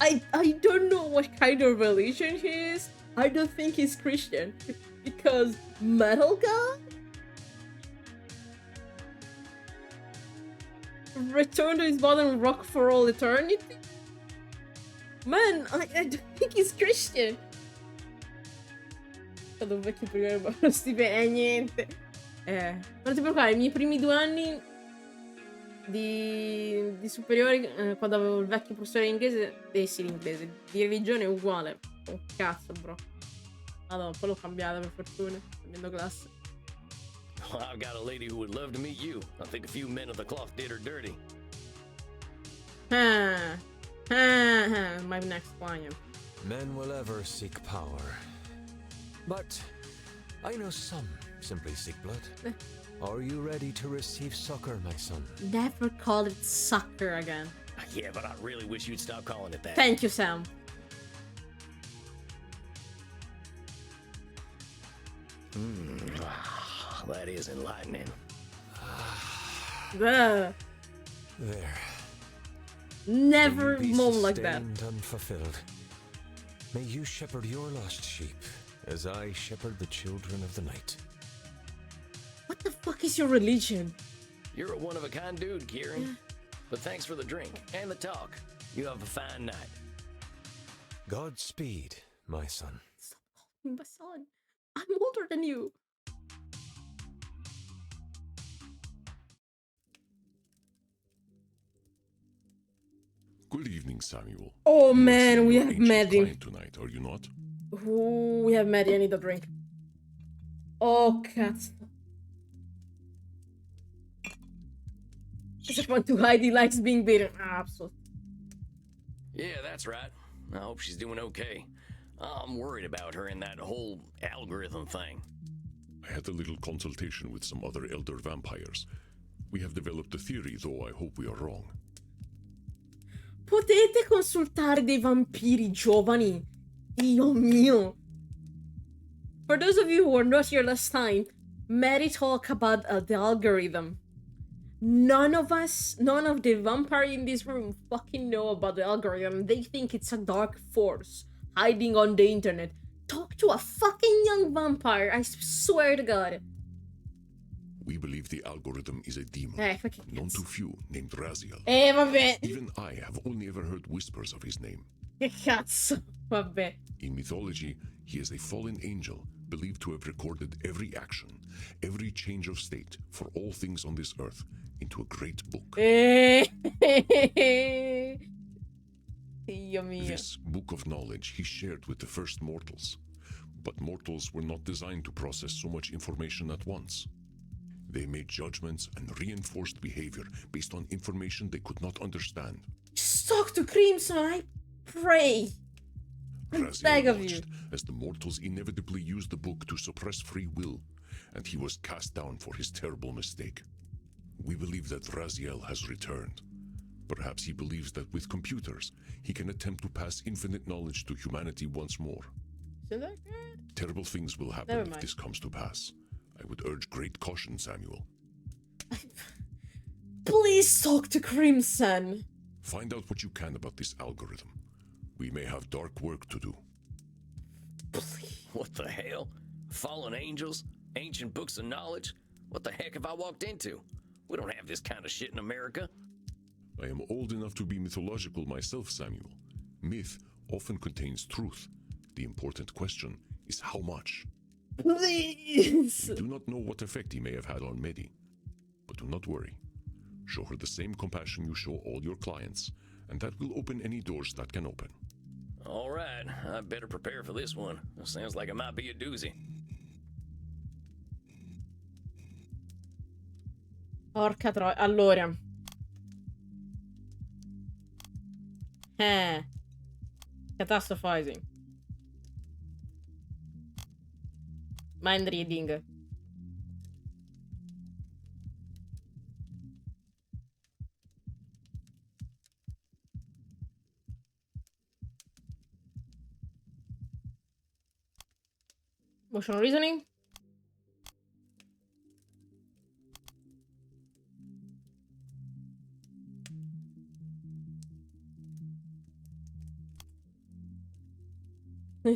I don't know what kind of religion he is. I don't think he's Christian. Because Metal God? Return to his body and rock for all eternity? Man, I don't think he's Christian. Vado vecchio prima, ma non si vede niente. Ma non ti preoccupare, i miei primi 2 anni di superiori, quando avevo il vecchio professore inglese, sì, l'inglese, di religione è uguale. Oh, cazzo, bro. Ah no, poi l'ho cambiata per fortuna, cambiando classe. Well, I've got a lady who would love to meet you. I think a few men of the cloth did her dirty. My next client. Men will ever seek power. But I know some simply seek blood. Are you ready to receive succor, my son? Never call it sucker again. Yeah, but I really wish you'd stop calling it that. Thank you, Sam. That is enlightening. Ugh. There. Never May you be moan like that. sustained and fulfilled. May you shepherd your lost sheep, as I shepherd the children of the night. What the fuck is your religion? You're a one-of-a-kind dude, Kieran. But thanks for the drink and the talk. You have a fine night. Godspeed, my son. Stop calling me my son. I'm older than you. Good evening, Samuel. Oh You are man, seeing we your have ancient Maddie. client tonight, are you not? Ooh, we have Maddie. I need a drink. Oh, cats. I just want to hide. He likes being beaten. Absolutely. Yeah, that's right. I hope she's doing okay. I'm worried about her and that whole algorithm thing. I had a little consultation with some other elder vampires. We have developed a theory, though I hope we are wrong. Potete consultare dei vampiri giovani? Dio mio. For those of you who were not here last time, Mary talked about the algorithm. None of the vampire in this room fucking know about the algorithm. They think it's a dark force hiding on the internet. Talk to a fucking young vampire, I swear to God. We believe the algorithm is a demon, Fucking known cazzo. to few, named Raziel. Vabbè. Even I have only ever heard whispers of his name. Che cazzo. Vabbè. In mythology, he is a fallen angel, believed to have recorded every action, every change of state for all things on this earth into a great book. Dio mio. This book of knowledge he shared with the first mortals. But mortals were not designed to process so much information at once. They made judgments and reinforced behavior based on information they could not understand. Just talk to Crimson, I pray. I beg Raziel of you. watched as the mortals inevitably used the book to suppress free will, and he was cast down for his terrible mistake. We believe that Raziel has returned. Perhaps he believes that with computers, he can attempt to pass infinite knowledge to humanity once more. Isn't that good? Terrible things will happen Never if mind. this comes to pass. I would urge great caution, Samuel. Please talk to Crimson. Find out what you can about this algorithm. We may have dark work to do. Please. What the hell? Fallen angels? Ancient books of knowledge? What the heck have I walked into? We don't have this kind of shit in America. I am old enough to be mythological myself, Samuel. Myth often contains truth. The important question is how much. Please. We do not know what effect he may have had on Medi. But do not worry. Show her the same compassion you show all your clients, and that will open any doors that can open. All right, I better prepare for this one. It sounds like it might be a doozy. Porca troia. Allora. Catastrophizing. Mind reading. Emotional reasoning.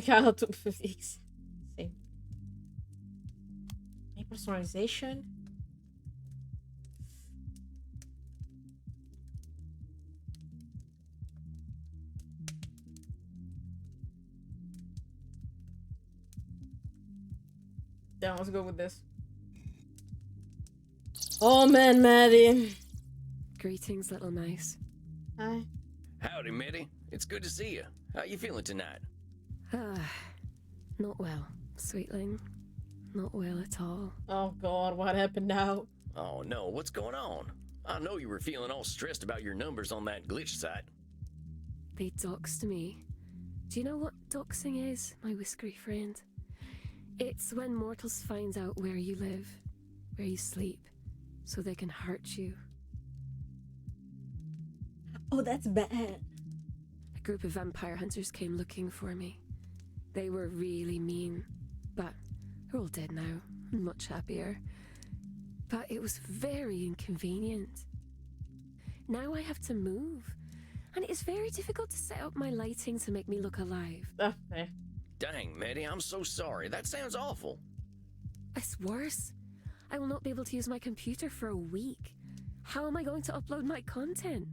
How to fix. Same. Personalization. Yeah, let's go with this. Oh man, Maddie. Greetings, little mouse. Hi. Howdy, Mitty. It's good to see you. How you feeling tonight? Not well, sweetling. Not well at all. Oh god, what happened now? Oh no, what's going on? I know you were feeling all stressed about your numbers on that glitch site. They doxed me. Do you know what doxing is, my whiskery friend? It's when mortals find out where you live, where you sleep, so they can hurt you. Oh, that's bad. A group of vampire hunters came looking for me. They were really mean, but they're all dead now. I'm much happier. But it was very inconvenient. Now I have to move, and it is very difficult to set up my lighting to make me look alive. Okay. Dang, Mitty, I'm so sorry. That sounds awful. It's worse. I will not be able to use my computer for a week. How am I going to upload my content?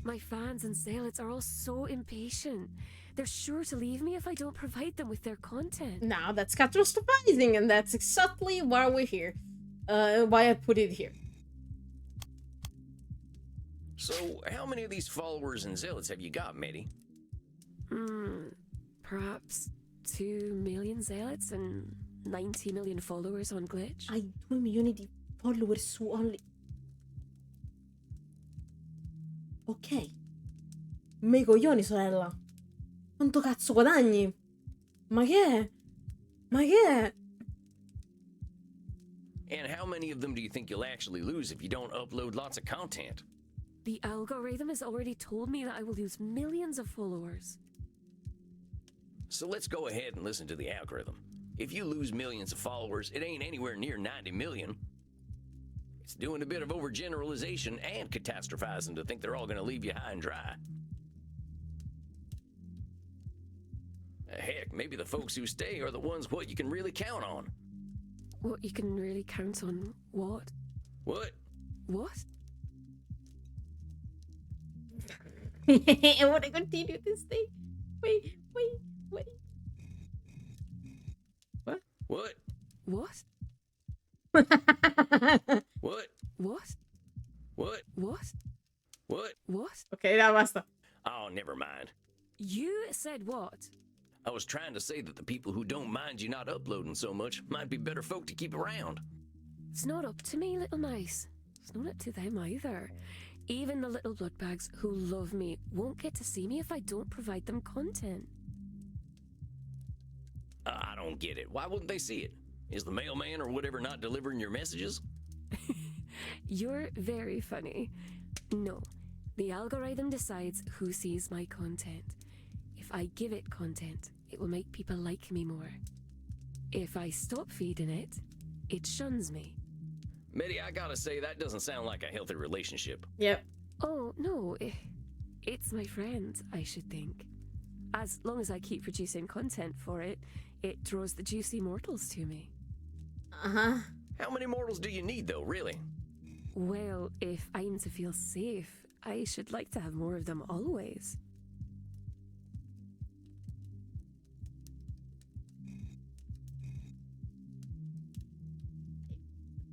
My fans and zealots are all so impatient. They're sure to leave me if I don't provide them with their content. Now that's catastrophizing, and that's exactly why we're here. Why I put it here. So, how many of these followers and zealots have you got, Mitty? Perhaps 2 million zealots and 90 million followers on Glitch. Hai 2 milioni di follower su Only. Ok. Me coglioni, sorella. Quanto cazzo guadagni? Ma che è? Ma che è? And how many of them do you think you'll actually lose if you don't upload lots of content? The algorithm has already told me that I will lose millions of followers. So let's go ahead and listen to the algorithm. If you lose millions of followers, it ain't anywhere near 90 million. It's doing a bit of overgeneralization and catastrophizing to think they're all going to leave you high and dry. Heck, maybe the folks who stay are the ones what you can really count on. What you can really count on? What? What? What? I want to continue this thing. Wait. What? What? What? What? What? What? What? What? Ok, dai, basta. Oh, never mind. You said what? I was trying to say that the people who don't mind you not uploading so much might be better folk to keep around. It's not up to me, little mice. It's not up to them either. Even the little bloodbags who love me won't get to see me if I don't provide them content. I don't get it. Why wouldn't they see it? Is the mailman or whatever not delivering your messages? You're very funny. No, the algorithm decides who sees my content. If I give it content, it will make people like me more. If I stop feeding it, it shuns me. Mitty, I gotta say, that doesn't sound like a healthy relationship. Yep. Oh, no, it's my friend, I should think. As long as I keep producing content for it, it draws the juicy mortals to me. Uh-huh. How many mortals do you need, though, really? Well, if I'm to feel safe, I should like to have more of them always.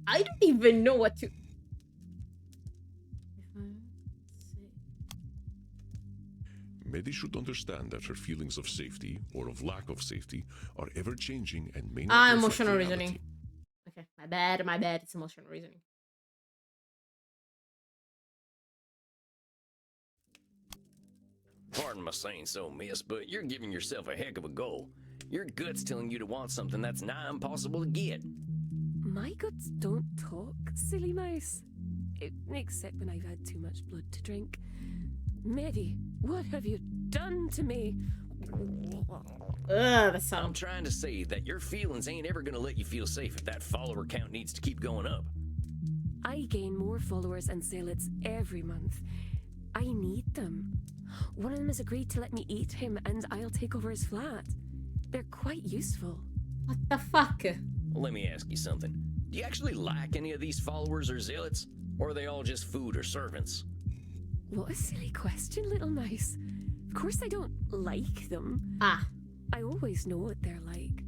I don't even know what to... Medi should understand that her feelings of safety or of lack of safety are ever changing and may not Ah, reflect emotional reality. reasoning. Okay, my bad. It's emotional reasoning. Pardon my saying so, miss, but you're giving yourself a heck of a goal. Your gut's telling you to want something that's nigh impossible to get. My guts don't talk, silly mouse. Except when I've had too much blood to drink. Medi, what have you done to me? Ugh, that I'm sound. trying to say that your feelings ain't ever gonna let you feel safe if that follower count needs to keep going up. I gain more followers and zealots every month. I need them. One of them has agreed to let me eat him and I'll take over his flat. They're quite useful. What the fuck? Well, let me ask you something. Do you actually like any of these followers or zealots? Or are they all just food or servants? What a silly question, little mouse. Of course I don't like them. Ah. I always know what they're like.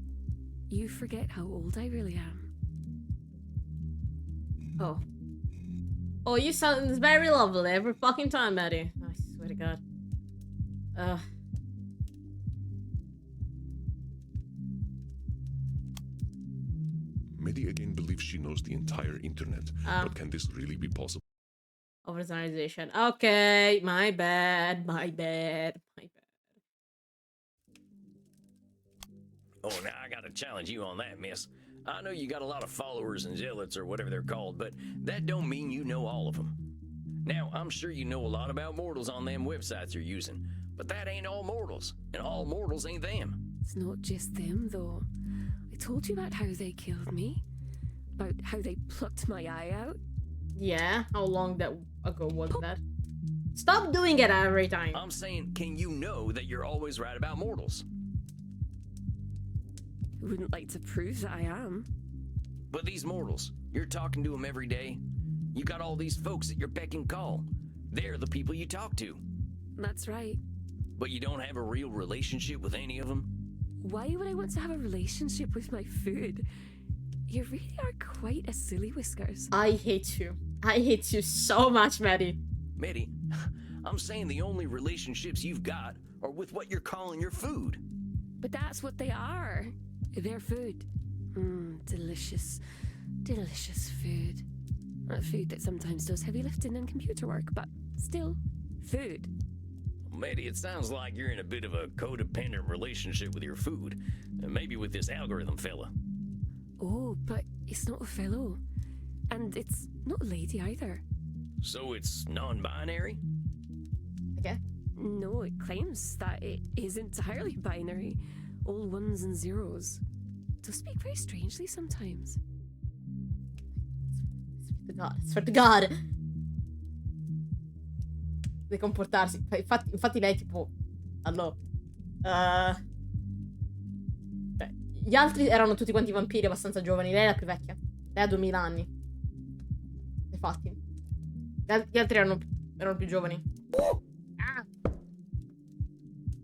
You forget how old I really am. Oh. Oh, you sound very lovely every fucking time, Maddie. I swear to God. Medi again believes she knows the entire internet, but can this really be possible? Overgeneralization. Okay, my bad. Oh, now I gotta challenge you on that, miss. I know you got a lot of followers and zealots or whatever they're called, but that don't mean you know all of them. Now, I'm sure you know a lot about mortals on them websites you're using, but that ain't all mortals, and all mortals ain't them. It's not just them, though. I told you about how they killed me. About how they plucked my eye out. Yeah, how long ago was that? Stop doing it every time. I'm saying, can you know that you're always right about mortals? I wouldn't like to prove that I am. But these mortals, you're talking to them every day. You got all these folks at your beck and call. They're the people you talk to. That's right. But you don't have a real relationship with any of them? Why would I want to have a relationship with my food? You really are quite a silly, Whiskers. I hate you. I hate you so much, Maddie. Maddie, I'm saying the only relationships you've got are with what you're calling your food. But that's what they are. They're food. Delicious, delicious food. Food that sometimes does heavy lifting and computer work, but still, food. Maddie, it sounds like you're in a bit of a codependent relationship with your food. And maybe with this algorithm fella. Oh, but it's not a fellow. And it's not a lady either. So it's non-binary? Okay. No, it claims that it is entirely binary. All ones and zeros. Does speak very strangely sometimes. Swear to God. Deve comportarsi. Infatti lei tipo... Allora... gli altri erano tutti quanti vampiri abbastanza giovani. Lei è la più vecchia. Lei ha 2000 anni. Infatti. Gli altri erano più giovani.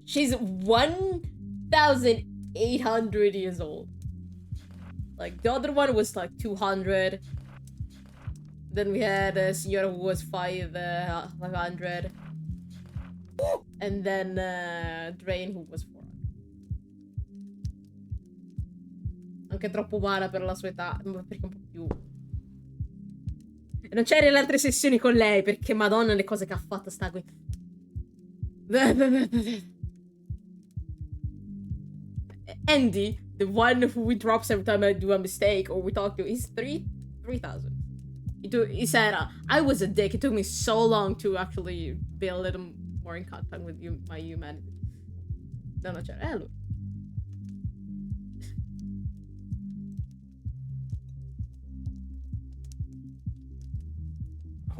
She's 1,800 years old. Like, the other one was like 200. Then we had a signora who was 500. And then Drain who was 400. Anche troppo umana per la sua età, perché un po' più... E non c'eri le altre sessioni con lei, perché madonna le cose che ha fatto sta qui. Andy, the one who we drops every time I do a mistake or we talk to, is 3,000. He said, I was a dick. It took me so long to actually be a little more in contact with my humanity. No, c'era. Lui.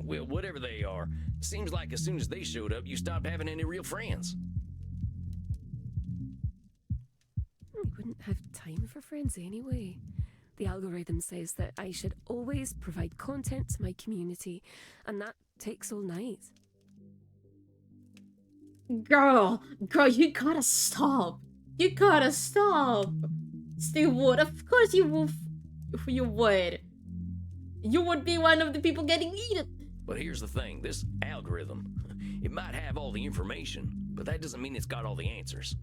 Well, whatever they are, seems like as soon as they showed up, you stopped having any real friends. I wouldn't have time for friends anyway. The algorithm says that I should always provide content to my community, and that takes all night. Girl, you gotta stop. You gotta stop. Still would. Of course you would. You would. You would be one of the people getting eaten. But here's the thing, this algorithm, it might have all the information, but that doesn't mean it's got all the answers.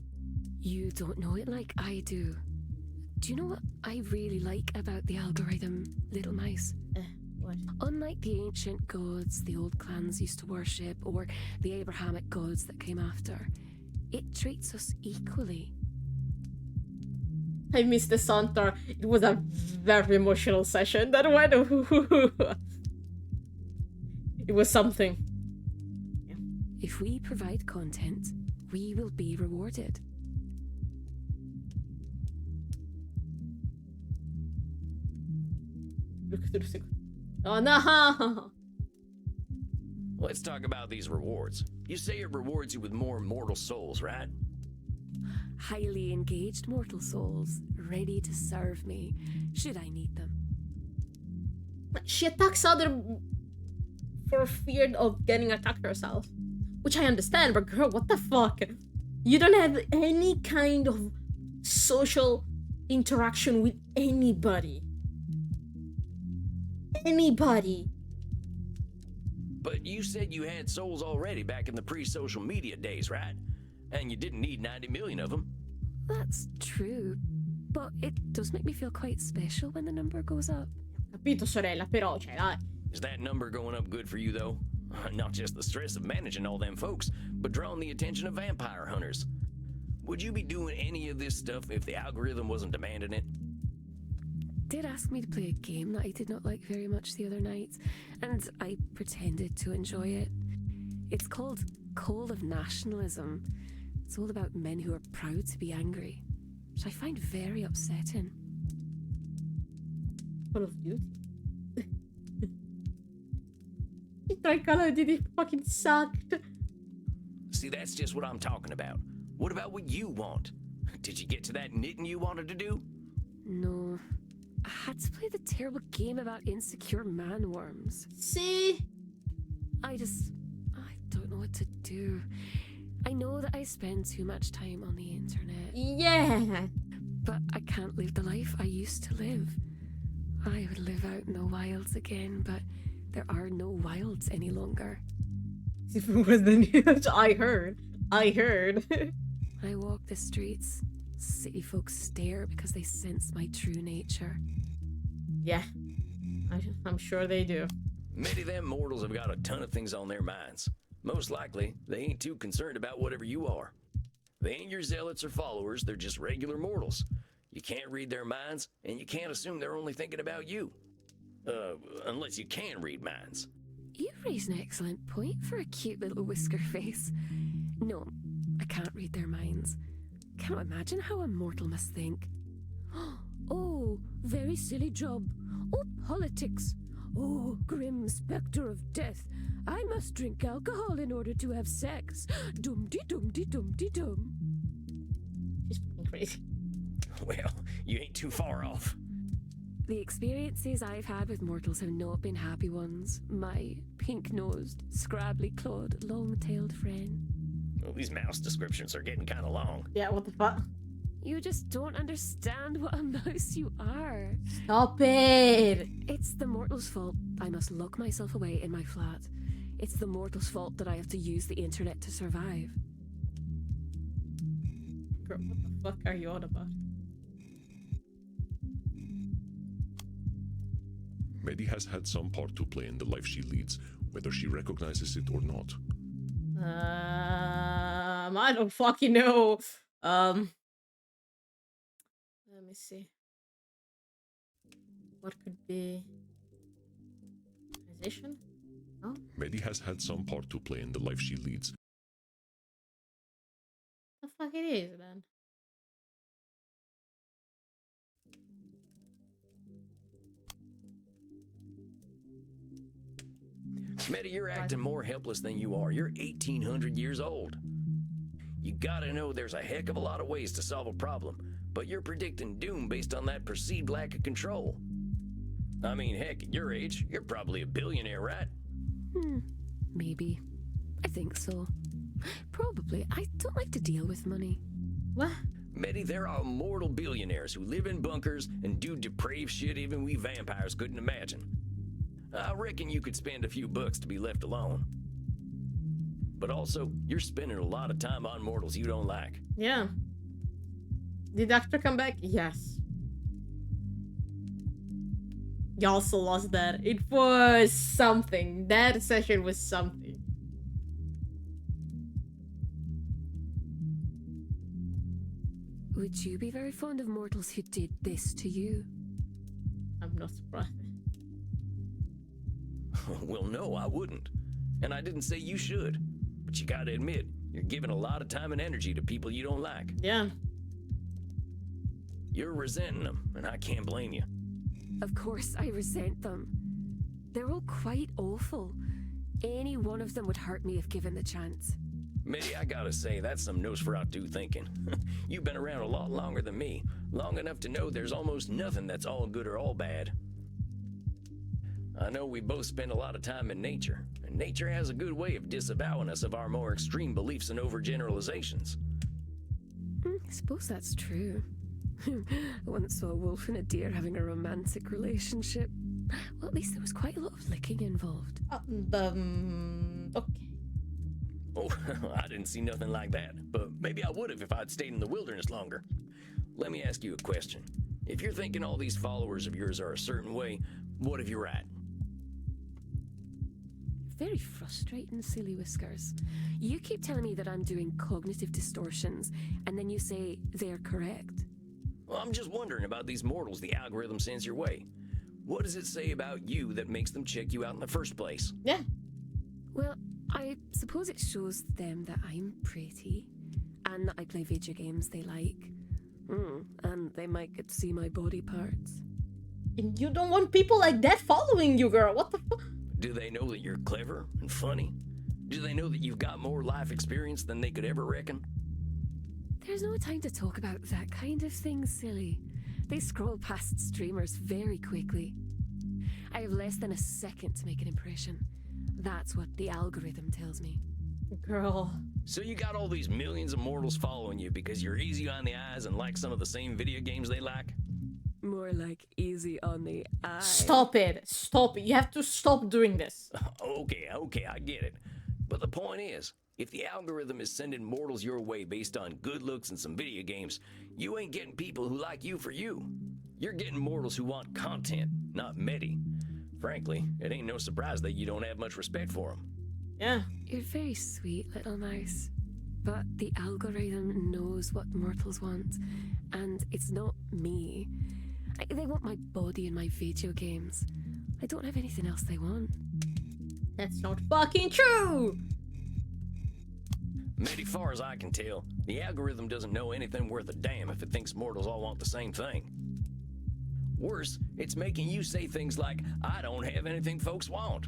You don't know it like I do. Do you know what I really like about the algorithm, little mice? What? Unlike the ancient gods the old clans used to worship, or the Abrahamic gods that came after, it treats us equally. I missed the centaur. It was a very emotional session. That went. It was something. Yeah. If we provide content, we will be rewarded. Oh no! Let's talk about these rewards. You say it rewards you with more immortal souls, right? Highly engaged mortal souls, ready to serve me, should I need them. She attacks other for fear of getting attacked herself. Which I understand, but girl, what the fuck? You don't have any kind of social interaction with anybody. Anybody. But you said you had souls already back in the pre-social media days, right? And you didn't need 90 million of them. That's true, but it does make me feel quite special when the number goes up. Capito, sorella, però, cioè, dai. Is that number going up good for you, though? Not just the stress of managing all them folks, but drawing the attention of vampire hunters. Would you be doing any of this stuff if the algorithm wasn't demanding it? Did ask me to play a game that I did not like very much the other night, and I pretended to enjoy it. It's called Call of Nationalism. It's all about men who are proud to be angry, which I find very upsetting. Call of Duty. You try Call of Duty fucking sucked. See, that's just what I'm talking about. What about what you want? Did you get to that knitting you wanted to do? No. I had to play the terrible game about insecure man-worms. See? I don't know what to do. I know that I spend too much time on the internet. Yeah. But I can't live the life I used to live. I would live out in the wilds again, but there are no wilds any longer. If it was the news, I heard. I walk the streets. City folk stare because they sense my true nature. Yeah. I'm sure they do. Many of them mortals have got a ton of things on their minds. Most likely, they ain't too concerned about whatever you are. They ain't your zealots or followers, they're just regular mortals. You can't read their minds, and you can't assume they're only thinking about you. Unless you can read minds. You raise an excellent point for a cute little whisker face. No, I can't read their minds. Cannot imagine how a mortal must think. Oh, very silly job. Oh, politics. Oh, grim spectre of death. I must drink alcohol in order to have sex. Dum-de-dum-de-dum-de-dum. She's fucking crazy. Well, you ain't too far off. The experiences I've had with mortals have not been happy ones. My pink-nosed, scrabbly-clawed, long-tailed friend. Well, these mouse descriptions are getting kind of long. Yeah, what the fuck? You just don't understand what a mouse you are. Stop it! It's the mortal's fault I must lock myself away in my flat. It's the mortal's fault that I have to use the internet to survive. Girl, what the fuck are you on about? Medi has had some part to play in the life she leads, whether she recognizes it or not. I don't fucking know. Let me see. What could be transition? Oh, Medi has had some part to play in the life she leads. the fuck it is then? Medi, you're acting more helpless than you are. You're 1,800 years old. You gotta know there's a heck of a lot of ways to solve a problem, but you're predicting doom based on that perceived lack of control. I mean, heck, at your age, you're probably a billionaire, right? Maybe. I think so. Probably. I don't like to deal with money. What? Medi, there are mortal billionaires who live in bunkers and do depraved shit even we vampires couldn't imagine. I reckon you could spend a few bucks to be left alone. But also, you're spending a lot of time on mortals you don't like. Yeah. Did Doctor come back? Yes. You also lost that. It was something. That session was something. Would you be very fond of mortals who did this to you? I'm not surprised. Well, no, I wouldn't. And I didn't say you should. But you gotta admit, you're giving a lot of time and energy to people you don't like. Yeah. You're resenting them, and I can't blame you. Of course I resent them. They're all quite awful. Any one of them would hurt me if given the chance. Medi, I gotta say, that's some Nosferatu thinking. You've been around a lot longer than me, long enough to know there's almost nothing that's all good or all bad. I know we both spend a lot of time in nature, and nature has a good way of disavowing us of our more extreme beliefs and overgeneralizations. I suppose that's true. I once saw a wolf and a deer having a romantic relationship. Well, at least there was quite a lot of licking involved. Okay. Oh, I didn't see nothing like that, but maybe I would have if I'd stayed in the wilderness longer. Let me ask you a question. If you're thinking all these followers of yours are a certain way, what if you're right? Very frustrating, Silly Whiskers. You keep telling me that I'm doing cognitive distortions, and then you say they're correct. Well, I'm just wondering about these mortals the algorithm sends your way. What does it say about you that makes them check you out in the first place? Yeah. Well, I suppose it shows them that I'm pretty, and that I play video games they like. And they might get to see my body parts. And you don't want people like that following you, girl. What the fuck? Do they know that you're clever and funny? Do they know that you've got more life experience than they could ever reckon? There's no time to talk about that kind of thing, Silly. They scroll past streamers very quickly. I have less than a second to make an impression. That's what the algorithm tells me. Girl. So you got all these millions of mortals following you because you're easy on the eyes and like some of the same video games they like? More like easy on the eye. Stop it. Stop it. You have to stop doing this. Okay, I get it. But the point is, if the algorithm is sending mortals your way based on good looks and some video games, you ain't getting people who like you for you. You're getting mortals who want content, not medi. Frankly, it ain't no surprise that you don't have much respect for them. Yeah. You're very sweet, little mouse. But the algorithm knows what mortals want, and it's not me. They want my body and my video games. I don't have anything else they want. That's not fucking true! Mighty far as I can tell, the algorithm doesn't know anything worth a damn if it thinks mortals all want the same thing. Worse, it's making you say things like, I don't have anything folks want.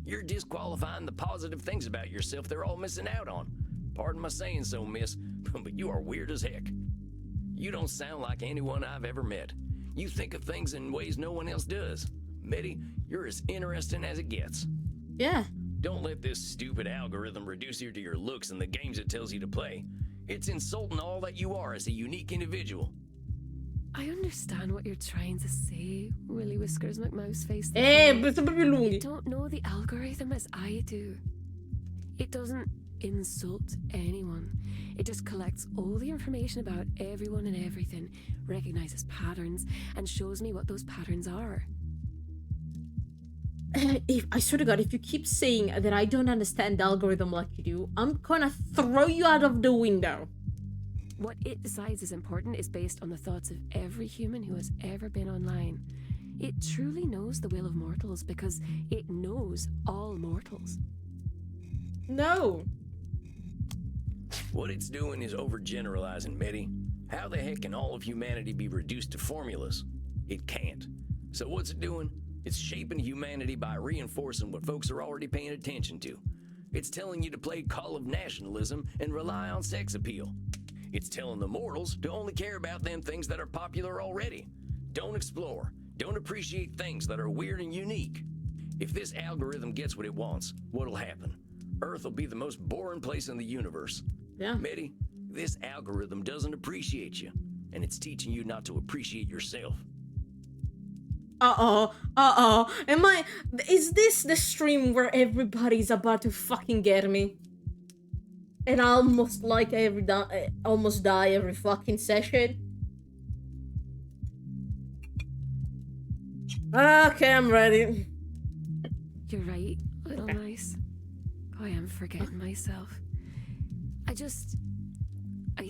You're disqualifying the positive things about yourself they're all missing out on. Pardon my saying so, miss, but you are weird as heck. You don't sound like anyone I've ever met. You think of things in ways no one else does. Mitty, you're as interesting as it gets. Yeah. Don't let this stupid algorithm reduce you to your looks and the games it tells you to play. It's insulting all that you are as a unique individual. I understand what you're trying to say, Willy Whiskers McMouseface. You You don't know the algorithm as I do. It doesn't insult anyone. It just collects all the information about everyone and everything, recognizes patterns, and shows me what those patterns are. I swear to God, if you keep saying that I don't understand the algorithm like you do, I'm gonna throw you out of the window. What it decides is important is based on the thoughts of every human who has ever been online. It truly knows the will of mortals because it knows all mortals. No. What it's doing is overgeneralizing, Mitty. How the heck can all of humanity be reduced to formulas? It can't. So what's it doing? It's shaping humanity by reinforcing what folks are already paying attention to. It's telling you to play Call of Nationalism and rely on sex appeal. It's telling the mortals to only care about them things that are popular already. Don't explore. Don't appreciate things that are weird and unique. If this algorithm gets what it wants, what'll happen? Earth will be the most boring place in the universe. Yeah. Mitty, this algorithm doesn't appreciate you, and it's teaching you not to appreciate yourself. Is this the stream where everybody's about to fucking get me? And I almost almost die every fucking session. Okay, I'm ready. You're right, little mice. I am forgetting myself. I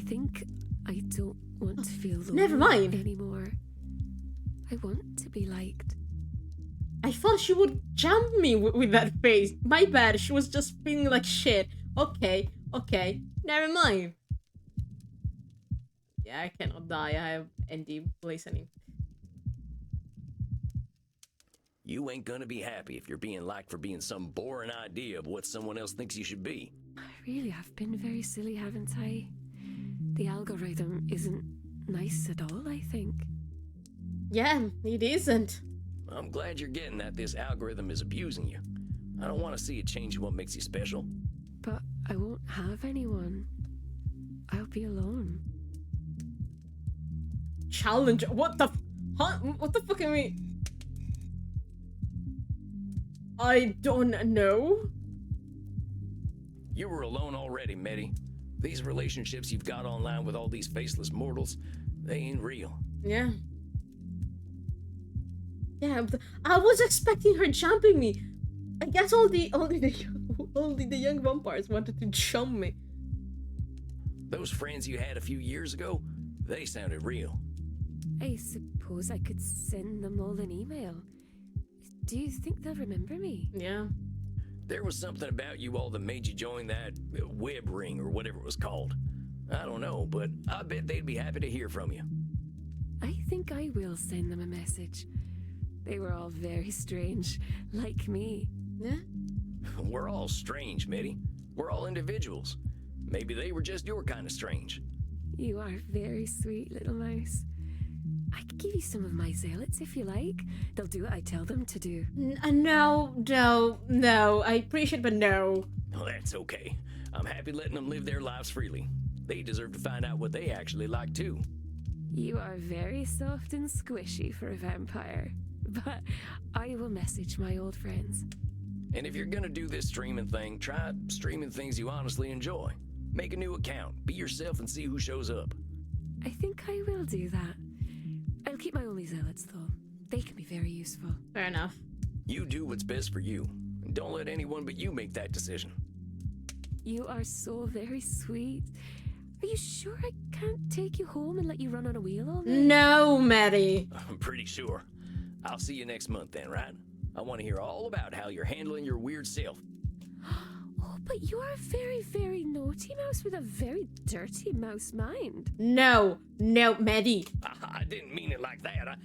think I don't want to feel lonely Never mind. anymore. I want to be liked. I thought she would jump me with that face. My bad, she was just feeling like shit. Okay, never mind. Yeah, I cannot die. I have ND listening. You ain't gonna be happy if you're being liked for being some boring idea of what someone else thinks you should be. I really have been very silly, haven't I? The algorithm isn't nice at all, I think. Yeah, it isn't. I'm glad you're getting that this algorithm is abusing you. I don't want to see it change what makes you special. But I won't have anyone. I'll be alone. Challenge? What the? Huh? What the fuck are we? I don't know. You were alone already, Medi. These relationships you've got online with all these faceless mortals, they ain't real. Yeah. Yeah, but I was expecting her jumping me. I guess only the young vampires wanted to jump me. Those friends you had a few years ago, they sounded real. I suppose I could send them all an email. Do you think they'll remember me? Yeah. There was something about you all that made you join that web ring or whatever it was called. I don't know, but I bet they'd be happy to hear from you. I think I will send them a message. They were all very strange, like me. Yeah. We're all strange, Medi. We're all individuals. Maybe they were just your kind of strange. You are very sweet, little mouse. I could give you some of my zealots if you like. They'll do what I tell them to do. No. I appreciate, but no. Well, that's okay. I'm happy letting them live their lives freely. They deserve to find out what they actually like, too. You are very soft and squishy for a vampire. But I will message my old friends. And if you're gonna do this streaming thing, try streaming things you honestly enjoy. Make a new account, be yourself, and see who shows up. I think I will do that. I'll keep my only zealots, though. They can be very useful. Fair enough. You do what's best for you, and don't let anyone but you make that decision. You are so very sweet. Are you sure I can't take you home and let you run on a wheel all night? No, Maddie. I'm pretty sure. I'll see you next month then, right? I want to hear all about how you're handling your weird self. Oh, but you are a very, very naughty mouse with a very dirty mouse mind. No, Maddie. I didn't mean it like that.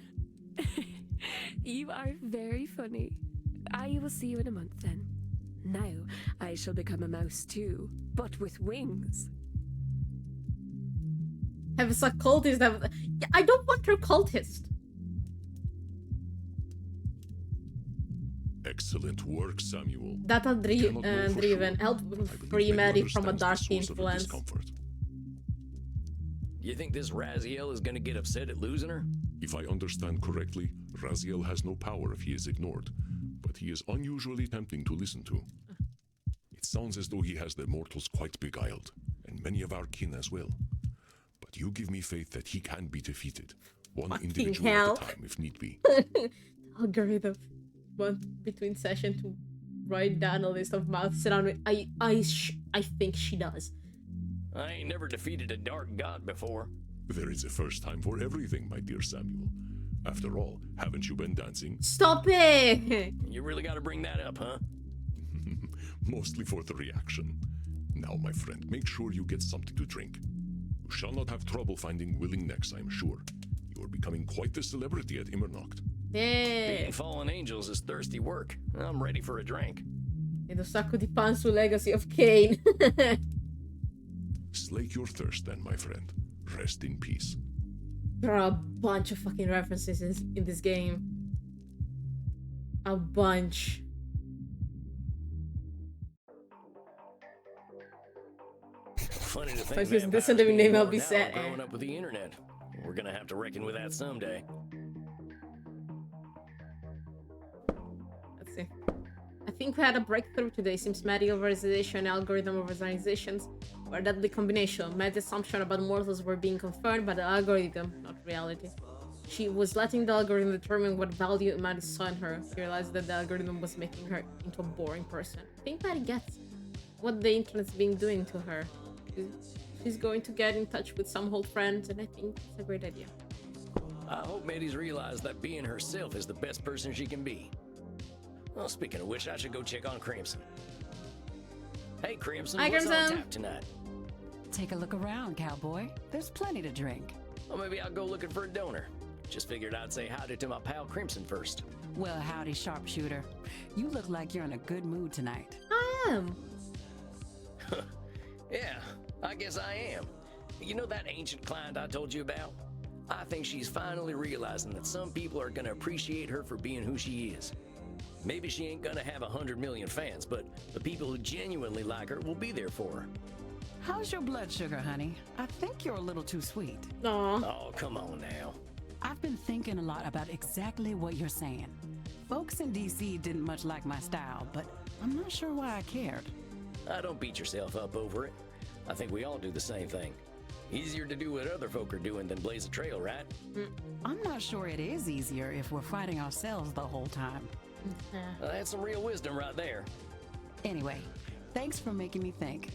You are very funny. I will see you in a month then. Now I shall become a mouse too, but with wings. Have a cultist. I don't want her cultist. Excellent work, Samuel. Data Cannot know for driven. sure. Help I believe free Medi Maddie from a understands dark the source of her influence. discomfort. You think this Raziel is gonna get upset at losing her? If I understand correctly, Raziel has no power if he is ignored, but he is unusually tempting to listen to. It sounds as though he has the mortals quite beguiled, and many of our kin as well. But you give me faith that he can be defeated, one Fucking individual hell. at a time if need be. Algorithm. Went between session to write down a list of mouths around it. I think she does. I ain't never defeated a dark god before. There is a first time for everything, my dear Samuel. After all, haven't you been dancing? Stop it! You really gotta bring that up, huh? Mostly for the reaction. Now, my friend, make sure you get something to drink. You shall not have trouble finding willing necks, I am sure. You are becoming quite the celebrity at Immernacht. Yeah. Beating fallen angels is thirsty work. I'm ready for a drink. Ed un sacco di pan su Legacy of Kain. Slake your thirst then, my friend. Rest in peace. There are a bunch of fucking references in this game. A bunch. Funny to If I think just vampires listen to the being name, I'll born be now sad. growing up with the internet. We're gonna have to reckon with that someday. Let's see. I think we had a breakthrough today. Seems Maddie overization and algorithm overizzations were a deadly combination. Maddie's assumption about mortals were being confirmed by the algorithm, not reality. She was letting the algorithm determine what value Maddie saw in her. She realized that the algorithm was making her into a boring person. I think Maddie gets what the internet's been doing to her. She's going to get in touch with some old friends, and I think it's a great idea. I hope Maddie's realized that being herself is the best person she can be. Well, speaking of which, I should go check on Crimson. Hey, Crimson, Hi, what's on Crimson. tap tonight? Take a look around, cowboy. There's plenty to drink. Well, maybe I'll go looking for a donor. Just figured I'd say howdy to my pal Crimson first. Well, howdy, sharpshooter. You look like you're in a good mood tonight. I am. Yeah, I guess I am. You know that ancient client I told you about? I think she's finally realizing that some people are gonna appreciate her for being who she is. Maybe she ain't gonna have 100 million fans, but the people who genuinely like her will be there for her. How's your blood sugar, honey? I think you're a little too sweet. Aw. Oh, come on now. I've been thinking a lot about exactly what you're saying. Folks in DC didn't much like my style, but I'm not sure why I cared. Don't beat yourself up over it. I think we all do the same thing. Easier to do what other folk are doing than blaze a trail, right? I'm not sure it is easier if we're fighting ourselves the whole time. That's some real wisdom right there. Anyway, thanks for making me think.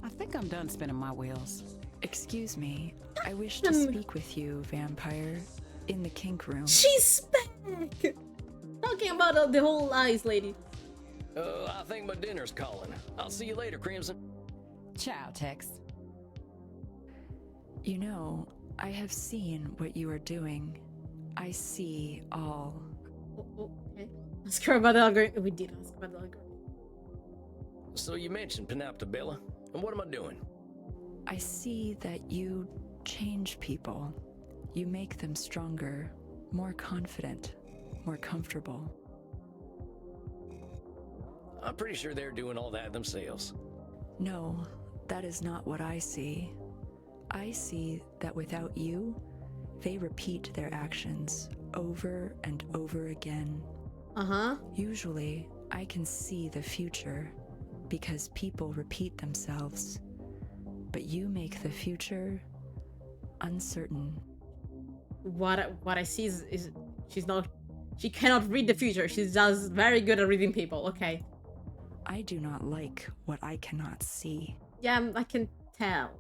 I think I'm done spinning my wheels. Excuse me, I wish to speak with you, vampire, in the kink room. She's back! Talking about the whole lies, lady. I think my dinner's calling. I'll see you later, Crimson. Ciao, Tex. You know, I have seen what you are doing. I see all. Okay. Ask her about the algorithm. We did ask about the algorithm. So you mentioned Panoptabella, and what am I doing? I see that you change people. You make them stronger, more confident, more comfortable. I'm pretty sure they're doing all that themselves. No, that is not what I see. I see that without you, they repeat their actions over and over again. Usually, I can see the future because people repeat themselves. But you make the future uncertain. What I see is she cannot read the future. She's just very good at reading people. Okay. I do not like what I cannot see. Yeah, I can tell.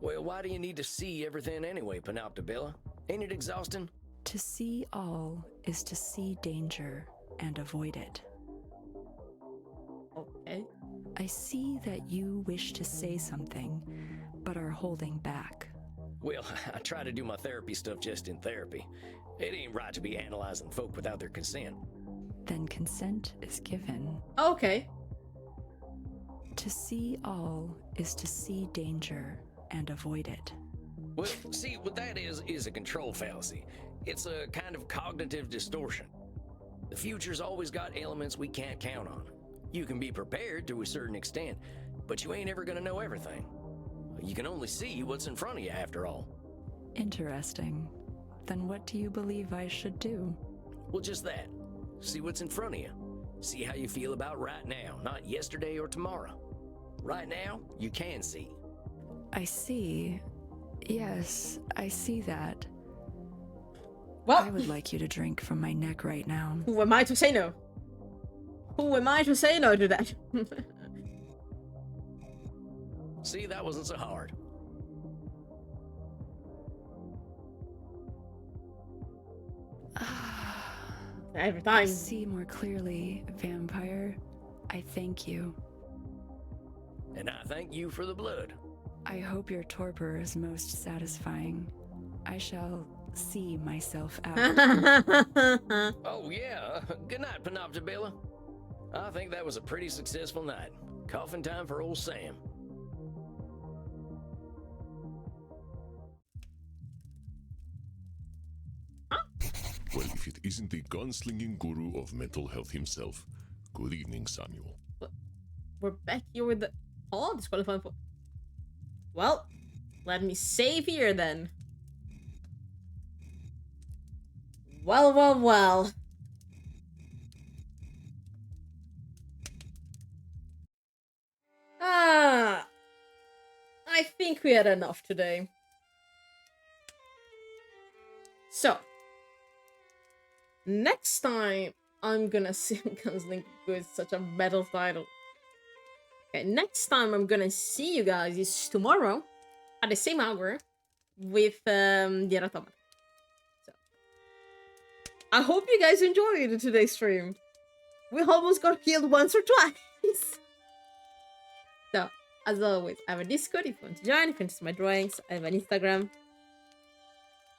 Well, why do you need to see everything anyway, Panoptabella? Ain't it exhausting? To see all is to see danger and avoid it. Okay. I see that you wish to say something, but are holding back. Well, I try to do my therapy stuff just in therapy. It ain't right to be analyzing folk without their consent. Then consent is given. Okay. To see all is to see danger and avoid it. Well, see, what that is a control fallacy. It's a kind of cognitive distortion. The future's always got elements we can't count on. You can be prepared to a certain extent, but you ain't ever gonna know everything. You can only see what's in front of you, after all. Interesting. Then what do you believe I should do? Well, just that. See what's in front of you. See how you feel about right now, not yesterday or tomorrow. Right now, you can see. I see. Yes, I see that. Well, I would like you to drink from my neck right now. who am I to say no? Who am I to say no to that? See, that wasn't so hard. Every I time. see more clearly, vampire. I thank you. And I thank you for the blood. I hope your torpor is most satisfying. I shall see myself out. Oh, yeah. Good night, Panoptabella. I think that was a pretty successful night. Coffin time for old Sam. Well, if it isn't the gunslinging guru of mental health himself. Good evening, Samuel. We're back here with the... Oh, disqualifying for... Well, let me save here then. Well. I think we had enough today. So, next time I'm gonna see Gunsling with such a metal title. Okay, next time I'm gonna see you guys is tomorrow at the same hour with the Automata. So, I hope you guys enjoyed today's stream. We almost got killed once or twice. So, as always, I have a Discord if you want to join, if you want to see my drawings. I have an Instagram,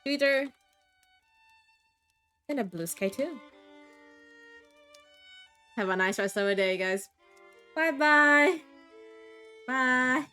Twitter, and a Blue Sky too. Have a nice rest of the day, guys. Bye-bye. Bye.